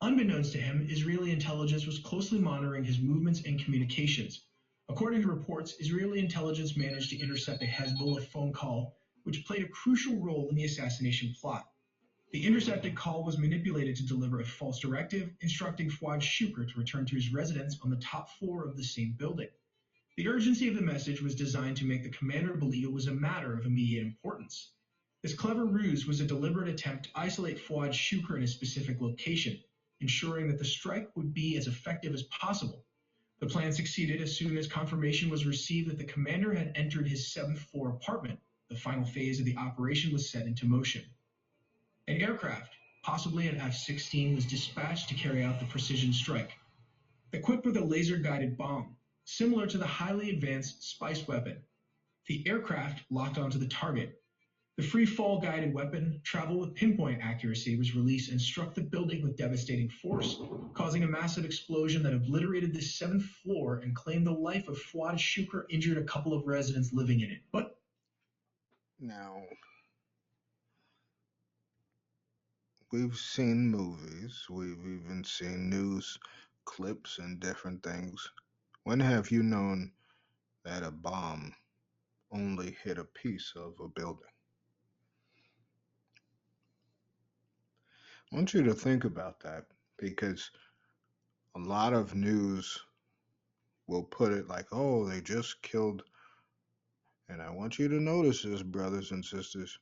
Unbeknownst to him, Israeli intelligence was closely monitoring his movements and communications. According to reports, Israeli intelligence managed to intercept a Hezbollah phone call, which played a crucial role in the assassination plot. The intercepted call was manipulated to deliver a false directive, instructing Fuad Shukr to return to his residence on the top floor of the same building. The urgency of the message was designed to make the commander believe it was a matter of immediate importance. This clever ruse was a deliberate attempt to isolate Fuad Shukr in a specific location, ensuring that the strike would be as effective as possible. The plan succeeded as soon as confirmation was received that the commander had entered his 7th floor apartment. The final phase of the operation was set into motion. An aircraft, possibly an F-16, was dispatched to carry out the precision strike. Equipped with a laser-guided bomb, similar to the highly advanced Spice weapon, the aircraft locked onto the target. The free-fall guided weapon, traveled with pinpoint accuracy, was released and struck the building with devastating force, causing a massive explosion that obliterated the 7th floor and claimed the life of Fuad Shukr, injured a couple of residents living in it. But now, we've seen movies, we've even seen news clips and different things. When have you known that a bomb only hit a piece of a building? I want you to think about that, because a lot of news will put it like, oh, they just killed. And I want you to notice this, brothers and sisters.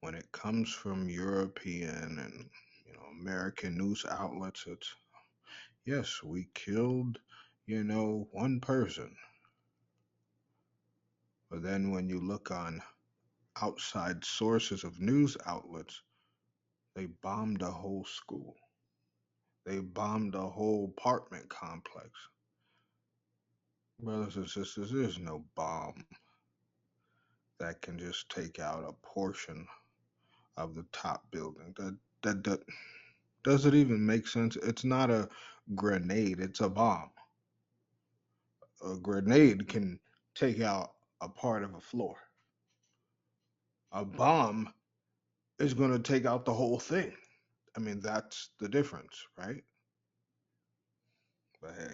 When it comes from European and American news outlets, it's, yes, we killed, one person. But then when you look on outside sources of news outlets, they bombed a whole school. They bombed a whole apartment complex. Brothers and sisters, there's no bomb that can just take out a portion of the top building. That does it even make sense? It's not a grenade, it's a bomb. A grenade can take out a part of a floor. A bomb is going to take out the whole thing. I mean, that's the difference, right? But hey,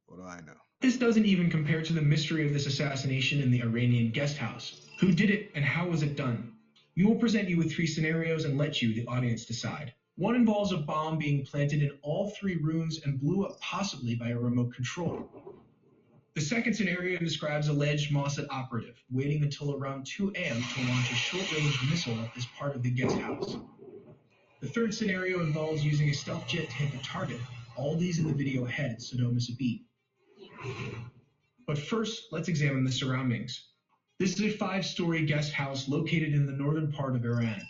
what do I know? this doesn't even compare to the mystery of this assassination in the Iranian guest house. Who did it and how was it done? We will present you with 3 scenarios and let you, the audience, decide. One involves a bomb being planted in all 3 rooms and blew up possibly by a remote control. The second scenario describes alleged Mossad operative waiting until around 2 a.m. to launch a short-range missile at this part of the guest house. The third scenario involves using a stealth jet to hit the target. All these in the video ahead, so don't miss a beat. But first, let's examine the surroundings. This is a 5-story guest house located in the northern part of Iran.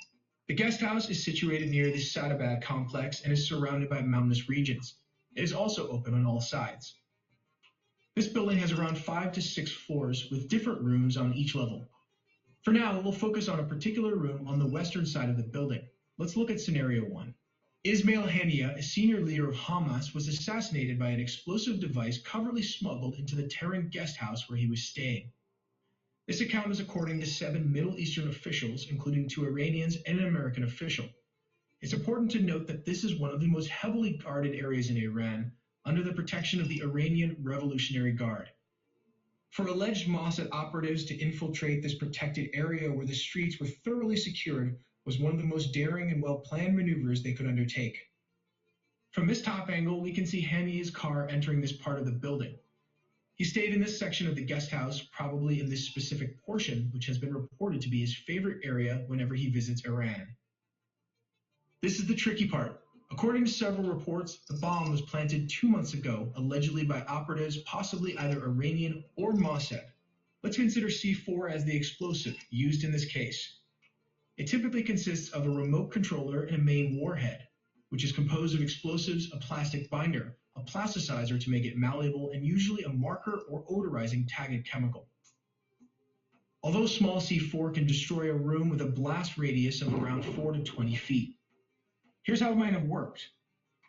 The guest house is situated near the Sadabad complex and is surrounded by mountainous regions. It is also open on all sides. This building has around 5 to 6 floors with different rooms on each level. For now, we'll focus on a particular room on the western side of the building. Let's look at scenario 1. Ismail Haniyeh, a senior leader of Hamas, was assassinated by an explosive device covertly smuggled into the Tehran guest house where he was staying. This account is according to 7 Middle Eastern officials, including 2 Iranians and an American official. It's important to note that this is one of the most heavily guarded areas in Iran, under the protection of the Iranian Revolutionary Guard. For alleged Mossad operatives to infiltrate this protected area where the streets were thoroughly secured was one of the most daring and well-planned maneuvers they could undertake. From this top angle, we can see Haniyeh's car entering this part of the building. He stayed in this section of the guest house, probably in this specific portion, which has been reported to be his favorite area whenever he visits Iran. This is the tricky part. According to several reports, the bomb was planted 2 months ago, allegedly by operatives possibly either Iranian or Mossad. Let's consider C4 as the explosive used in this case. It typically consists of a remote controller and a main warhead, which is composed of explosives, a plastic binder, a plasticizer to make it malleable, and usually a marker or odorizing tagged chemical. Although small C4 can destroy a room with a blast radius of around 4 to 20 feet. Here's how it might have worked.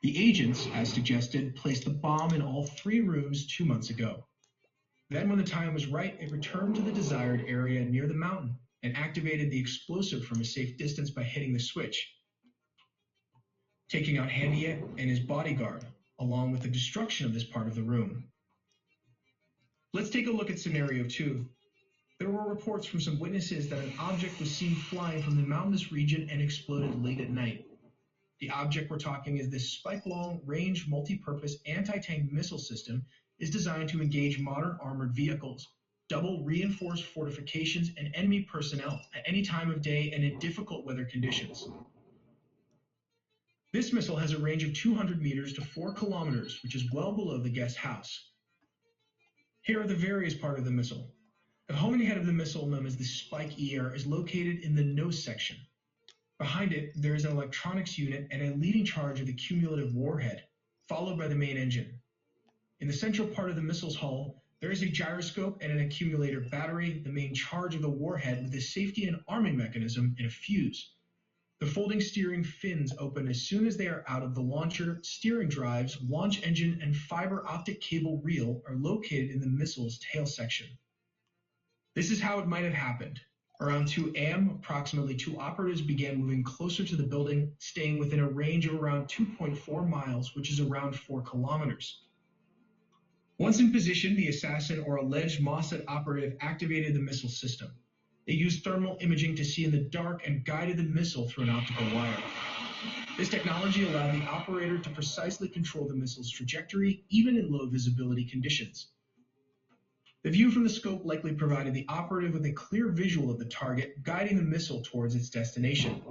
The agents, as suggested, placed the bomb in all 3 rooms 2 months ago. Then when the time was right, it returned to the desired area near the mountain and activated the explosive from a safe distance by hitting the switch, taking out Haniyeh and his bodyguard, along with the destruction of this part of the room. Let's take a look at scenario 2. There were reports from some witnesses that an object was seen flying from the mountainous region and exploded late at night. The object we're talking is this Spike long-range multi-purpose anti-tank missile system is designed to engage modern armored vehicles, double reinforced fortifications, and enemy personnel at any time of day and in difficult weather conditions. This missile has a range of 200 meters to 4 kilometers, which is well below the guest house. Here are the various parts of the missile. The homing head of the missile, known as the Spike ER, is located in the nose section. Behind it, there is an electronics unit and a leading charge of the cumulative warhead, followed by the main engine. In the central part of the missile's hull, there is a gyroscope and an accumulator battery, the main charge of the warhead with a safety and arming mechanism, and a fuse. The folding steering fins open as soon as they are out of the launcher. Steering drives, launch engine, and fiber optic cable reel are located in the missile's tail section. This is how it might have happened. Around 2 a.m., approximately 2 operatives began moving closer to the building, staying within a range of around 2.4 miles, which is around 4 kilometers. Once in position, the assassin or alleged Mossad operative activated the missile system. They used thermal imaging to see in the dark and guided the missile through an optical wire. This technology allowed the operator to precisely control the missile's trajectory, even in low visibility conditions. The view from the scope likely provided the operative with a clear visual of the target, guiding the missile towards its destination.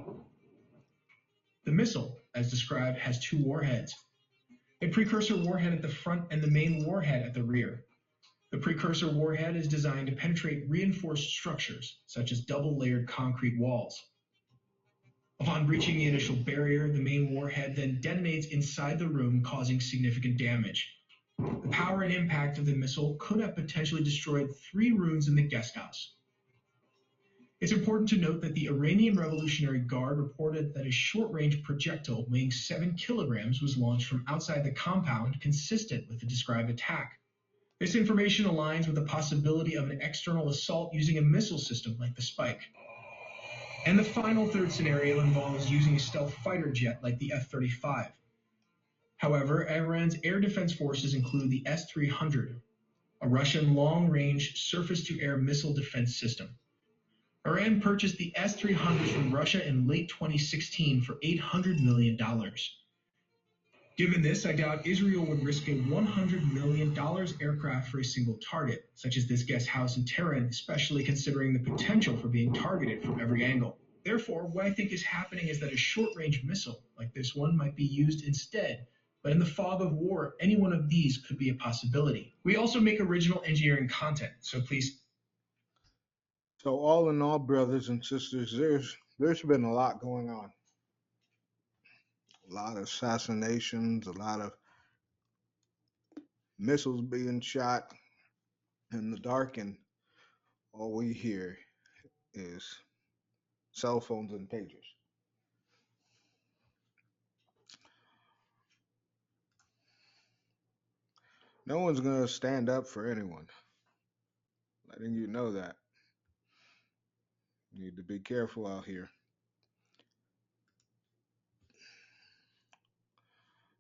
The missile, as described, has 2 warheads, a precursor warhead at the front and the main warhead at the rear. The precursor warhead is designed to penetrate reinforced structures, such as double-layered concrete walls. Upon breaching the initial barrier, the main warhead then detonates inside the room, causing significant damage. The power and impact of the missile could have potentially destroyed 3 rooms in the guest house. It's important to note that the Iranian Revolutionary Guard reported that a short-range projectile weighing 7 kilograms was launched from outside the compound, consistent with the described attack. This information aligns with the possibility of an external assault using a missile system like the Spike. And the final third scenario involves using a stealth fighter jet like the F-35. However, Iran's air defense forces include the S-300, a Russian long-range surface-to-air missile defense system. Iran purchased the S-300 from Russia in late 2016 for $800 million. Given this, I doubt Israel would risk a $100 million aircraft for a single target, such as this guest house in Tehran, especially considering the potential for being targeted from every angle. Therefore, what I think is happening is that a short-range missile like this one might be used instead. But in the fog of war, any one of these could be a possibility. We also make original engineering content, so please. So all in all, brothers and sisters, there's been a lot going on. A lot of assassinations, a lot of missiles being shot in the dark, and all we hear is cell phones and pagers. No one's going to stand up for anyone. Letting you know that. You need to be careful out here.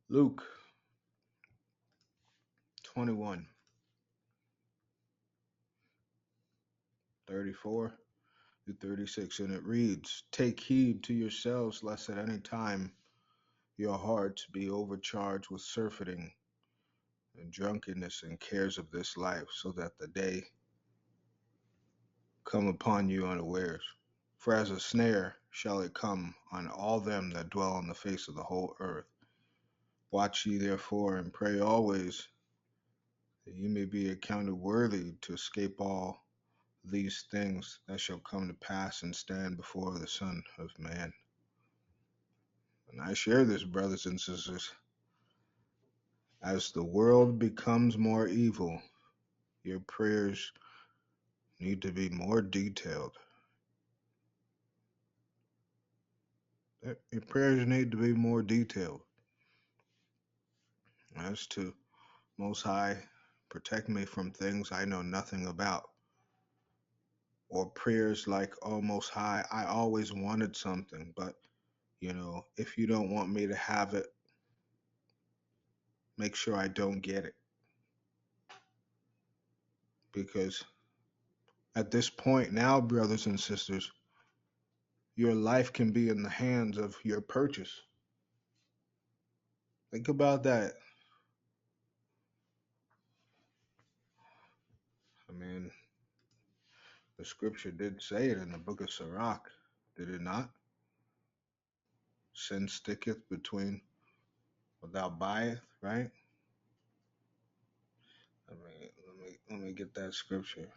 Luke 21, 34 to 36, and it reads, "Take heed to yourselves, lest at any time your hearts be overcharged with surfeiting and drunkenness and cares of this life, so that the day come upon you unawares. For as a snare shall it come on all them that dwell on the face of the whole earth. Watch ye therefore, and pray always, that ye may be accounted worthy to escape all these things that shall come to pass and stand before the Son of Man." And I share this, brothers and sisters. As the world becomes more evil, your prayers need to be more detailed. Your prayers need to be more detailed. As to Most High, protect me from things I know nothing about. Or prayers like, "Oh, Most High, I always wanted something, but, if you don't want me to have it, make sure I don't get it." Because At this point now, brothers and sisters, your life can be in the hands of your purchase. Think about that. I mean, the scripture did say it in the book of Sirach, did it not? Sin sticketh between what thou buyest, right? Let me get that scripture.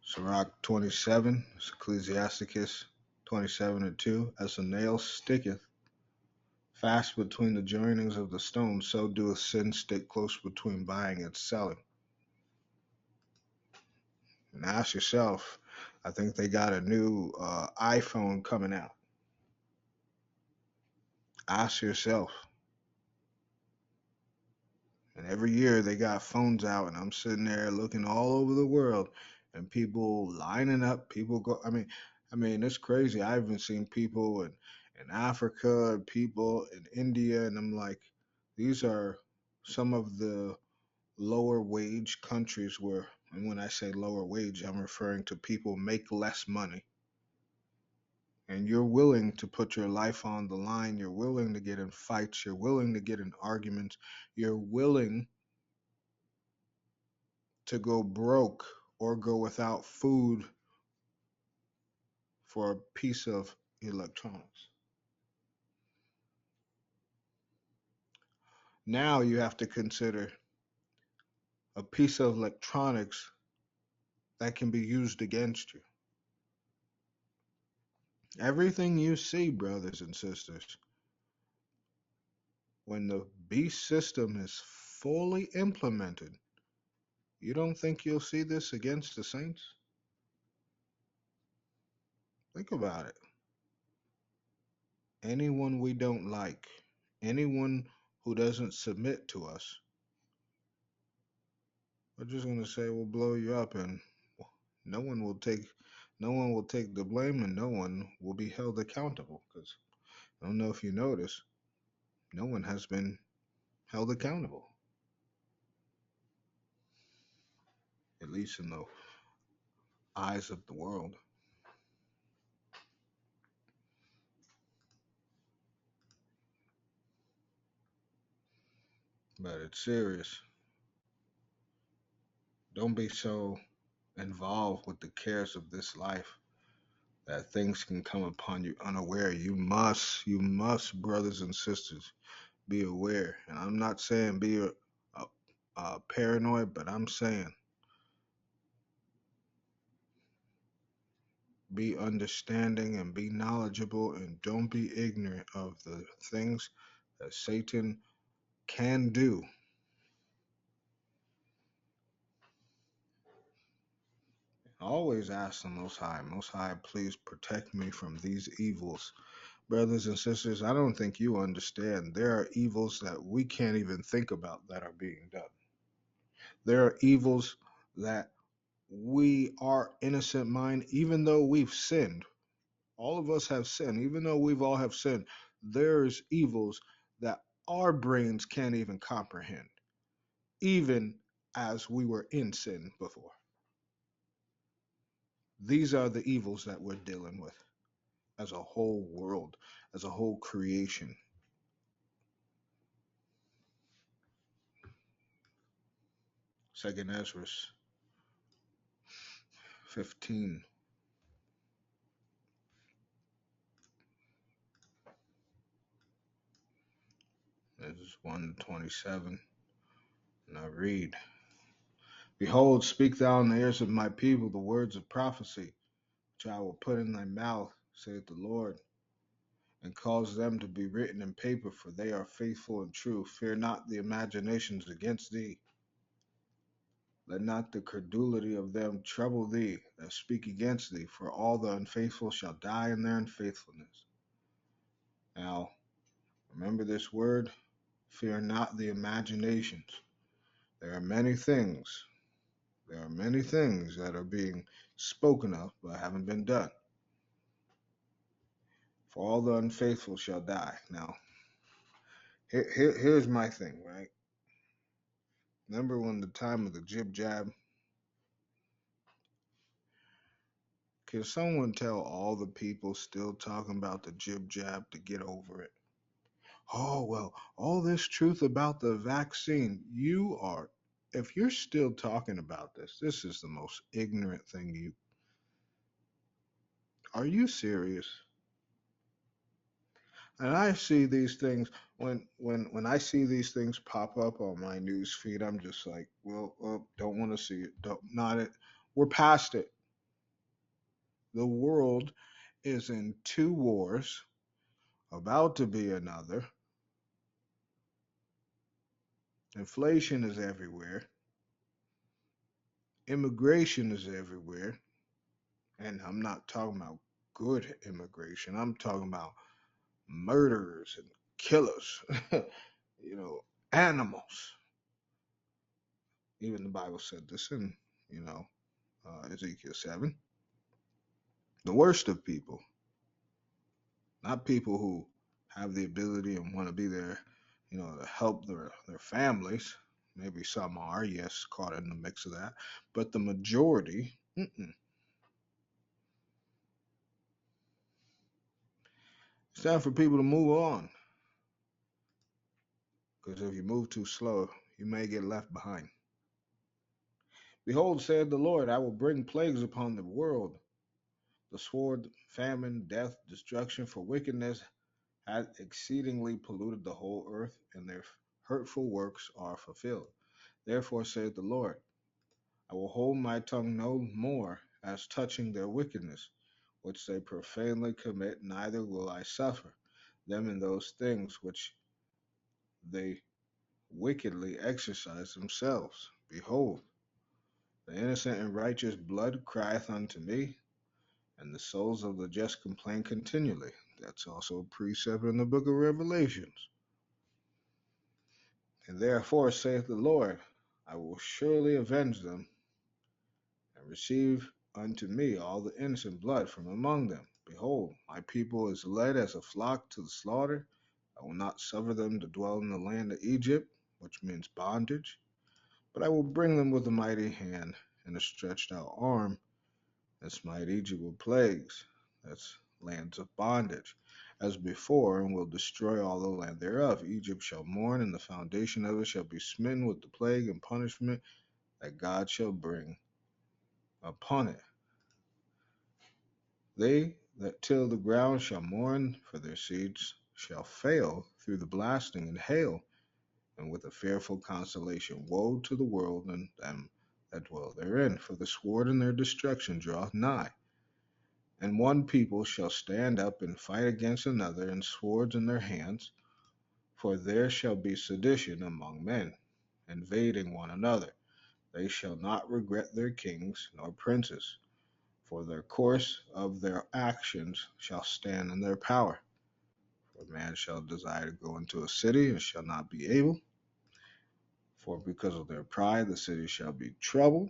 Sirach 27, it's Ecclesiasticus 27:2. As a nail sticketh fast between the joinings of the stone, so doeth sin stick close between buying and selling. And ask yourself, I think they got a new iPhone coming out. Ask yourself. And every year they got phones out, and I'm sitting there looking all over the world, and people lining up. People go. I mean, it's crazy. I even seen people in Africa, people in India, and I'm like, these are some of the lower wage countries where, and when I say lower wage, I'm referring to people make less money. And you're willing to put your life on the line. You're willing to get in fights. You're willing to get in arguments. You're willing to go broke or go without food for a piece of electronics. Now you have to consider a piece of electronics that can be used against you. Everything you see, brothers and sisters, when the beast system is fully implemented, you don't think you'll see this against the saints? Think about it. Anyone we don't like, anyone who doesn't submit to us, we're just going to say we'll blow you up, and no one will take the blame, and no one will be held accountable, because I don't know if you notice, no one has been held accountable, at least in the eyes of the world. But it's serious. Don't be so involved with the cares of this life that things can come upon you unaware. You must, brothers and sisters, be aware. And I'm not saying be paranoid, but I'm saying be understanding and be knowledgeable, and don't be ignorant of the things that Satan can do. Always ask the Most High, please protect me from these evils. Brothers and sisters, I don't think you understand. There are evils that we can't even think about that are being done. There are evils that we are innocent mind, even though we've sinned. All of us have sinned. Even though we've all have sinned, there's evils that our brains can't even comprehend, even as we were in sin before. These are the evils that we're dealing with as a whole world, as a whole creation. Second Ezra 15. This is 1:27. And I read, Behold, speak thou in the ears of my people the words of prophecy, which I will put in thy mouth, saith the Lord, and cause them to be written in paper, for they are faithful and true. Fear not the imaginations against thee. Let not the credulity of them trouble thee that speak against thee, for all the unfaithful shall die in their unfaithfulness. Now, remember this word, fear not the imaginations. There are many things that are being spoken of but haven't been done. For all the unfaithful shall die. Now, here's my thing, right? Remember when the time of the jib jab? Can someone tell all the people still talking about the jib jab to get over it? Oh, well, all this truth about the vaccine, if you're still talking about this is the most ignorant thing are you serious? And I see these things when I see these things pop up on my news feed, I'm just like, well, don't want to see it. Don't not it. We're past it. The world is in two wars, about to be another. Inflation is everywhere. Immigration is everywhere. And I'm not talking about good immigration. I'm talking about murderers and killers, you know, animals. Even the Bible said this in, you know, Ezekiel 7. The worst of people, not people who have the ability and want to be there, to help their families. Maybe some are, yes, caught in the mix of that. But the majority, it's time for people to move on. Because if you move too slow, you may get left behind. Behold, said the Lord, I will bring plagues upon the world, the sword, famine, death, destruction, for wickedness hath exceedingly polluted the whole earth, and their hurtful works are fulfilled. Therefore saith the Lord, I will hold my tongue no more as touching their wickedness, which they profanely commit, neither will I suffer them in those things which they wickedly exercise themselves. Behold, the innocent and righteous blood crieth unto me, and the souls of the just complain continually. That's also a precept in the book of Revelations. And therefore saith the Lord, I will surely avenge them, and receive unto me all the innocent blood from among them. Behold, my people is led as a flock to the slaughter. I will not suffer them to dwell in the land of Egypt, which means bondage, but I will bring them with a mighty hand and a stretched out arm, and smite Egypt with plagues. That's lands of bondage, as before, and will destroy all the land thereof. Egypt shall mourn, and the foundation of it shall be smitten with the plague and punishment that God shall bring upon it. They that till the ground shall mourn, for their seeds shall fail through the blasting and hail, and with a fearful consolation. Woe to the world and them that dwell therein, for the sword and their destruction draweth nigh. And one people shall stand up and fight against another, and swords in their hands, for there shall be sedition among men, invading one another. They shall not regret their kings nor princes, for their course of their actions shall stand in their power. For man shall desire to go into a city and shall not be able, for because of their pride the city shall be troubled,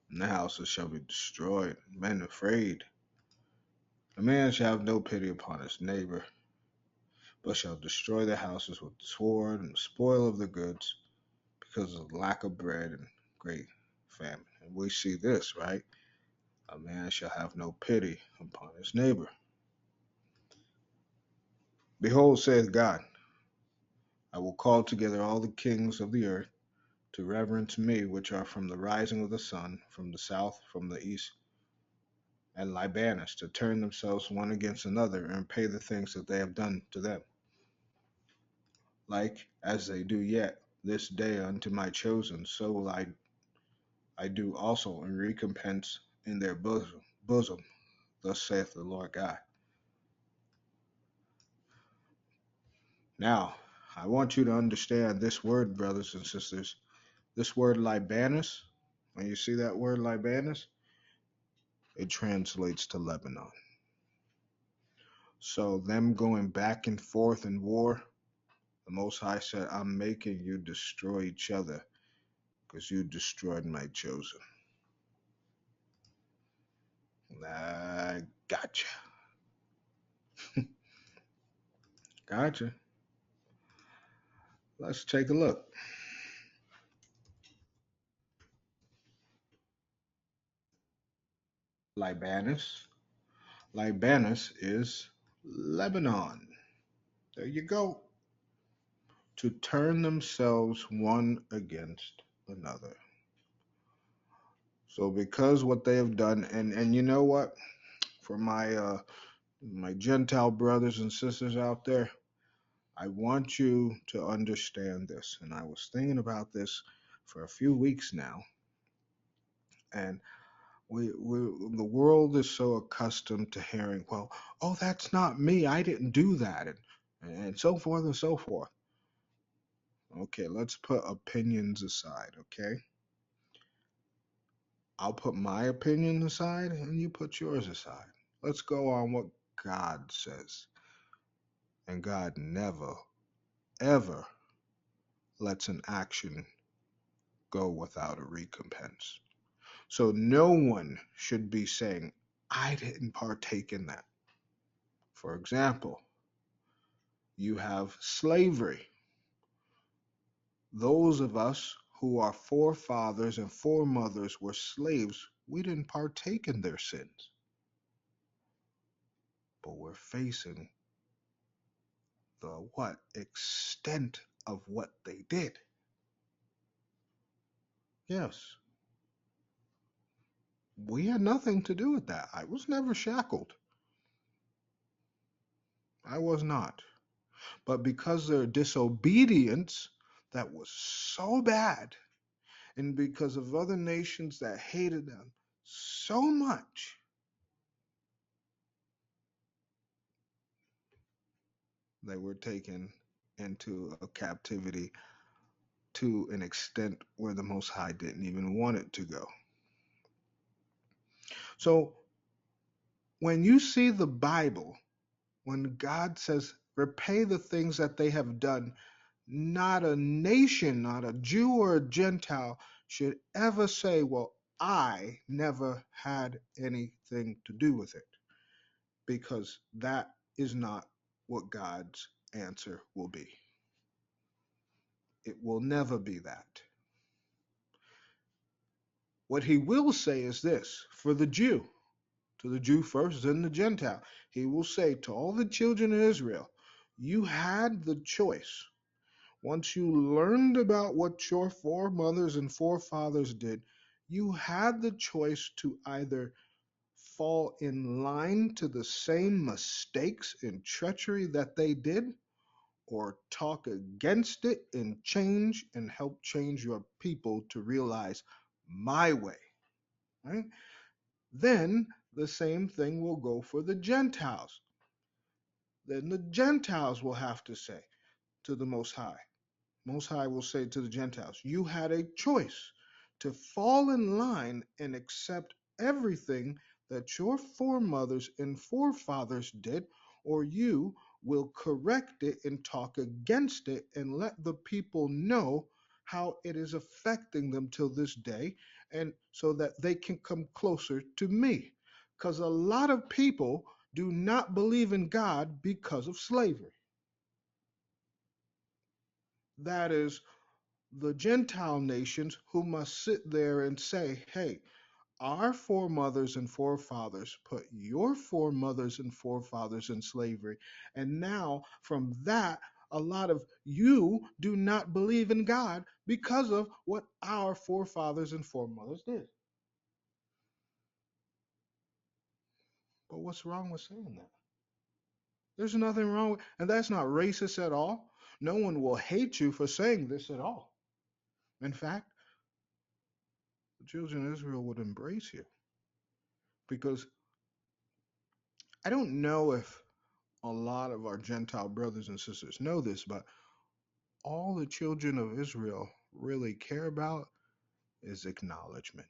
and the houses shall be destroyed, men afraid. A man shall have no pity upon his neighbor, but shall destroy their houses with the sword and the spoil of the goods, because of the lack of bread and great famine. And we see this, right? A man shall have no pity upon his neighbor. Behold, saith God, I will call together all the kings of the earth to reverence me, which are from the rising of the sun, from the south, from the east, and Libanus, to turn themselves one against another and pay the things that they have done to them, like as they do yet this day unto my chosen, so will I do also in recompense in their bosom. Thus saith the Lord God. Now, I want you to understand this word, brothers and sisters. This word Libanus, when you see that word Libanus, it translates to Lebanon. So them going back and forth in war, the Most High said, I'm making you destroy each other because you destroyed my chosen. I gotcha. Gotcha. Let's take a look. Libanus. Libanus is Lebanon. There you go. To turn themselves one against another. So because what they have done, and you know what, for my Gentile brothers and sisters out there, I want you to understand this. And I was thinking about this for a few weeks now, and we the world is so accustomed to hearing, well, oh, that's not me, I didn't do that, and so forth and so forth. Okay, let's put opinions aside. Okay, I'll put my opinion aside and you put yours aside. Let's go on what God says. And God never, ever lets an action go without a recompense. So no one should be saying, I didn't partake in that. For example, you have slavery. Those of us who are forefathers and foremothers were slaves, we didn't partake in their sins, but we're facing the what extent of what they did. Yes, we had nothing to do with that. I was never shackled. I was not. But because their disobedience that was so bad, and because of other nations that hated them so much, they were taken into a captivity to an extent where the Most High didn't even want it to go. So when you see the Bible, when God says, repay the things that they have done, not a nation, not a Jew or a Gentile should ever say, well, I never had anything to do with it, because that is not what God's answer will be. It will never be that. What he will say is this for the Jew, to the Jew first, then the Gentile. He will say to all the children of Israel, you had the choice. Once you learned about what your foremothers and forefathers did, you had the choice to either fall in line to the same mistakes and treachery that they did, or talk against it and change and help change your people to realize my way. Right? Then the same thing will go for the Gentiles. Then the Gentiles will have to say to the Most High, Most High will say to the Gentiles, you had a choice to fall in line and accept everything that your foremothers and forefathers did, or you will correct it and talk against it and let the people know how it is affecting them till this day, and so that they can come closer to me. Because a lot of people do not believe in God because of slavery. That is the Gentile nations who must sit there and say, hey, our foremothers and forefathers put your foremothers and forefathers in slavery. And now, from that, a lot of you do not believe in God because of what our forefathers and foremothers did. But what's wrong with saying that? There's nothing wrong with, and that's not racist at all. No one will hate you for saying this at all. In fact, the children of Israel would embrace you, because I don't know if a lot of our Gentile brothers and sisters know this, but all the children of Israel really care about is acknowledgement.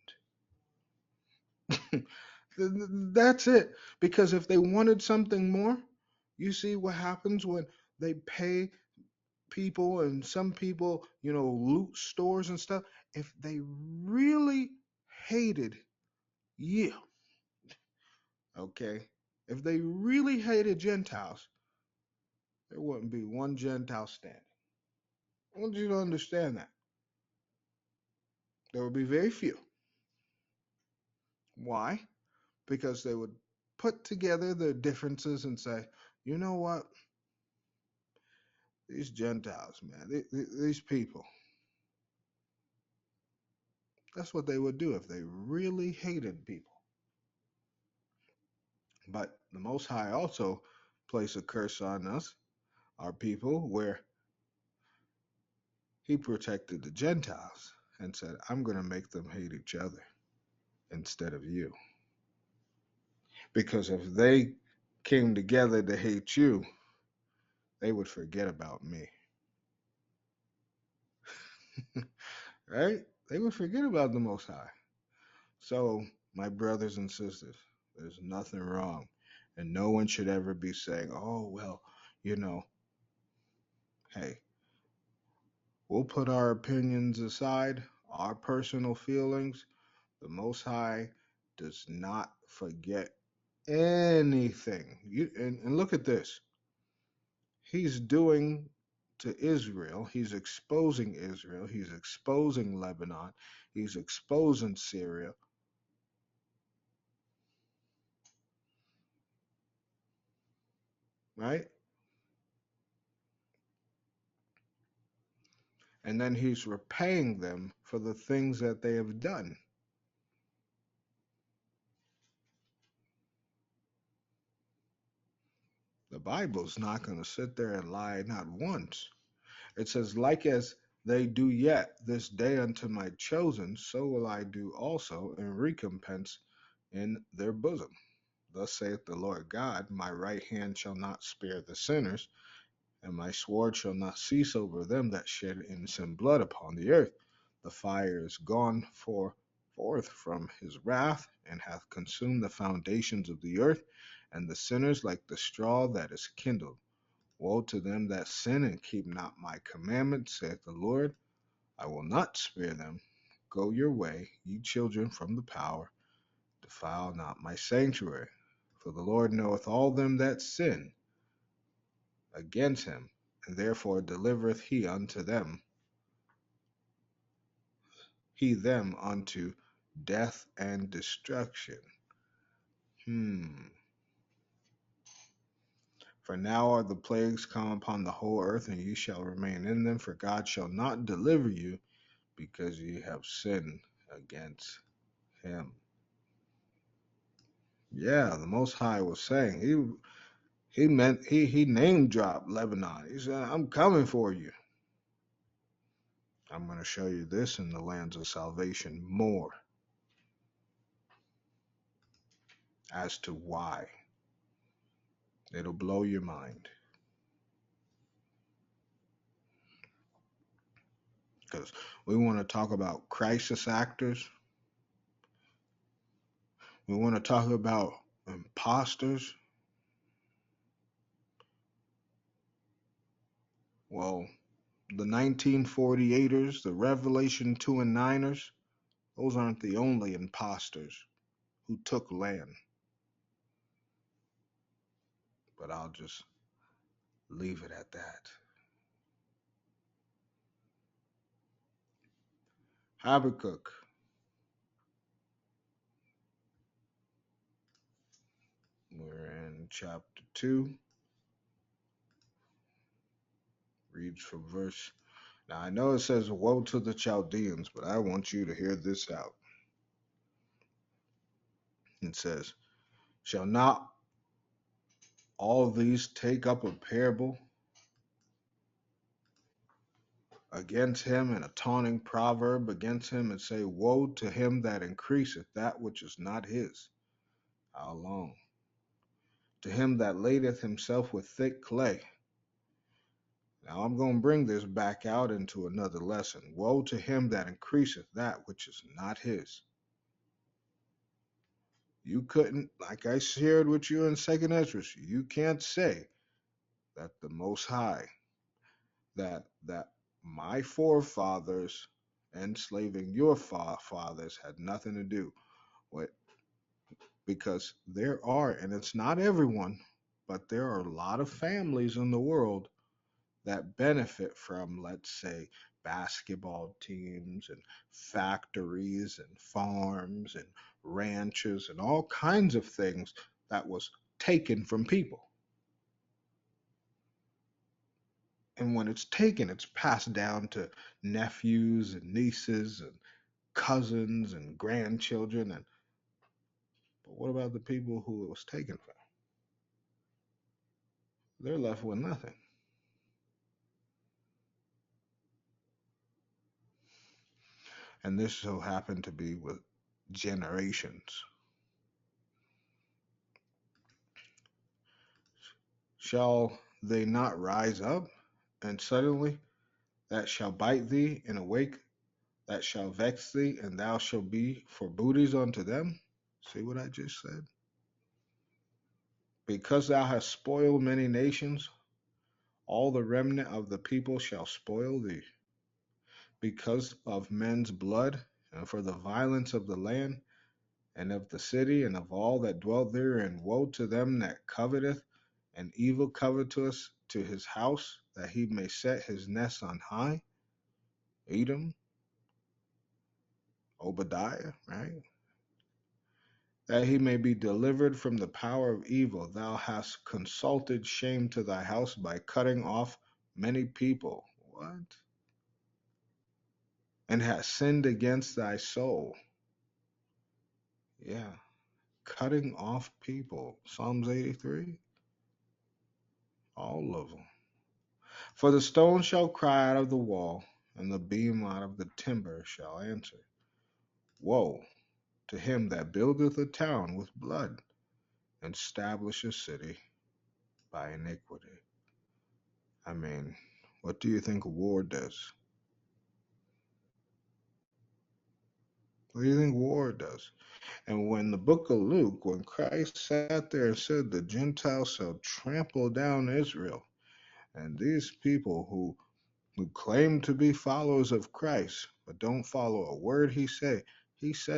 That's it. Because if they wanted something more, you see what happens when they pay people, and some people, loot stores and stuff. If they really hated you, okay, if they really hated Gentiles, there wouldn't be one Gentile standing. I want you to understand that. There would be very few. Why? Because they would put together their differences and say, you know what? These Gentiles, man, these people, that's what they would do if they really hated people. But the Most High also placed a curse on us, our people, where he protected the Gentiles and said, I'm going to make them hate each other instead of you. Because if they came together to hate you, they would forget about me. Right? They would forget about the Most High. So, my brothers and sisters, there's nothing wrong. And no one should ever be saying, oh, well, hey, we'll put our opinions aside, our personal feelings. The Most High does not forget anything. And look at this. He's doing to Israel, he's exposing Israel, he's exposing Lebanon, he's exposing Syria. Right? And then he's repaying them for the things that they have done. The Bible's not going to sit there and lie not once. It says, like as they do yet this day unto my chosen, so will I do also in recompense in their bosom. Thus saith the Lord God, my right hand shall not spare the sinners, and my sword shall not cease over them that shed innocent blood upon the earth. The fire is gone forth from his wrath, and hath consumed the foundations of the earth, and the sinners like the straw that is kindled. Woe to them that sin and keep not my commandments, saith the Lord. I will not spare them. Go your way, ye children from the power, defile not my sanctuary. For the Lord knoweth all them that sin against him, and therefore delivereth he them unto death and destruction. For now are the plagues come upon the whole earth, and ye shall remain in them, for God shall not deliver you, because ye have sinned against him. Yeah, the Most High was saying, he name dropped Lebanon. He said, I'm coming for you. I'm going to show you this in the lands of salvation more as to why. It'll blow your mind. Because we want to talk about crisis actors. We want to talk about imposters. Well, the 1948ers, the Revelation 2 and 9ers, those aren't the only imposters who took land. But I'll just leave it at that. Habakkuk. We're in chapter 2. Reads from verse. Now I know it says, woe to the Chaldeans, but I want you to hear this out. It says, shall not all these take up a parable against him, and a taunting proverb against him, and say, woe to him that increaseth that which is not his? How long? To him that ladeth himself with thick clay. Now I'm going to bring this back out into another lesson. Woe to him that increaseth that which is not his. You couldn't, like I shared with you in 2nd Ezra, you can't say that the Most High, that my forefathers enslaving your fathers had nothing to do with, because there are, and it's not everyone, but there are a lot of families in the world that benefit from, let's say, basketball teams and factories and farms and ranches and all kinds of things that was taken from people. And when it's taken, it's passed down to nephews and nieces and cousins and grandchildren. And but what about the people who it was taken from? They're left with nothing. And this so happened to be with generations. Shall they not rise up, and suddenly that shall bite thee, and awake that shall vex thee, and thou shalt be for booties unto them? See what I just said? Because thou hast spoiled many nations, all the remnant of the people shall spoil thee. Because of men's blood, and for the violence of the land, and of the city, and of all that dwell therein, woe to them that coveteth, and evil covetous to his house, that he may set his nest on high. Edom, Obadiah, right? That he may be delivered from the power of evil. Thou hast consulted shame to thy house by cutting off many people. What? And hast sinned against thy soul. Yeah, cutting off people. Psalms 83, all of them. For the stone shall cry out of the wall, and the beam out of the timber shall answer. Woe to him that buildeth a town with blood, and establisheth a city by iniquity. I mean, what do you think war does? What do you think war does? And when the book of Luke, when Christ sat there and said the Gentiles shall trample down Israel, and these people who claim to be followers of Christ, but don't follow a word he said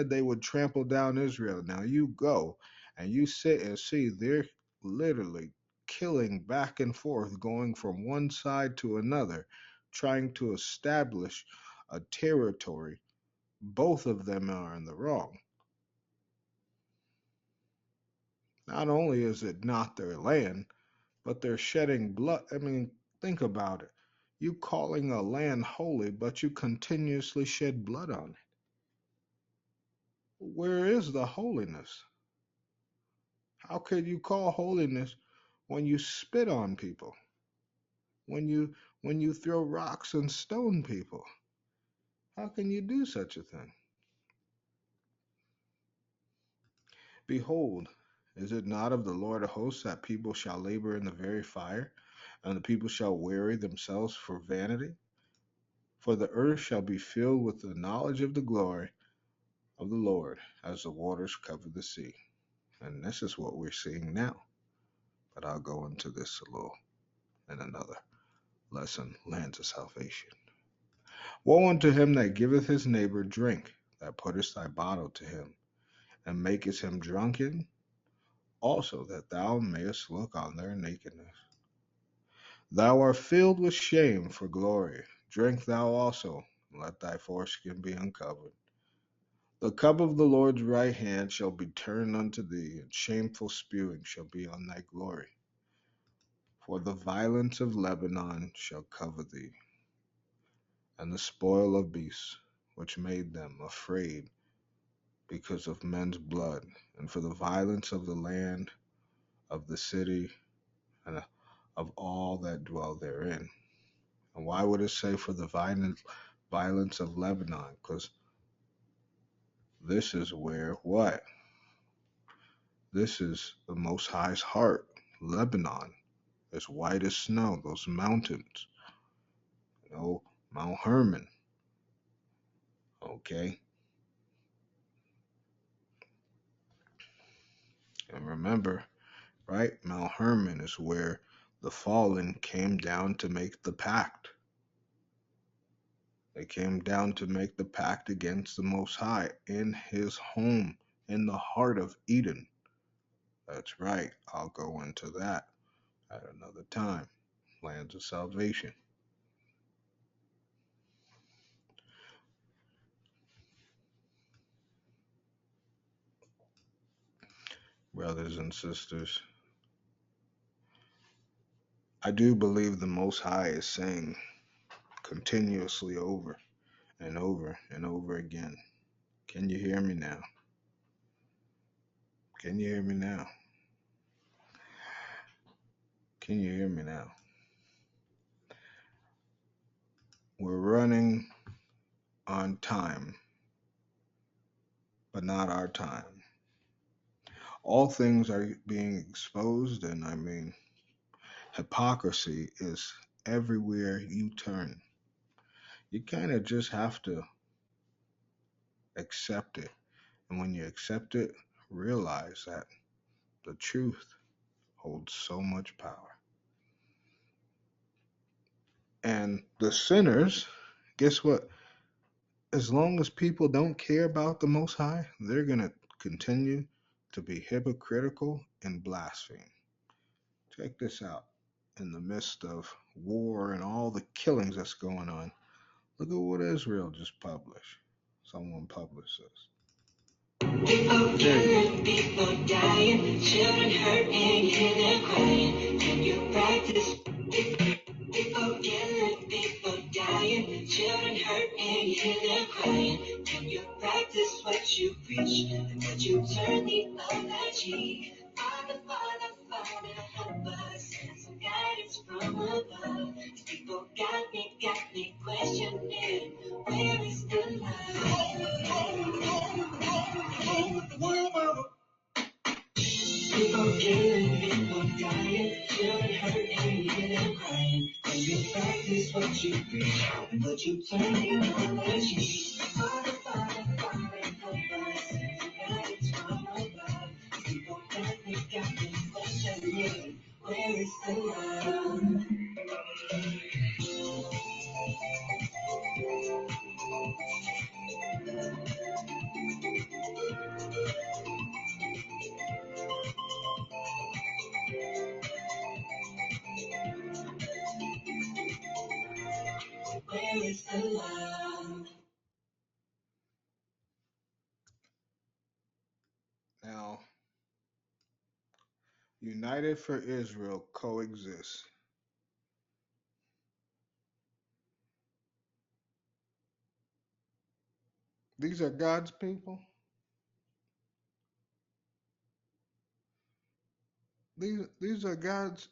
they would trample down Israel. Now you go and you sit and see they're literally killing back and forth, going from one side to another, trying to establish a territory. Both of them are in the wrong. Not only is it not their land, but they're shedding blood. I mean, think about it. You calling a land holy, but you continuously shed blood on it. Where is the holiness? How could you call holiness when you spit on people? When you throw rocks and stone people? How can you do such a thing? Behold, is it not of the Lord of hosts that people shall labor in the very fire, and the people shall weary themselves for vanity? For the earth shall be filled with the knowledge of the glory of the Lord as the waters cover the sea. And this is what we're seeing now. But I'll go into this a little in another lesson, Lands of Salvation. Woe unto him that giveth his neighbor drink, that puttest thy bottle to him, and makest him drunken, also that thou mayest look on their nakedness. Thou art filled with shame for glory. Drink thou also, and let thy foreskin be uncovered. The cup of the Lord's right hand shall be turned unto thee, and shameful spewing shall be on thy glory. For the violence of Lebanon shall cover thee, and the spoil of beasts, which made them afraid because of men's blood, and for the violence of the land, of the city, and of all that dwell therein. And why would it say for the violence of Lebanon? Because this is where what? This is the Most High's heart. Lebanon is white as snow, those mountains. Mount Hermon. Okay? And remember, right? Mount Hermon is where the fallen came down to make the pact. They came down to make the pact against the Most High in his home, in the heart of Eden. That's right. I'll go into that. another time. Plans of salvation. Brothers and sisters, I do believe the Most High is saying continuously over and over and over again. Can you hear me now? Can you hear me now? Can you hear me now? We're running on time, but not our time. All things are being exposed, and I mean, hypocrisy is everywhere you turn. You kind of just have to accept it. And when you accept it, realize that the truth holds so much power. And the sinners, guess what? As long as people don't care about the Most High, they're going to continue to be hypocritical and blaspheme. Check this out. In the midst of war and all the killings that's going on, look at what Israel just published. Someone published this. People killing, people dying, children hurt and hear them crying. Can you practice? People killing, people dying, children hurt and hear them crying. Can you practice what you preach? Could you turn the other cheek? Father, Father, Father, help us. Send some guidance from above. These people got me questioning. Where is the love? People killing, people dying, children hurt and you hear them crying. When you practice what you preach, and what you turn the other cheek. Father, Father, Father, help us. Send some guidance from above. People got me questioning. Where is the love? Where is the love? Now, United for Israel coexist. These are God's people. These are God's,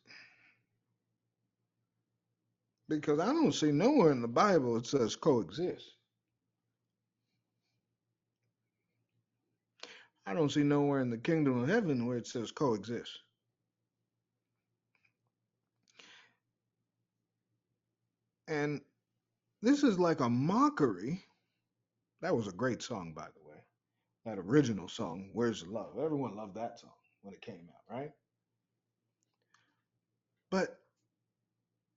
because I don't see nowhere in the Bible it says coexist. I don't see nowhere in the kingdom of heaven where it says coexist. And this is like a mockery. That was a great song, by the way. That original song, Where's the Love? Everyone loved that song when it came out, right? But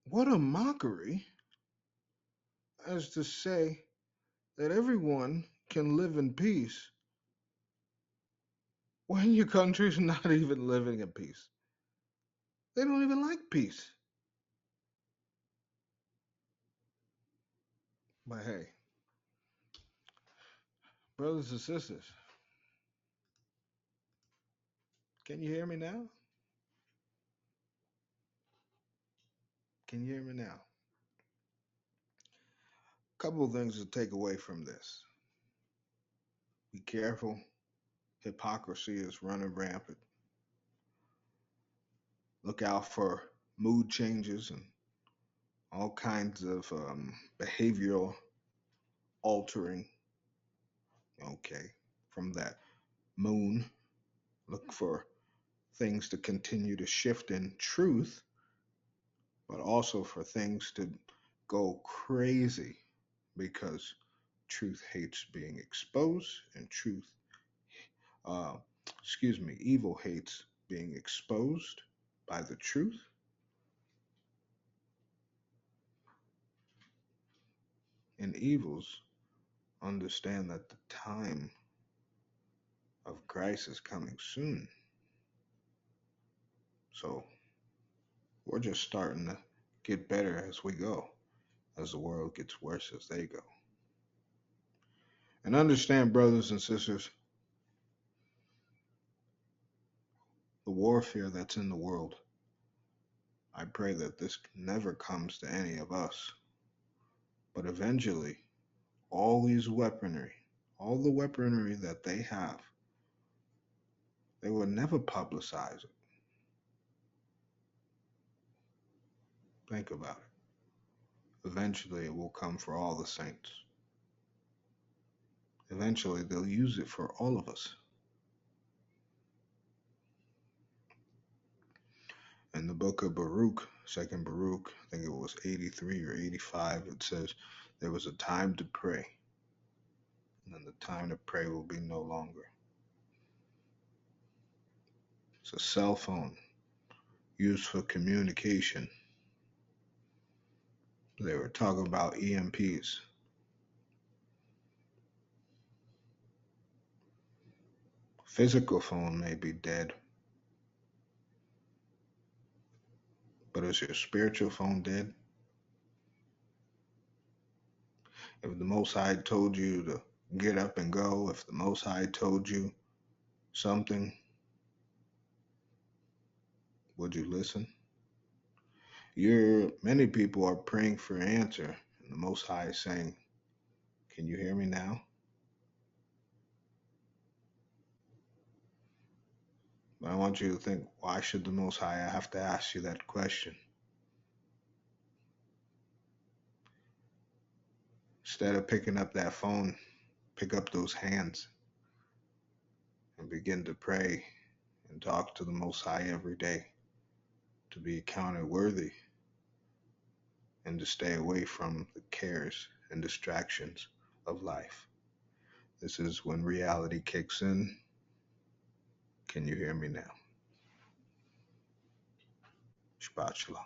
what a mockery as to say that everyone can live in peace when your country's not even living in peace. They don't even like peace. But hey, brothers and sisters, can you hear me now? Can you hear me now? A couple of things to take away from this. Be careful. Hypocrisy is running rampant. Look out for mood changes and all kinds of behavioral altering. Okay, from that moon, look for things to continue to shift in truth, but also for things to go crazy because truth hates being exposed and uh, evil hates being exposed by the truth. And evils understand that the time of Christ is coming soon. So We're just starting to get better as we go, as the world gets worse as they go. And understand, brothers and sisters, the warfare that's in the world. I pray that this never comes to any of us. But eventually, all these weaponry, all the weaponry that they have, they will never publicize it. Think about it. Eventually, it will come for all the saints. Eventually, they'll use it for all of us. In the book of Baruch, second Baruch, I think it was 83 or 85, it says, there was a time to pray, and then the time to pray will be no longer. It's a cell phone used for communication. They were talking about EMPs. Physical phone may be dead, but is your spiritual phone dead? If the Most High told you to get up and go, if the Most High told you something, would you listen? Many people are praying for an answer, and the Most High is saying, can you hear me now? But I want you to think, why should the Most High have to ask you that question? Instead of picking up that phone, pick up those hands and begin to pray and talk to the Most High every day to be accounted worthy and to stay away from the cares and distractions of life. This is when reality kicks in. Can you hear me now? Shabbat Shalom.